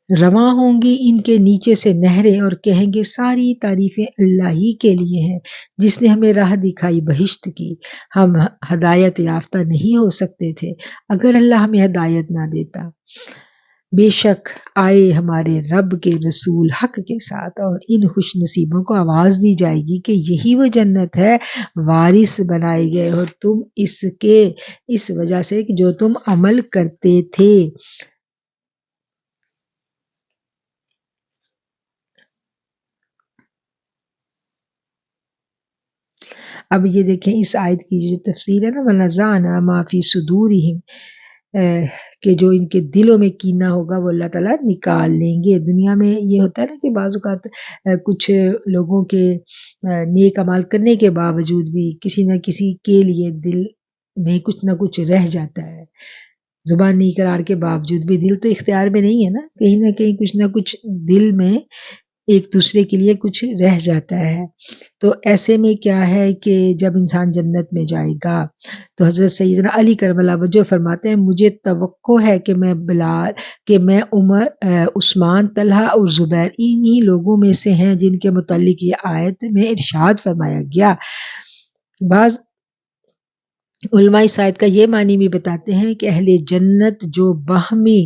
رواں ہوں گی ان کے نیچے سے نہریں اور کہیں گے ساری تعریفیں اللہ ہی کے لیے ہیں جس نے ہمیں راہ دکھائی بہشت کی۔ ہم ہدایت یافتہ نہیں ہو سکتے تھے اگر اللہ ہمیں ہدایت نہ دیتا۔ بے شک آئے ہمارے رب کے رسول حق کے ساتھ، اور ان خوش نصیبوں کو آواز دی جائے گی کہ یہی وہ جنت ہے، وارث بنائے گئے ہو تم اس وجہ سے کہ جو تم عمل کرتے تھے۔ اب یہ دیکھیں اس آیت کی جو تفسیر ہے نا، وَنَزَعْنَا مَا فِي صُدُورِهِمْ، کہ جو ان کے دلوں میں کینہ ہوگا وہ اللہ تعالیٰ نکال لیں گے۔ دنیا میں یہ ہوتا ہے نا کہ بعض اوقات کچھ لوگوں کے نیک عمل کرنے کے باوجود بھی کسی نہ کسی کے لیے دل میں کچھ نہ کچھ رہ جاتا ہے، زبان نہیں قرار کے باوجود بھی دل تو اختیار میں نہیں ہے نا، کہیں نہ کہیں کچھ نہ کچھ دل میں ایک دوسرے کے لیے کچھ رہ جاتا ہے۔ تو ایسے میں کیا ہے کہ جب انسان جنت میں جائے گا تو حضرت سیدنا علی کرم اللہ وجہ فرماتے ہیں مجھے توقع ہے کہ میں عمر، عثمان، طلحہ اور زبیر انہی لوگوں میں سے ہیں جن کے متعلق یہ آیت میں ارشاد فرمایا گیا۔ بعض علماء اس آیت کا یہ معنی بھی بتاتے ہیں کہ اہل جنت جو باہمی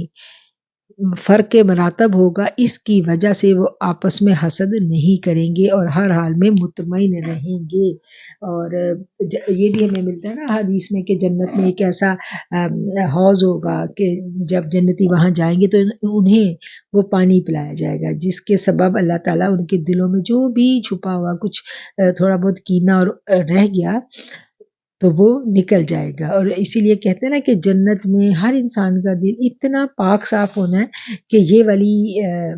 فرق مراتب ہوگا اس کی وجہ سے وہ آپس میں حسد نہیں کریں گے اور ہر حال میں مطمئن رہیں گے۔ اور یہ بھی ہمیں ملتا ہے نا حدیث میں کہ جنت میں ایک ایسا حوض ہوگا کہ جب جنتی وہاں جائیں گے تو انہیں وہ پانی پلایا جائے گا جس کے سبب اللہ تعالیٰ ان کے دلوں میں جو بھی چھپا ہوا کچھ تھوڑا بہت کینہ اور رہ گیا تو وہ نکل جائے گا۔ اور اسی لیے کہتے ہیں نا کہ جنت میں ہر انسان کا دل اتنا پاک صاف ہونا ہے کہ یہ والی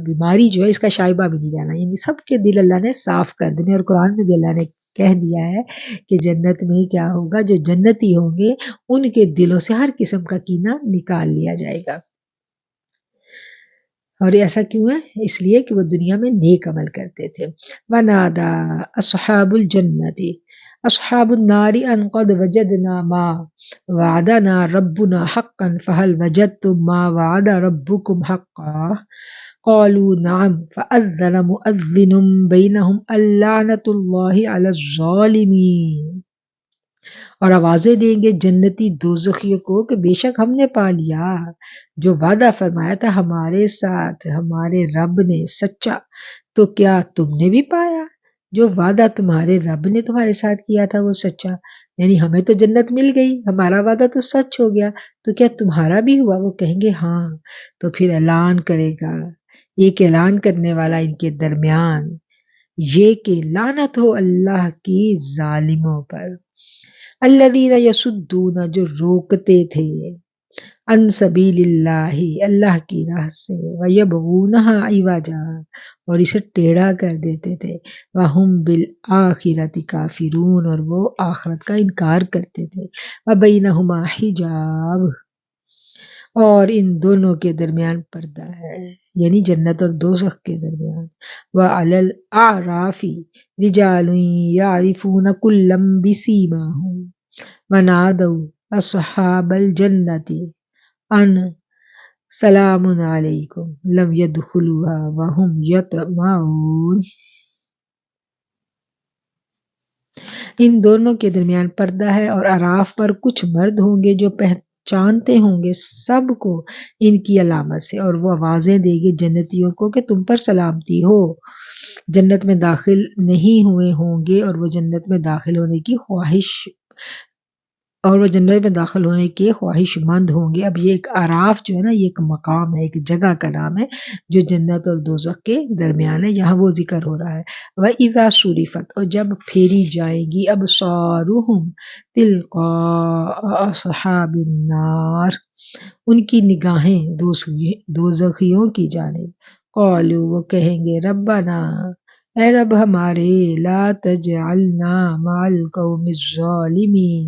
بیماری جو ہے اس کا شائبہ بھی نہیں رہنا، یعنی سب کے دل اللہ نے صاف کر دینے۔ اور قرآن میں بھی اللہ نے کہہ دیا ہے کہ جنت میں کیا ہوگا، جو جنتی ہوں گے ان کے دلوں سے ہر قسم کا کینہ نکال لیا جائے گا۔ اور ایسا کیوں ہے؟ اس لیے کہ وہ دنیا میں نیک عمل کرتے تھے۔ وَنَادَى أَصْحَابُ الْجَنَّةِ أَصْحَابُ النَّارِ أَنْ قَدْ وَجَدْنَا مَا وَعَدَنَا رَبُّنَا حَقًّا فَهَلْ وَجَدْتُم مَّا وَعَدَ رَبُّكُمْ حَقًّا قَالُوا نَعَمْ فَأَذَّنَ مُؤَذِّنٌ بَيْنَهُمْ اللَّعْنَةُ اللَّهِ عَلَى الظَّالِمِينَ۔ اور آوازیں دیں گے جنتی دوزخیوں کو کہ بے شک ہم نے پا لیا جو وعدہ فرمایا تھا ہمارے ساتھ ہمارے رب نے سچا، تو کیا تم نے بھی پایا جو وعدہ تمہارے رب نے تمہارے ساتھ کیا تھا وہ سچا؟ یعنی ہمیں تو جنت مل گئی، ہمارا وعدہ تو سچ ہو گیا، تو کیا تمہارا بھی ہوا؟ وہ کہیں گے ہاں۔ تو پھر اعلان کرے گا ایک اعلان کرنے والا ان کے درمیان یہ کہ لعنت ہو اللہ کی ظالموں پر، الذین یصدون جو روکتے تھے، عن سبیل اللہ اللہ کی راہ سے، ویبغونہا عوجا اور اسے ٹیڑھا کر دیتے تھے، وہم بالآخرۃ کافرون اور وہ آخرت کا انکار کرتے تھے، وبینہما حجاب اور ان دونوں کے درمیان پردہ ہے، یعنی جنت اور دوزخ کے درمیان۔ وعلی الاعراف رجال یعرفون کلا بسیماہم ونادوا اصحاب الجنۃ ان سلام علیکم لم يدخلوها وهم یطمعون۔ ان دونوں کے درمیان پردہ ہے اور اعراف پر کچھ مرد ہوں گے جو پہچانتے ہوں گے سب کو ان کی علامت سے، اور وہ آوازیں دیں گے جنتیوں کو کہ تم پر سلامتی ہو۔ جنت میں داخل نہیں ہوئے ہوں گے اور وہ جنت میں داخل ہونے کے خواہش مند ہوں گے۔ اب یہ ایک اعراف جو ہے نا یہ ایک مقام ہے، ایک جگہ کا نام ہے جو جنت اور دوزخ کے درمیان ہے، یہاں وہ ذکر ہو رہا ہے۔ وَإِذَا صُرِفَتْ اور جب پھیری جائیں گی أَبْصَارُهُمْ تِلْقَاءَ أَصْحَابِ النَّارِ ان کی نگاہیں دوزخیوں کی جانب، قالوا وہ کہیں گے ربنا اے رب ہمارے، لا تجعلنا مع القوم الظالمین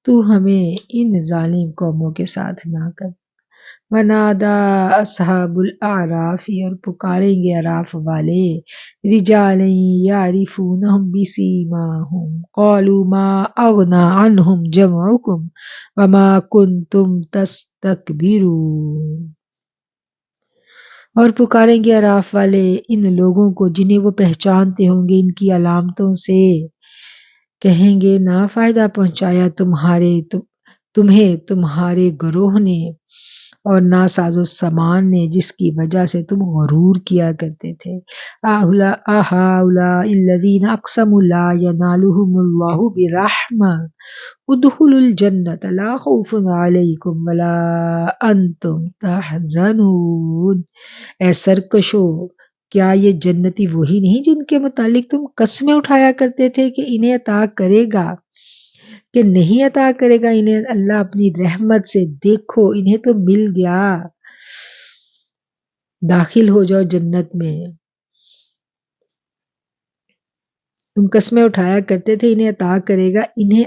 تو ہمیں ان ظالم قوموں کے ساتھ نہ کر۔ ونادا اصحاب الاعراف اور پکاریں گے اعراف والے، رجال یعرفونہم بسیماہم قالوا ما اغنی عنہم جمعکم وما کنتم تستکبرون۔ اور پکاریں گے اعراف والے ان لوگوں کو جنہیں وہ پہچانتے ہوں گے ان کی علامتوں سے، کہیں گے نہ فائدہ پہنچایا تمہیں تمہارے گروہ نے اور نہ ساز و سامان نے جس کی وجہ سے تم غرور کیا کرتے تھے۔ أَهَٰؤُلَاءِ الَّذِينَ أَقْسَمُوا لَا يَنَالُهُمُ اللَّهُ بِرَحْمَةٍ ادْخُلُوا الْجَنَّةَ لَا خَوْفٌ عَلَيْكُمْ وَلَا أَنْتُمْ تَحْزَنُونَ۔ اے سرکشو، کیا یہ جنتی وہی نہیں جن کے متعلق تم قسمیں اٹھایا کرتے تھے کہ انہیں عطا کرے گا کہ نہیں عطا کرے گا انہیں اللہ اپنی رحمت سے؟ دیکھو انہیں تو مل گیا، داخل ہو جاؤ جنت میں۔ تم قسمیں اٹھایا کرتے تھے انہیں عطا کرے گا، انہیں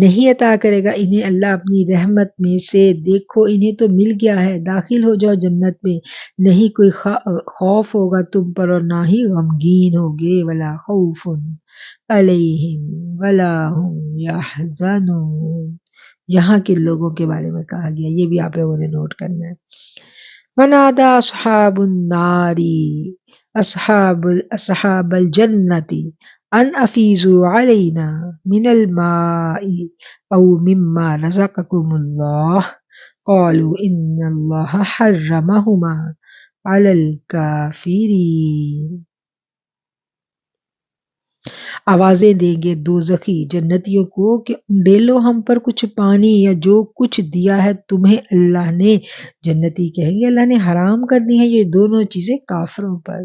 نہیں عطا کرے گا انہیں اللہ اپنی رحمت میں سے۔ دیکھو انہیں تو مل گیا ہے، داخل ہو جاؤ جنت میں، نہیں کوئی خوف ہوگا تم پر اور نہ ہی غمگین ہوگے، ولا خوف علیہم ولا هم یحزنون۔ یہاں کے لوگوں کے بارے میں کہا گیا، یہ بھی آپ لوگوں نے نوٹ کرنا ہے۔ ونادى أصحاب النار أصحاب الجنة أن أفيضوا علينا من الماء أو مما رزقكم الله قالوا إن الله حرمهما على الكافرين۔ آوازیں دیں گے دوزخی جنتیوں کو کہ ڈیلو ہم پر کچھ پانی یا جو کچھ دیا ہے تمہیں اللہ نے۔ جنتی کہیں گے اللہ نے حرام کر دی ہے یہ دونوں چیزیں کافروں پر،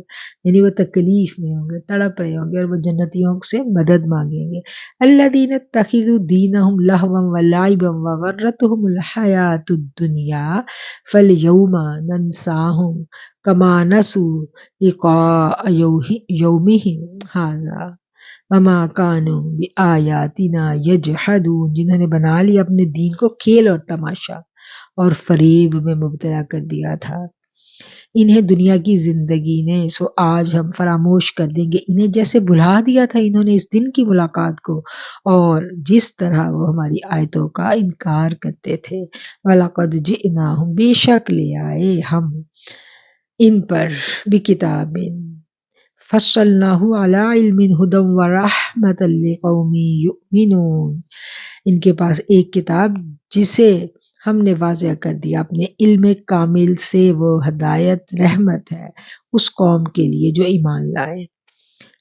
یعنی وہ تکلیف میں ہوں گے، تڑپ رہے ہوں گے اور وہ جنتیوں سے مدد مانگیں گے۔ الذین اتخذوا دینہم لہوا ولعبا وغرتہم الحیاۃ الدنیا فالیوم ننساہم کما نسوا لقاء یومہم ھذا وما كانوا بآیاتنا یجحدون۔ جنہوں نے بنا لیا اپنے دین کو کھیل اور تماشا اور فریب میں مبتلا کر دیا تھا انہیں دنیا کی زندگی نے، سو آج ہم فراموش کر دیں گے انہیں، جیسے بھلا دیا تھا انہوں نے اس دن کی ملاقات کو اور جس طرح وہ ہماری آیتوں کا انکار کرتے تھے۔ وَلَقَدْ جِئْنَاهُمْ، بے شک لے آئے ہم ان پر، بِكِتَابٍ فصلناہ علی علم ہدی ورحمۃ لقوم یؤمنون۔ ان کے پاس ایک کتاب جسے ہم نے واضح کر دیا اپنے علم کامل سے، وہ ہدایت رحمت ہے اس قوم کے لیے جو ایمان لائے۔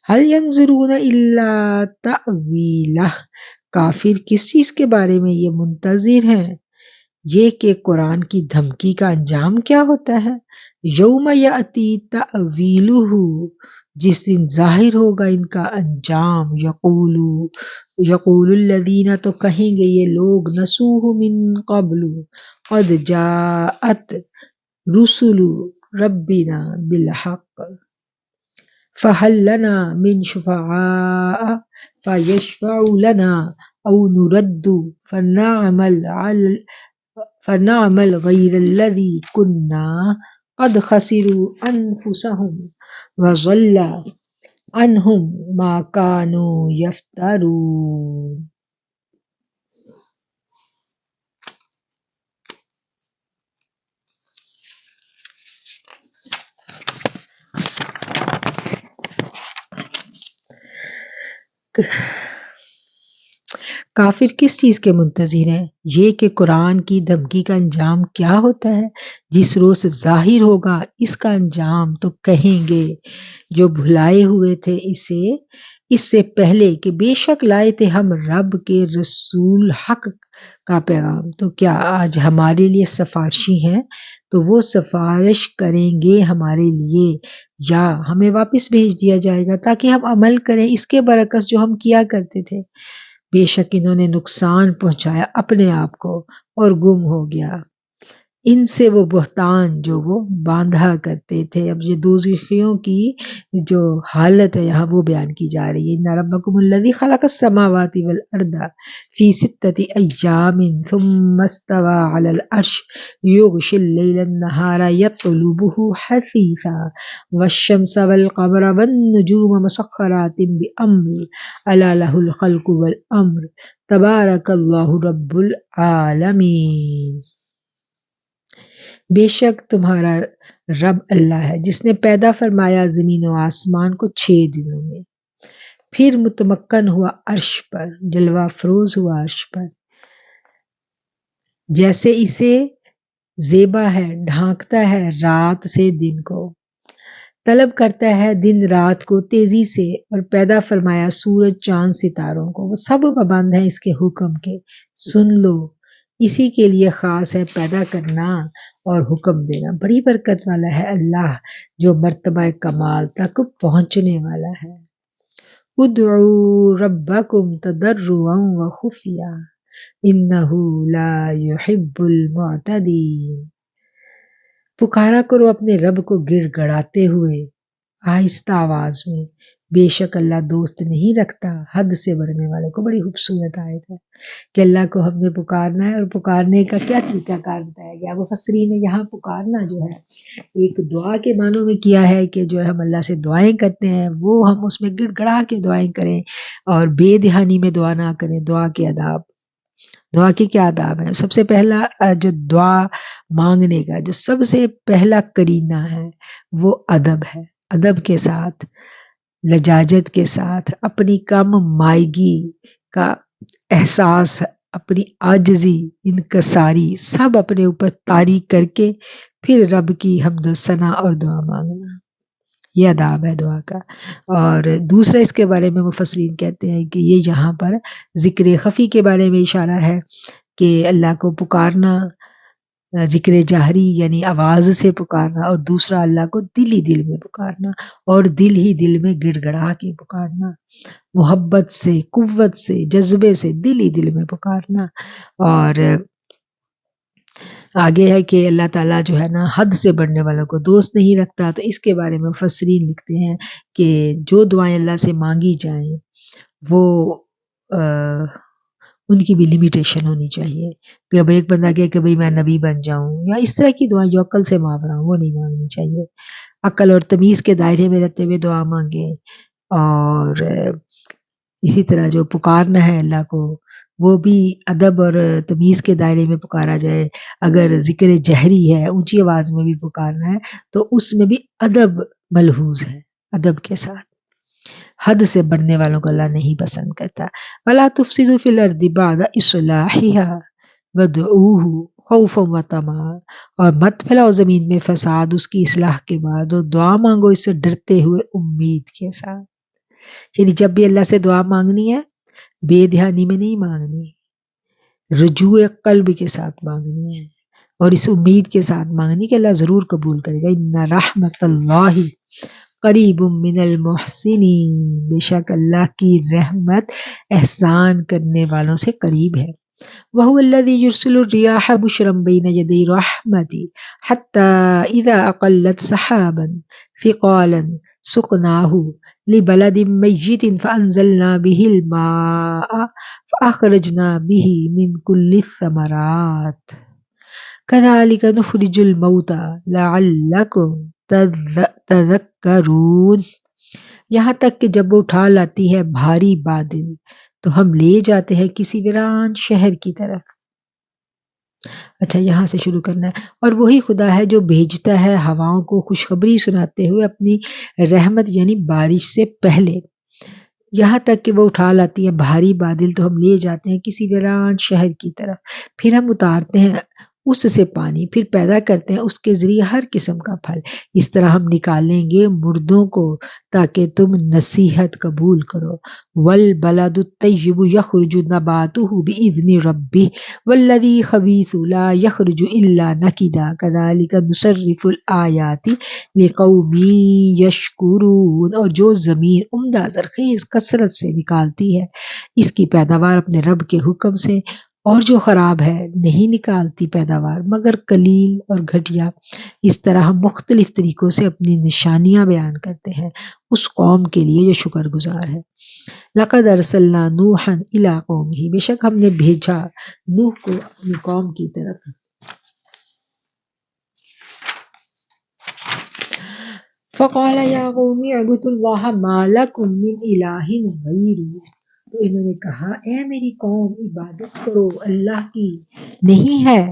هل ينظرون الا تأویلہ، کافر کس چیز کے بارے میں یہ منتظر ہیں؟ یہ کہ قرآن کی دھمکی کا انجام کیا ہوتا ہے۔ یوم یأتی تأویلہ، جس دن ظاہر ہوگا ان کا انجام۔ یقول الذین، تو کہیں گے یہ لوگ، نسوہ من قبل قد جاءت رسل ربنا بالحق فہل لنا من شفعاء فیشفعوا لنا او نرد فنعمل غیر الذی کنا قد خسروا انفسهم وضل عنہم ما كانوا یفترون۔ کافر کس چیز کے منتظر ہیں؟ یہ کہ قرآن کی دھمکی کا انجام کیا ہوتا ہے، جس روز ظاہر ہوگا اس کا انجام، تو کہیں گے جو بھلائے ہوئے تھے اس سے پہلے کہ بے شک لائے تھے ہم رب کے رسول حق کا پیغام، تو کیا آج ہمارے لیے سفارشی ہیں؟ تو وہ سفارش کریں گے ہمارے لیے یا ہمیں واپس بھیج دیا جائے گا تاکہ ہم عمل کریں اس کے برعکس جو ہم کیا کرتے تھے۔ بے شک انہوں نے نقصان پہنچایا اپنے آپ کو اور گم ہو گیا ان سے وہ بہتان جو وہ باندھا کرتے تھے۔ اب یہ دوزخیوں کی جو حالت ہے یہاں وہ بیان کی جا رہی ہے۔ ان ربکم الذی خلق السماوات والارض فی ستۃ ایام ثم استوى علی العرش یغشی اللیل النہار یطلبہ حثیثا والشمس والقمر والنجوم مسخرات بامرہ الا لہ الخلق والامر تبارک اللہ رب العالمین۔ بے شک تمہارا رب اللہ ہے جس نے پیدا فرمایا زمین و آسمان کو 6 دنوں میں، پھر متمکن ہوا عرش پر، جلوہ افروز ہوا عرش پر، جیسے اسے زیبا ہے، ڈھانکتا ہے رات سے دن کو، طلب کرتا ہے دن رات کو تیزی سے، اور پیدا فرمایا سورج چاند ستاروں کو، وہ سب پابند ہیں اس کے حکم کے۔ سن لو اسی کے لیے خاص ہے پیدا کرنا اور حکم دینا۔ بڑی برکت والا ہے اللہ جو مرتبہ کمال تک پہنچنے والا ہے۔ ادعوا ربکم تضرعا وخفیا انہ لا يحب المعتدین۔ پکارا کرو اپنے رب کو گڑ گڑاتے ہوئے، آہستہ آواز میں، بے شک اللہ دوست نہیں رکھتا حد سے بڑھنے والوں کو. بڑی خوبصورت آیت ہے کہ اللہ کو ہم نے پکارنا ہے، اور پکارنے کا کیا طریقہ کار بتایا گیا. مفسرین نے یہاں پکارنا جو ہے ایک دعا کے معنوں میں کیا ہے کہ جو ہم اللہ سے دعائیں کرتے ہیں وہ ہم اس میں گڑ گڑا کے دعائیں کریں اور بے دہانی میں دعا نہ کریں. دعا کے آداب، دعا کے کیا آداب ہیں؟ سب سے پہلا جو دعا مانگنے کا جو سب سے پہلا کرینہ ہے وہ ادب ہے. ادب کے ساتھ، لجاجت کے ساتھ، اپنی کم مائیگی کا احساس، اپنی عاجزی، انکساری سب اپنے اوپر طاری کر کے پھر رب کی حمد و ثنا اور دعا مانگنا. یہ آداب ہے دعا کا. اور دوسرا اس کے بارے میں مفسرین کہتے ہیں کہ یہ یہاں پر ذکر خفی کے بارے میں اشارہ ہے کہ اللہ کو پکارنا، ذکر جہری یعنی آواز سے پکارنا، اور دوسرا اللہ کو دل ہی دل میں پکارنا اور دل ہی دل میں گڑ گڑا کے پکارنا، محبت سے، قوت سے، جذبے سے دل ہی دل میں پکارنا. اور آگے ہے کہ اللہ تعالیٰ جو ہے نا حد سے بڑھنے والوں کو دوست نہیں رکھتا. تو اس کے بارے میں مفسرین لکھتے ہیں کہ جو دعائیں اللہ سے مانگی جائیں وہ ان کی بھی لمیٹیشن ہونی چاہیے. کہ اب ایک بندہ کہے کہ بھئی میں نبی بن جاؤں یا اس طرح کی دعائیں جو عقل سے ماورا ہوں وہ نہیں مانگنی چاہیے. عقل اور تمیز کے دائرے میں رہتے ہوئے دعا مانگیں. اور اسی طرح جو پکارنا ہے اللہ کو وہ بھی ادب اور تمیز کے دائرے میں پکارا جائے. اگر ذکر جہری ہے، اونچی آواز میں بھی پکارنا ہے تو اس میں بھی ادب ملحوظ ہے، ادب کے ساتھ. حد سے بڑھنے والوں کو اللہ نہیں پسند کرتا. وَلَا تُفْسِدُوا فِي الْأَرْضِ بَعْدَ إِصْلَاحِهَا وَادْعُوهُ خَوْفًا وَطَمَعًا، اور مت پھیلاؤ زمین میں فساد اس کی اصلاح کے بعد، اور دعا مانگو اس سے ڈرتے ہوئے امید کے ساتھ. یعنی جب بھی اللہ سے دعا مانگنی ہے بے دھیانی میں نہیں مانگنی، رجوع قلب کے ساتھ مانگنی ہے اور اس امید کے ساتھ مانگنی کہ اللہ ضرور قبول کرے گا. ان رحمت اللہ قریب من المحسنین، بے شک اللہ کی رحمت احسان کرنے والوں سے قریب ہے. وَهُوَ الَّذِي يُرْسِلُ الرِّيَاحَ بُشْرًا بَيْنَ يَدَيْ رَحْمَتِهِ حَتَّى إِذَا أَقَلَّتْ سَحَابًا ثِقَالًا سُقْنَاهُ لِبَلَدٍ مَيِّتٍ فَأَنزَلْنَا بِهِ الْمَاءَ فَأَخْرَجْنَا بِهِ مِنْ كُلِّ الثَّمَرَاتِ كَذَلِكَ نُخْرِجُ الْمَوْتَى لَعَلَّكُمْ تَذَكَّرُونَ. یہاں تک کہ جب وہ اٹھا لاتی ہے بھاری بادل تو ہم لے جاتے ہیں کسی ویران شہر کی طرف. اچھا یہاں سے شروع کرنا ہے. اور وہی خدا ہے جو بھیجتا ہے ہواؤں کو خوشخبری سناتے ہوئے اپنی رحمت یعنی بارش سے پہلے، یہاں تک کہ وہ اٹھا لاتی ہے بھاری بادل تو ہم لے جاتے ہیں کسی ویران شہر کی طرف. پھر ہم اتارتے ہیں اس سے پانی، پھر پیدا کرتے ہیں اس کے ذریعے ہر قسم کا پھل. اس طرح ہم نکالیں گے مردوں کو تاکہ تم نصیحت قبول کرو. والبلد الطیب یخرج نباتہ بإذن ربہ والذی خبیث لا یخرج الا نکدا کذالک نصرف الآیات لقوم یشکرون. اور جو زمین عمدہ زرخیز کثرت سے نکالتی ہے اس کی پیداوار اپنے رب کے حکم سے، اور جو خراب ہے نہیں نکالتی پیداوار مگر قلیل اور گھٹیا. اس طرح ہم مختلف طریقوں سے اپنی نشانیاں بیان کرتے ہیں اس قوم کے لیے جو شکر گزار ہے. لقد ارسلنا نوحا الی قومہ، بے شک ہم نے بھیجا نوح کو اپنی قوم کی طرف. فقال یا قوم اعبدوا اللہ ما لکم من الہ غیرہ، تو انہوں نے کہا اے میری قوم عبادت کرو اللہ کی، نہیں ہے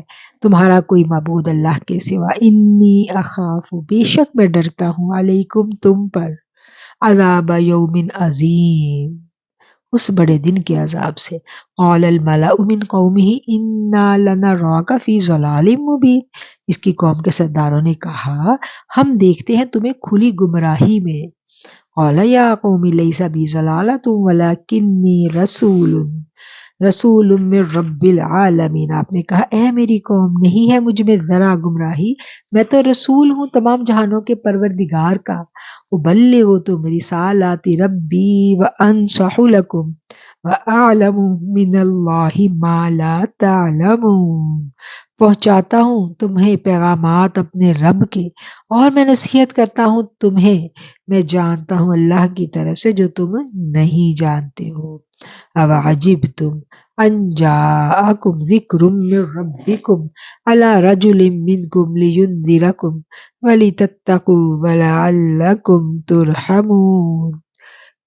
تمہارا کوئی معبود اللہ کے سوا. انی اخاف، بے شک میں ڈرتا ہوں، علیکم تم پر، عذاب یوم عظیم، اس بڑے دن کے عذاب سے. قال الملأ من قومہ انا لنراک فی ضلال مبین، اس کی قوم کے سرداروں نے کہا ہم دیکھتے ہیں تمہیں کھلی گمراہی میں. قال یا قوم لیس بی ضلالۃ ولکنی رسول من رب العالمین، آپ نے کہا اے میری قوم نہیں ہے مجھ میں ذرا گمراہی، میں تو رسول ہوں تمام جہانوں کے پروردگار کا. ابلغکم رسالات ربی وانصح لکم وَأَعْلَمُ مِنَ اللَّهِ مَا لَا تَعْلَمُونَ، پہنچاتا ہوں تمہیں پیغامات اپنے رب کے، اور میں نصیحت کرتا ہوں تمہیں، میں جانتا ہوں اللہ کی طرف سے جو تم نہیں جانتے ہو۔ اب عجب تم ان جاءکم ذکر من ربکم علی رجل منکم لینذرکم ولتتقوا ولعلکم ترحمون۔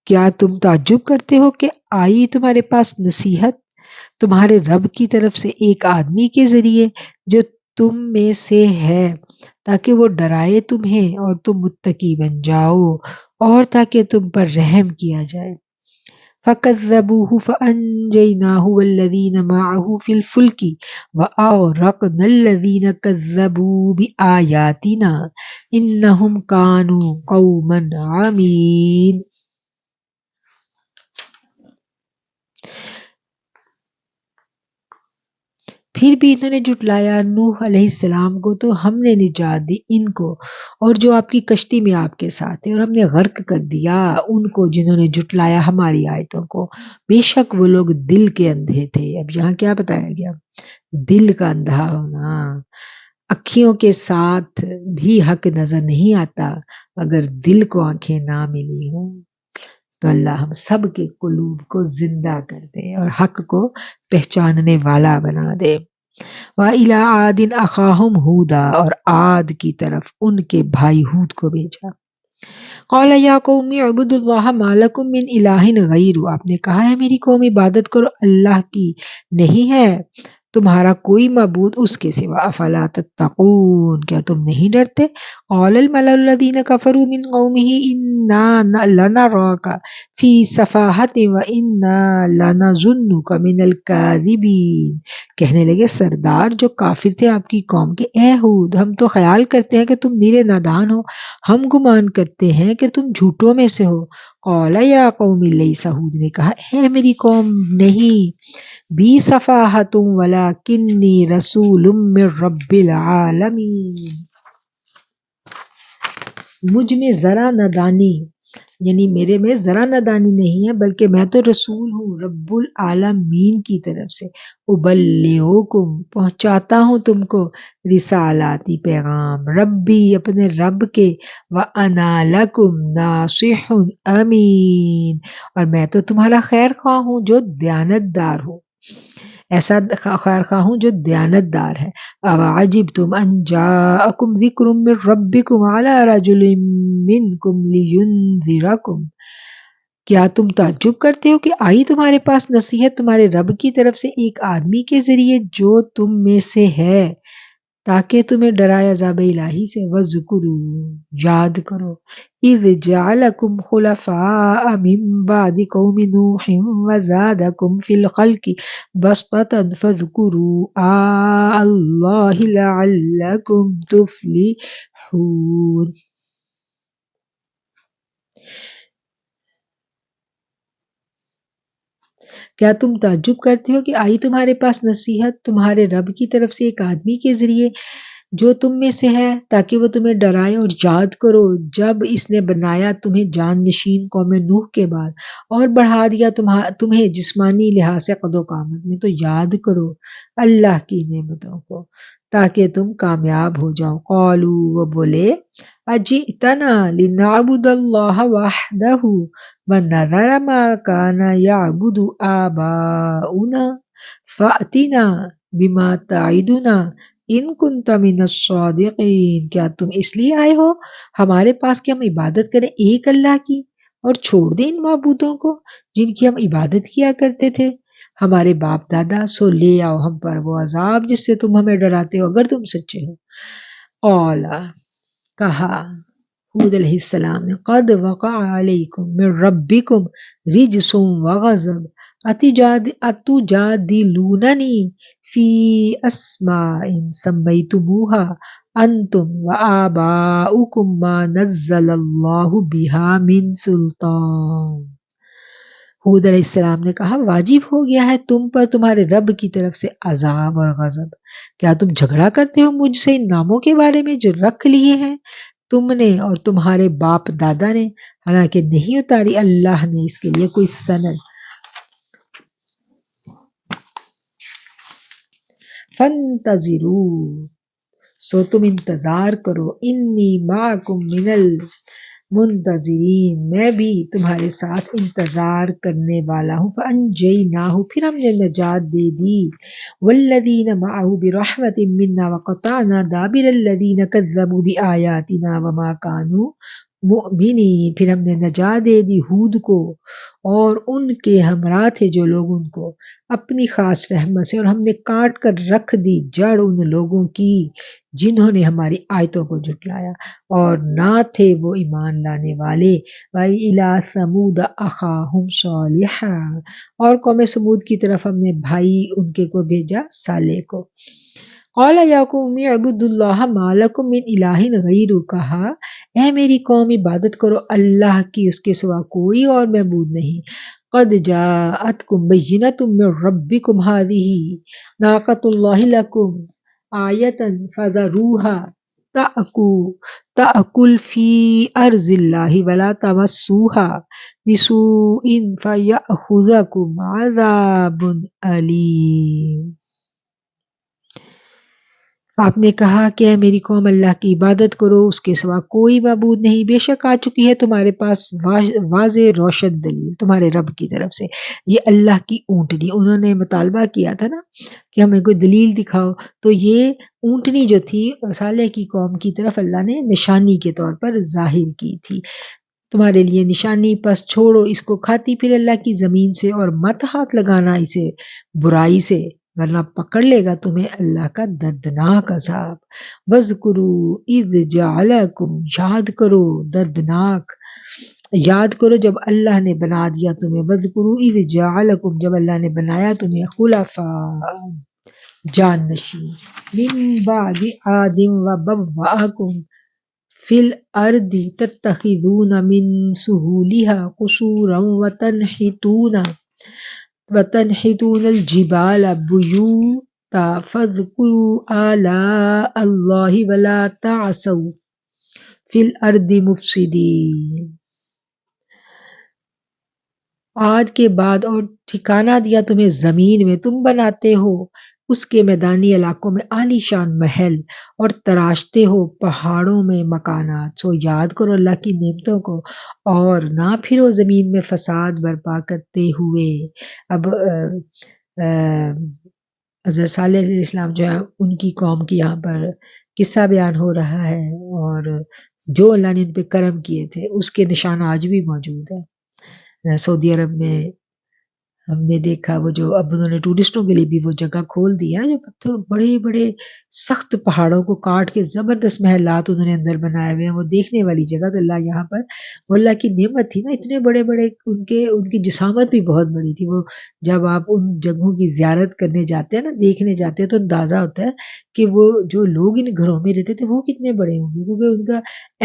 کیا تم تعجب کرتے ہو کہ آئی تمہارے پاس نصیحت تمہارے رب کی طرف سے ایک آدمی کے ذریعے جو تم میں سے ہے، تاکہ وہ ڈرائے تمہیں اور تم متقی بن جاؤ، اور تاکہ تم پر رحم کیا جائے۔ فَكَذَّبُوهُ فَأَنجَيْنَاهُ وَالَّذِينَ مَعَهُ فِي الْفُلْكِ وَأَغْرَقْنَا الَّذِينَ كَذَّبُوا بِآيَاتِنَا إِنَّهُمْ كَانُوا قَوْمًا عَمِينَ۔ پھر بھی انہوں نے جھٹلایا نوح علیہ السلام کو، تو ہم نے نجات دی ان کو اور جو آپ کی کشتی میں آپ کے ساتھ تھے، اور ہم نے غرق کر دیا ان کو جنہوں نے جھٹلایا ہماری آیتوں کو۔ بے شک وہ لوگ دل کے اندھے تھے۔ اب یہاں کیا بتایا گیا؟ دل کا اندھا ہونا۔ اکھیوں کے ساتھ بھی حق نظر نہیں آتا اگر دل کو آنکھیں نہ ملی ہوں۔ تو اللہ ہم سب کے قلوب کو زندہ کر دے اور حق کو پہچاننے والا بنا دے۔ وَإِلَىٰ عَادٍ أَخَاهُمْ هُودًا، اور عاد کی طرف ان کے بھائی ہود کو بھیجا۔ قَالَ يَا قَوْمِ اعْبُدُوا اللَّهَ مَا لَكُم مِّنْ إِلَٰهٍ غَيْرُهُ، آپ نے کہا ہے میری قوم عبادت کرو اللہ کی، نہیں ہے تمہارا کوئی معبود اس کے سوا، افلا تتقون، کیا تم نہیں ڈرتے؟ قال الملأ الذين كفروا من قومه إنا لنراك في سفاهة وإنا لنظنك من الكاذبين، کہنے لگے سردار جو کافر تھے آپ کی قوم کے، اے ہود ہم تو خیال کرتے ہیں کہ تم نیرے نادان ہو، ہم گمان کرتے ہیں کہ تم جھوٹوں میں سے ہو۔ قال یا قوم لیس، ہود نے کہا اے میری قوم نہیں، بی صفاحت ولکنی رسول من رب العالمین، مجھ میں ذرا نادانی، یعنی میرے میں ذرا نادانی نہیں ہے، بلکہ میں تو رسول ہوں رب العالمین کی طرف سے۔ ابلغکم، پہنچاتا ہوں تم کو، رسالاتی، پیغام، ربی، اپنے رب کے، وانا لکم ناصح امین، اور میں تو تمہارا خیر خواہ ہوں جو دیانت دار ہوں، ایسا خیر خواہ ہوں جو دیانت دار ہے۔ اب عجبتم ان جاءکم ذکر من ربکم علی رجل منکم لینذرکم، کیا تم تعجب کرتے ہو کہ آئی تمہارے پاس نصیحت تمہارے رب کی طرف سے ایک آدمی کے ذریعے جو تم میں سے ہے، تاکہ تمہیں ڈرائے عذاب الہی سے۔ وَاذْكُرُوا، یاد کرو، اذ جعلکم خلفاء من بعد قوم نوح وزادکم فی الخلق بسطة فاذکروا آلاء اللہ لعلکم تفلحون۔ کیا تم تعجب کرتے ہو کہ آئی تمہارے پاس نصیحت تمہارے رب کی طرف سے ایک آدمی کے ذریعے جو تم میں سے ہے، تاکہ وہ تمہیں ڈرائے، اور یاد کرو جب اس نے بنایا تمہیں جان نشین قوم نوح کے بعد اور بڑھا دیا تمہیں جسمانی لحاظ سے قد و قامت میں، تو یاد کرو اللہ کی نعمتوں کو تاکہ تم کامیاب ہو جاؤ۔ قالو، وہ بولے، اجئتنا لنعبد اللہ وحدہ ونذر ما کان یعبد آباؤنا فأتنا بما تعدنا ان کنت من الصادقین، کیا تم اس لیے آئے ہو ہمارے پاس کہ ہم عبادت کریں ایک اللہ کی اور چھوڑ دیں ان معبودوں کو جن کی ہم عبادت کیا کرتے تھے ہمارے باپ دادا؟ سو لے آؤ ہم پر وہ عذاب جس سے تم ہمیں ڈراتے ہو اگر تم سچے ہو۔ قال، کہا ہود علیہ السلام نے، قد وقع علیکم من ربکم رجس وغضب اتجادلوننی فی اسماء سمیتموها انتم وآباؤکم ما نزل اللہ بها من سلطان۔ ہود علیہ السلام نے کہا واجب ہو گیا ہے تم پر تمہارے رب کی طرف سے عذاب اور غضب، کیا تم جھگڑا کرتے ہو مجھ سے ان ناموں کے بارے میں جو رکھ لیے ہیں تم نے اور تمہارے باپ دادا نے، حالانکہ نہیں اتاری اللہ نے اس کے لیے کوئی سند۔ فانتظروا، سو تم انتظار کرو، انی معکم من المنتظرین، میں بھی تمہارے ساتھ انتظار کرنے والا ہوں۔ فانجیناہ، پھر ہم نے نجات دے دی، والذین معہ برحمت منا وقطعنا دابر الذین کذبوا بآیاتنا وما کانوا مؤمنین، پھر ہم نے نجات دے دی ہود کو اور ان کے ہمراہ تھے جو لوگ ان کو اپنی خاص رحمت سے، اور ہم نے کاٹ کر رکھ دی جڑ ان لوگوں کی جنہوں نے ہماری آیتوں کو جھٹلایا اور نہ تھے وہ ایمان لانے والے۔ وَإِلَىٰ ثَمُودَ أَخَاهُمْ صَالِحًا، اور قوم سمود کی طرف ہم نے بھائی ان کے کو بھیجا صالح کو۔ قَالَ يَا قَوْمِ اعْبُدُوا اللَّهَ مَا لَكُم مِّنْ إِلَٰهٍ غَيْرُهُ، کہا اے میری قوم عبادت کرو اللہ کی، اس کے سوا کوئی اور معبود نہیں۔ قَدْ جَاءَتْكُم بَيِّنَةٌ مِّن رَّبِّكُمْ هَٰذِهِ نَاقَةُ اللَّهِ لَكُمْ آیَةً فَذَرُوهَا تَأْکُلْ فِی أَرْضِ اللَّهِ وَلَا تَمَسُّوهَا بِسُوءٍ فَیَأْخُذَکُمْ عَذَابٌ أَلِیمٌ۔ آپ نے کہا کہ اے میری قوم اللہ کی عبادت کرو، اس کے سوا کوئی معبود نہیں، بے شک آ چکی ہے تمہارے پاس واضح روشن دلیل تمہارے رب کی طرف سے، یہ اللہ کی اونٹنی۔ انہوں نے مطالبہ کیا تھا نا کہ ہمیں کوئی دلیل دکھاؤ، تو یہ اونٹنی جو تھی صالح کی قوم کی طرف اللہ نے نشانی کے طور پر ظاہر کی تھی، تمہارے لیے نشانی، پس چھوڑو اس کو کھاتی پھر اللہ کی زمین سے، اور مت ہاتھ لگانا اسے برائی سے، ورنہ پکڑ لے گا تمہیں اللہ کا دردناک عذاب۔ وَاذْكُرُوا إِذْ جَعَلَكُمْ، یاد کرو دردناک، یاد کرو جب اللہ نے بنا دیا تمہیں، وَاذْكُرُوا إِذْ جَعَلَكُمْ، جب اللہ نے بنایا تمہیں خلفاء، جان نشین، من بعد عاد وبوأکم فی الارض تتخذون من سہولها قصورا وتنحتون الجبال بیوتا فاذکروا آلاء اللہ ولا تعثوا فی الارض مفسدین۔ عاد کے بعد اور ٹھکانہ دیا تمہیں زمین میں، تم بناتے ہو اس کے میدانی علاقوں میں عالی شان محل اور تراشتے ہو پہاڑوں میں مکانات، سو یاد کرو اللہ کی نعمتوں کو اور نہ پھرو زمین میں فساد برپا کرتے ہوئے۔ اب حضرت صالح علیہ السلام جو ہے ان کی قوم کی یہاں پر قصہ بیان ہو رہا ہے، اور جو اللہ نے ان پہ کرم کیے تھے اس کے نشان آج بھی موجود ہیں۔ سعودی عرب میں ہم نے دیکھا وہ جو اب انہوں نے ٹورسٹوں کے لیے بھی وہ جگہ کھول دی ہے، جو پتھر بڑے بڑے سخت پہاڑوں کو کاٹ کے زبردست محلات انہوں نے اندر بنائے ہوئے ہیں، وہ دیکھنے والی جگہ۔ تو اللہ یہاں پر وہ اللہ کی نعمت تھی نا، اتنے بڑے بڑے ان کی جسامت بھی بہت بڑی تھی۔ وہ جب آپ ان جگہوں کی زیارت کرنے جاتے ہیں نا، دیکھنے جاتے ہیں، تو اندازہ ہوتا ہے کہ وہ جو لوگ ان گھروں میں رہتے تھے وہ کتنے بڑے ہوں گے، کیونکہ ان کا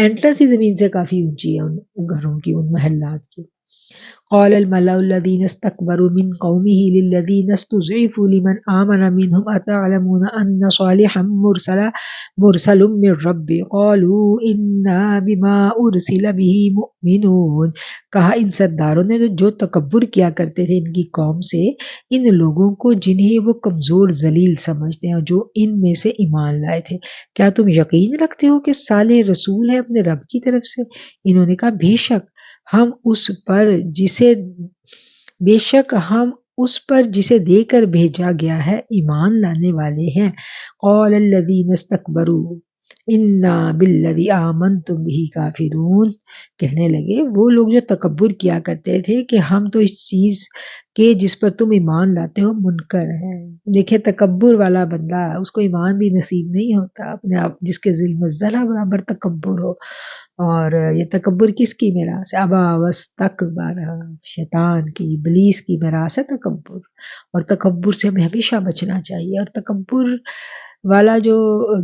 انٹرنس ہی زمین سے کافی اونچی ہے ان گھروں کی، ان محلات کی۔ قال الملأ الذين استكبروا من قومه للذين استضعفوا لمن آمن منهم أتعلمون أن صالحا مرسل من ربه قالوا إنا بما أرسل به مؤمنون، کہا ان سرداروں نے جو تکبر کیا کرتے تھے ان کی قوم سے، ان لوگوں کو جنہیں وہ کمزور ذلیل سمجھتے ہیں اور جو ان میں سے ایمان لائے تھے، کیا تم یقین رکھتے ہو کہ صالح رسول ہے اپنے رب کی طرف سے؟ انہوں نے کہا بے شک ہم اس پر جسے دے کر بھیجا گیا ہے ایمان لانے والے ہیں۔ قال الذین استکبروا انا بالذی آمنتم بہ کافرون، کہنے لگے وہ لوگ جو تکبر کیا کرتے تھے کہ ہم تو اس چیز کہ جس پر تم ایمان لاتے ہو منکر ہیں۔ دیکھیں تکبر والا بندہ اس کو ایمان بھی نصیب نہیں ہوتا، اپنے آپ جس کے ذل میں ذرا برابر تکبر ہو، اور یہ تکبر کس کی میراث ہے؟ ابا واستکبر، شیطان کی، ابلیس کی میراث ہے تکبر، اور تکبر سے ہمیں ہمیشہ بچنا چاہیے۔ اور تکبر والا جو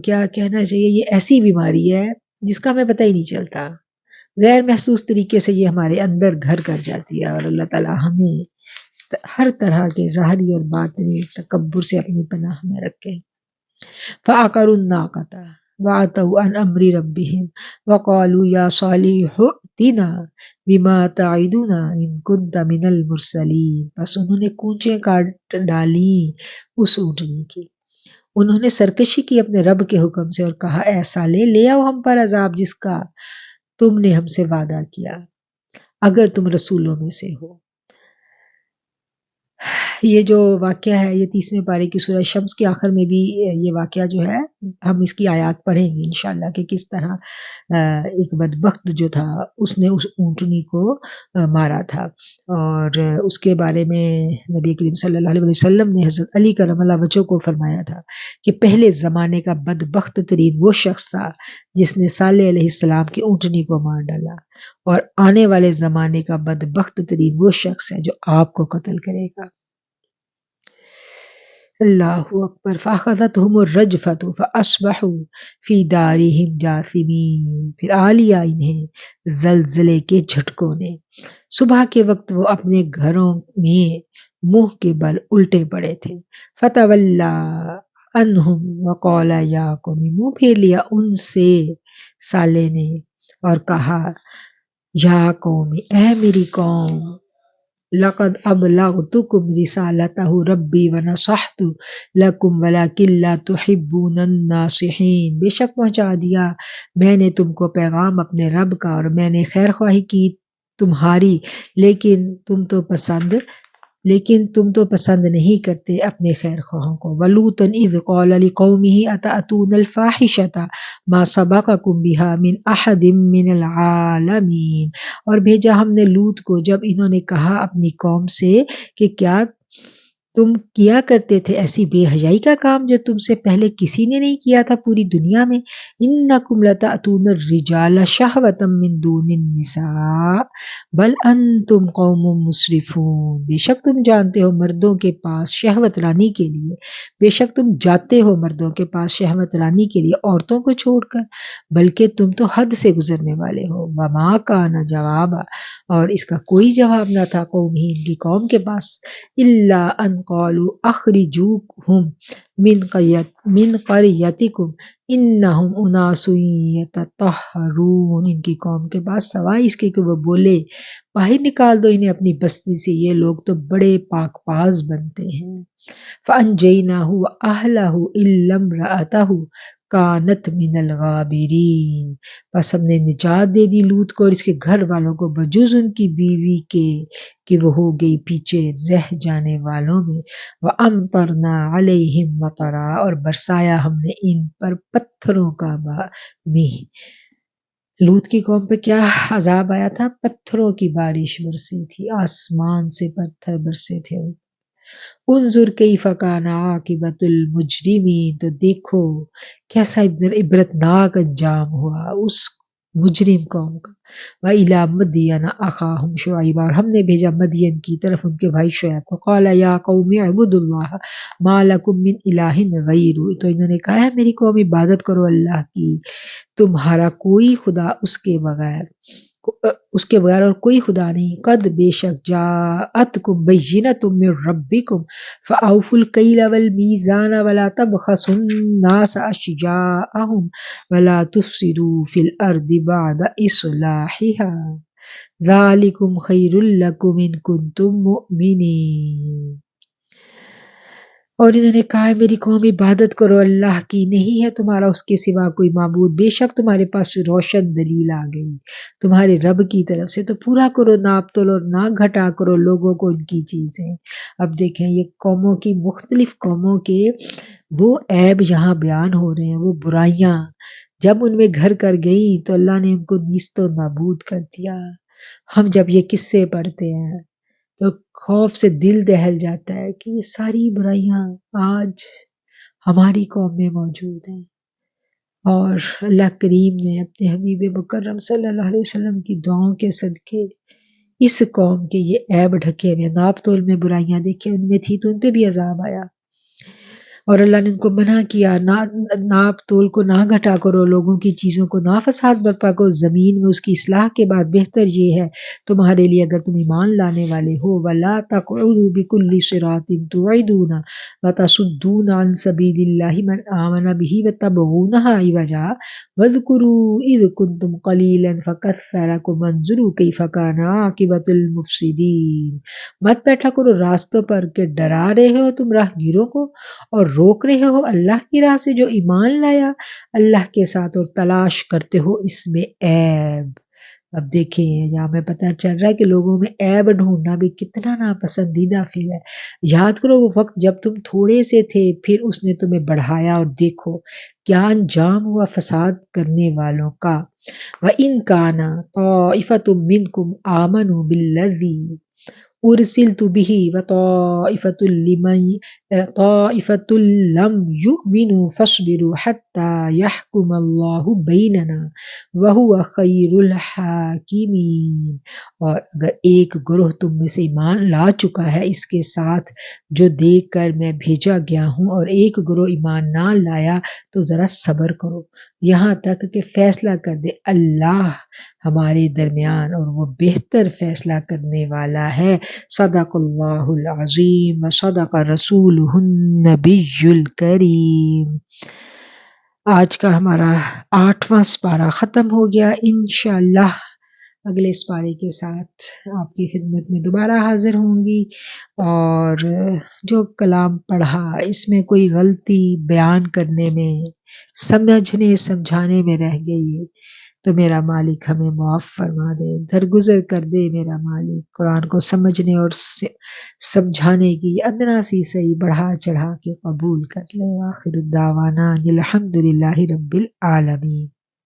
کیا کہنا چاہیے، یہ ایسی بیماری ہے جس کا ہمیں پتہ ہی نہیں چلتا، غیر محسوس طریقے سے یہ ہمارے اندر گھر کر جاتی ہے، اور اللہ تعالی ہمیں ہر طرح کے ظاہری اور باطنی تکبر سے اپنی پناہ میں رکھے۔ فَعَقَرُوا النَّاقَةَ وَعَتَوْا عَنْ أَمْرِ رَبِّهِمْ وَقَالُوا يَا صَالِحُ ائْتِنَا بِمَا تَعِدُنَا إِن كُنتَ مِنَ الْمُرْسَلِينَ، بس انہوں نے کونچیں کاٹ ڈالی اس اونٹنی کی، انہوں نے سرکشی کی اپنے رب کے حکم سے اور کہا اے صالح لے آؤ ہم پر عذاب جس کا تم نے ہم سے وعدہ کیا اگر تم رسولوں میں سے ہو۔ یہ جو واقعہ ہے یہ 30ویں پارے کی سورہ شمس کے آخر میں بھی یہ واقعہ جو ہے ہم اس کی آیات پڑھیں گے انشاءاللہ کہ کس طرح ایک بدبخت جو تھا اس نے اس اونٹنی کو مارا تھا، اور اس کے بارے میں نبی کریم صلی اللہ علیہ وسلم نے حضرت علی کرم اللہ وجہہ کو فرمایا تھا کہ پہلے زمانے کا بدبخت ترین وہ شخص تھا جس نے صالح علیہ السلام کی اونٹنی کو مار ڈالا، اور آنے والے زمانے کا بدبخت ترین وہ شخص ہے جو آپ کو قتل کرے گا۔ اللہ اکبر۔ فاخذتهم الرجفة فاصبحوا فی دارہم جاثمین، پھر آ لیا انہیں زلزلے کے جھٹکوں نے، صبح کے وقت وہ اپنے گھروں میں منہ کے بل الٹے پڑے تھے۔ فتولی عنہم وقال یا قوم، منہ پھیر لیا ان سے صالح نے اور کہا یا قوم، اے میری قوم، لقد ابلغتکم رسالتہ ربی ونصحت لکم ولکن لا تحبون الناصحین، بے شک پہنچا دیا میں نے تم کو پیغام اپنے رب کا اور میں نے خیر خواہی کی تمہاری، لیکن تم تو پسند نہیں کرتے اپنے خیر خواہوں کو۔ وَلُوطًا اذ قال لقومه اتأتون الفاحشة ما سبقكم بها من احد من العالمین، اور بھیجا ہم نے لوط کو جب انہوں نے کہا اپنی قوم سے کہ کیا تم کیا کرتے تھے ایسی بے حیائی کا کام جو تم سے پہلے کسی نے نہیں کیا تھا پوری دنیا میں۔ انکم لتأتون الرجال شہوۃ من دون النساء بل انتم قوم مسرفون، بے شک تم جانتے ہو مردوں کے پاس شہوت رانی کے لیے، بے شک تم جاتے ہو مردوں کے پاس شہوت رانی کے لیے عورتوں کو چھوڑ کر، بلکہ تم تو حد سے گزرنے والے ہو۔ وما کان جوابا، اور اس کا کوئی جواب نہ تھا قوم ہی ان کی قوم کے پاس، الا ان قالوا اخرجوہم من قریتکم انہم اناس یتطہرون، ان کی قوم کے پاس سوائے اس کے کہ وہ بولے باہر نکال دو انہیں اپنی بستی سے، یہ لوگ تو بڑے پاک باز بنتے ہیں۔ فانجیناہ واہلہ الا امرأتہ کانت من الغابرین، بس ہم نے نجات دے دی لوط کو اور اس کے گھر والوں کو بجز ان کی بیوی کے کہ وہ ہو گئی پیچھے رہ جانے والوں میں۔ وَأَمْطَرْنَا عَلَيْهِمْ مَطَرًا، اور برسایا ہم نے ان پر پتھروں کا میہ۔ لوط کی قوم پہ کیا عذاب آیا تھا؟ پتھروں کی بارش برسی تھی، آسمان سے پتھر برسے تھے۔ انظر کیف کان عاقبۃ المجرمین، تو دیکھو کیسا عبرتناک انجام ہوا اس مجرم قوم کا۔ وَإِلَىٰ مَدْيَنَ أَخَاهُمْ شُعَيْبًا، اور ہم نے بھیجا مدین کی طرف ان کے بھائی شعیب کو۔ قَالَ يَا قَوْمِ اعْبُدُوا اللَّهَ مَا لَكُم مِّنْ إِلَٰهٍ غَيْرُهُ، تو انہوں نے کہا ہے میری قوم عبادت کرو اللہ کی، تمہارا کوئی خدا اس کے بغیر اور کوئی خدا نہیں۔ قد بے شک جاءتکم بینۃ من ربکم فاوفوا الکیل والمیزان ولا تبخسوا الناس اشیاءهم ولا تفسدوا فی الارض بعد اصلاحها ذالکم خیر لکم ان کنتم مؤمنین۔ اور انہوں نے کہا ہے میری قوم عبادت کرو اللہ کی، نہیں ہے تمہارا اس کے سوا کوئی معبود، بے شک تمہارے پاس روشن دلیل آ گئی تمہارے رب کی طرف سے، تو پورا کرو ناپ تول اور نہ گھٹا کرو لوگوں کو ان کی چیزیں۔ اب دیکھیں یہ قوموں کی، مختلف قوموں کے وہ عیب یہاں بیان ہو رہے ہیں، وہ برائیاں جب ان میں گھر کر گئی تو اللہ نے ان کو نیست و نابود کر دیا۔ ہم جب یہ قصے پڑھتے ہیں تو خوف سے دل دہل جاتا ہے کہ یہ ساری برائیاں آج ہماری قوم میں موجود ہیں، اور اللہ کریم نے اپنے حبیب مکرم صلی اللہ علیہ وسلم کی دعاؤں کے صدقے اس قوم کے یہ عیب ڈھکے ہوئے، ناپ تول میں برائیاں دیکھیں ان میں تھی تو ان پہ بھی عذاب آیا، اور اللہ نے ان کو منع کیا ناپ تول کو نہ گھٹا کرو، لوگوں کی چیزوں کو نہ فساد برپا کرو زمین میں، اس کی اصلاح کے بعد بہتر یہ ہے تمہارے لیے اگر تم ایمان لانے والے ہو، وَلَا تَقْعُدُوا بِكُلِّ صِرَاطٍ تُوعِدُونَ وَتَصُدُّونَ عَنْ سَبِيلِ اللَّهِ مَنْ آمَنَ بِهِ وَتَبْغُونَهَا عِوَجًا وَاذْكُرُوا إِذْ كُنْتُمْ قَلِيلًا فَكَثَّرَكُمْ وَانظُرُوا كَيْفَ كَانَ عَاقِبَةُ الْمُفْسِدِينَ۔ مت بیٹھا کرو راستوں پر کہ ڈرا رہے ہو تم راہ گیروں کو اور روک رہے ہو اللہ کی راہ سے جو ایمان لایا اللہ کے ساتھ اور تلاش کرتے ہو اس میں عیب۔ اب دیکھیں یہاں میں پتہ چل رہا ہے کہ لوگوں میں عیب ڈھونڈنا بھی کتنا ناپسندیدہ فعل ہے۔ یاد کرو وہ وقت جب تم تھوڑے سے تھے پھر اس نے تمہیں بڑھایا اور دیکھو کیا انجام ہوا فساد کرنے والوں کا۔ وَإِن كَانَ طَائِفَةٌ مِّنكُمْ آمَنُوا بِالَّذِي أُرْسِلْتُ بِهِ طَائِفَةٌ لَّمْ يُؤْمِنُوا فَاصْبِرُوا حَتَّى يَحْكُمَ اللَّهُ بَيْنَنَا وَهُوَ خَيْرُ الْحَاكِمِينَ۔ اور اگر ایک گروہ تم میں سے ایمان لا چکا ہے اس کے ساتھ جو دیکھ کر میں بھیجا گیا ہوں اور ایک گروہ ایمان نہ لایا تو ذرا صبر کرو یہاں تک کہ فیصلہ کر دے اللہ ہمارے درمیان اور وہ بہتر فیصلہ کرنے والا ہے۔ صدق اللہ العظیم و صدق رسولہ النبی الکریم۔ آج کا ہمارا 8واں سپارہ ختم ہو گیا۔ انشاءاللہ اگلے سپارے کے ساتھ آپ کی خدمت میں دوبارہ حاضر ہوں گی، اور جو کلام پڑھا اس میں کوئی غلطی بیان کرنے میں سمجھنے سمجھانے میں رہ گئی تو میرا مالک ہمیں معاف فرما دے، درگزر کر دے میرا مالک، قرآن کو سمجھنے اور سمجھانے کی ادنا سی صحیح بڑھا چڑھا کے قبول کر لے۔ آخر الدعوانا الحمدللہ رب العالمین۔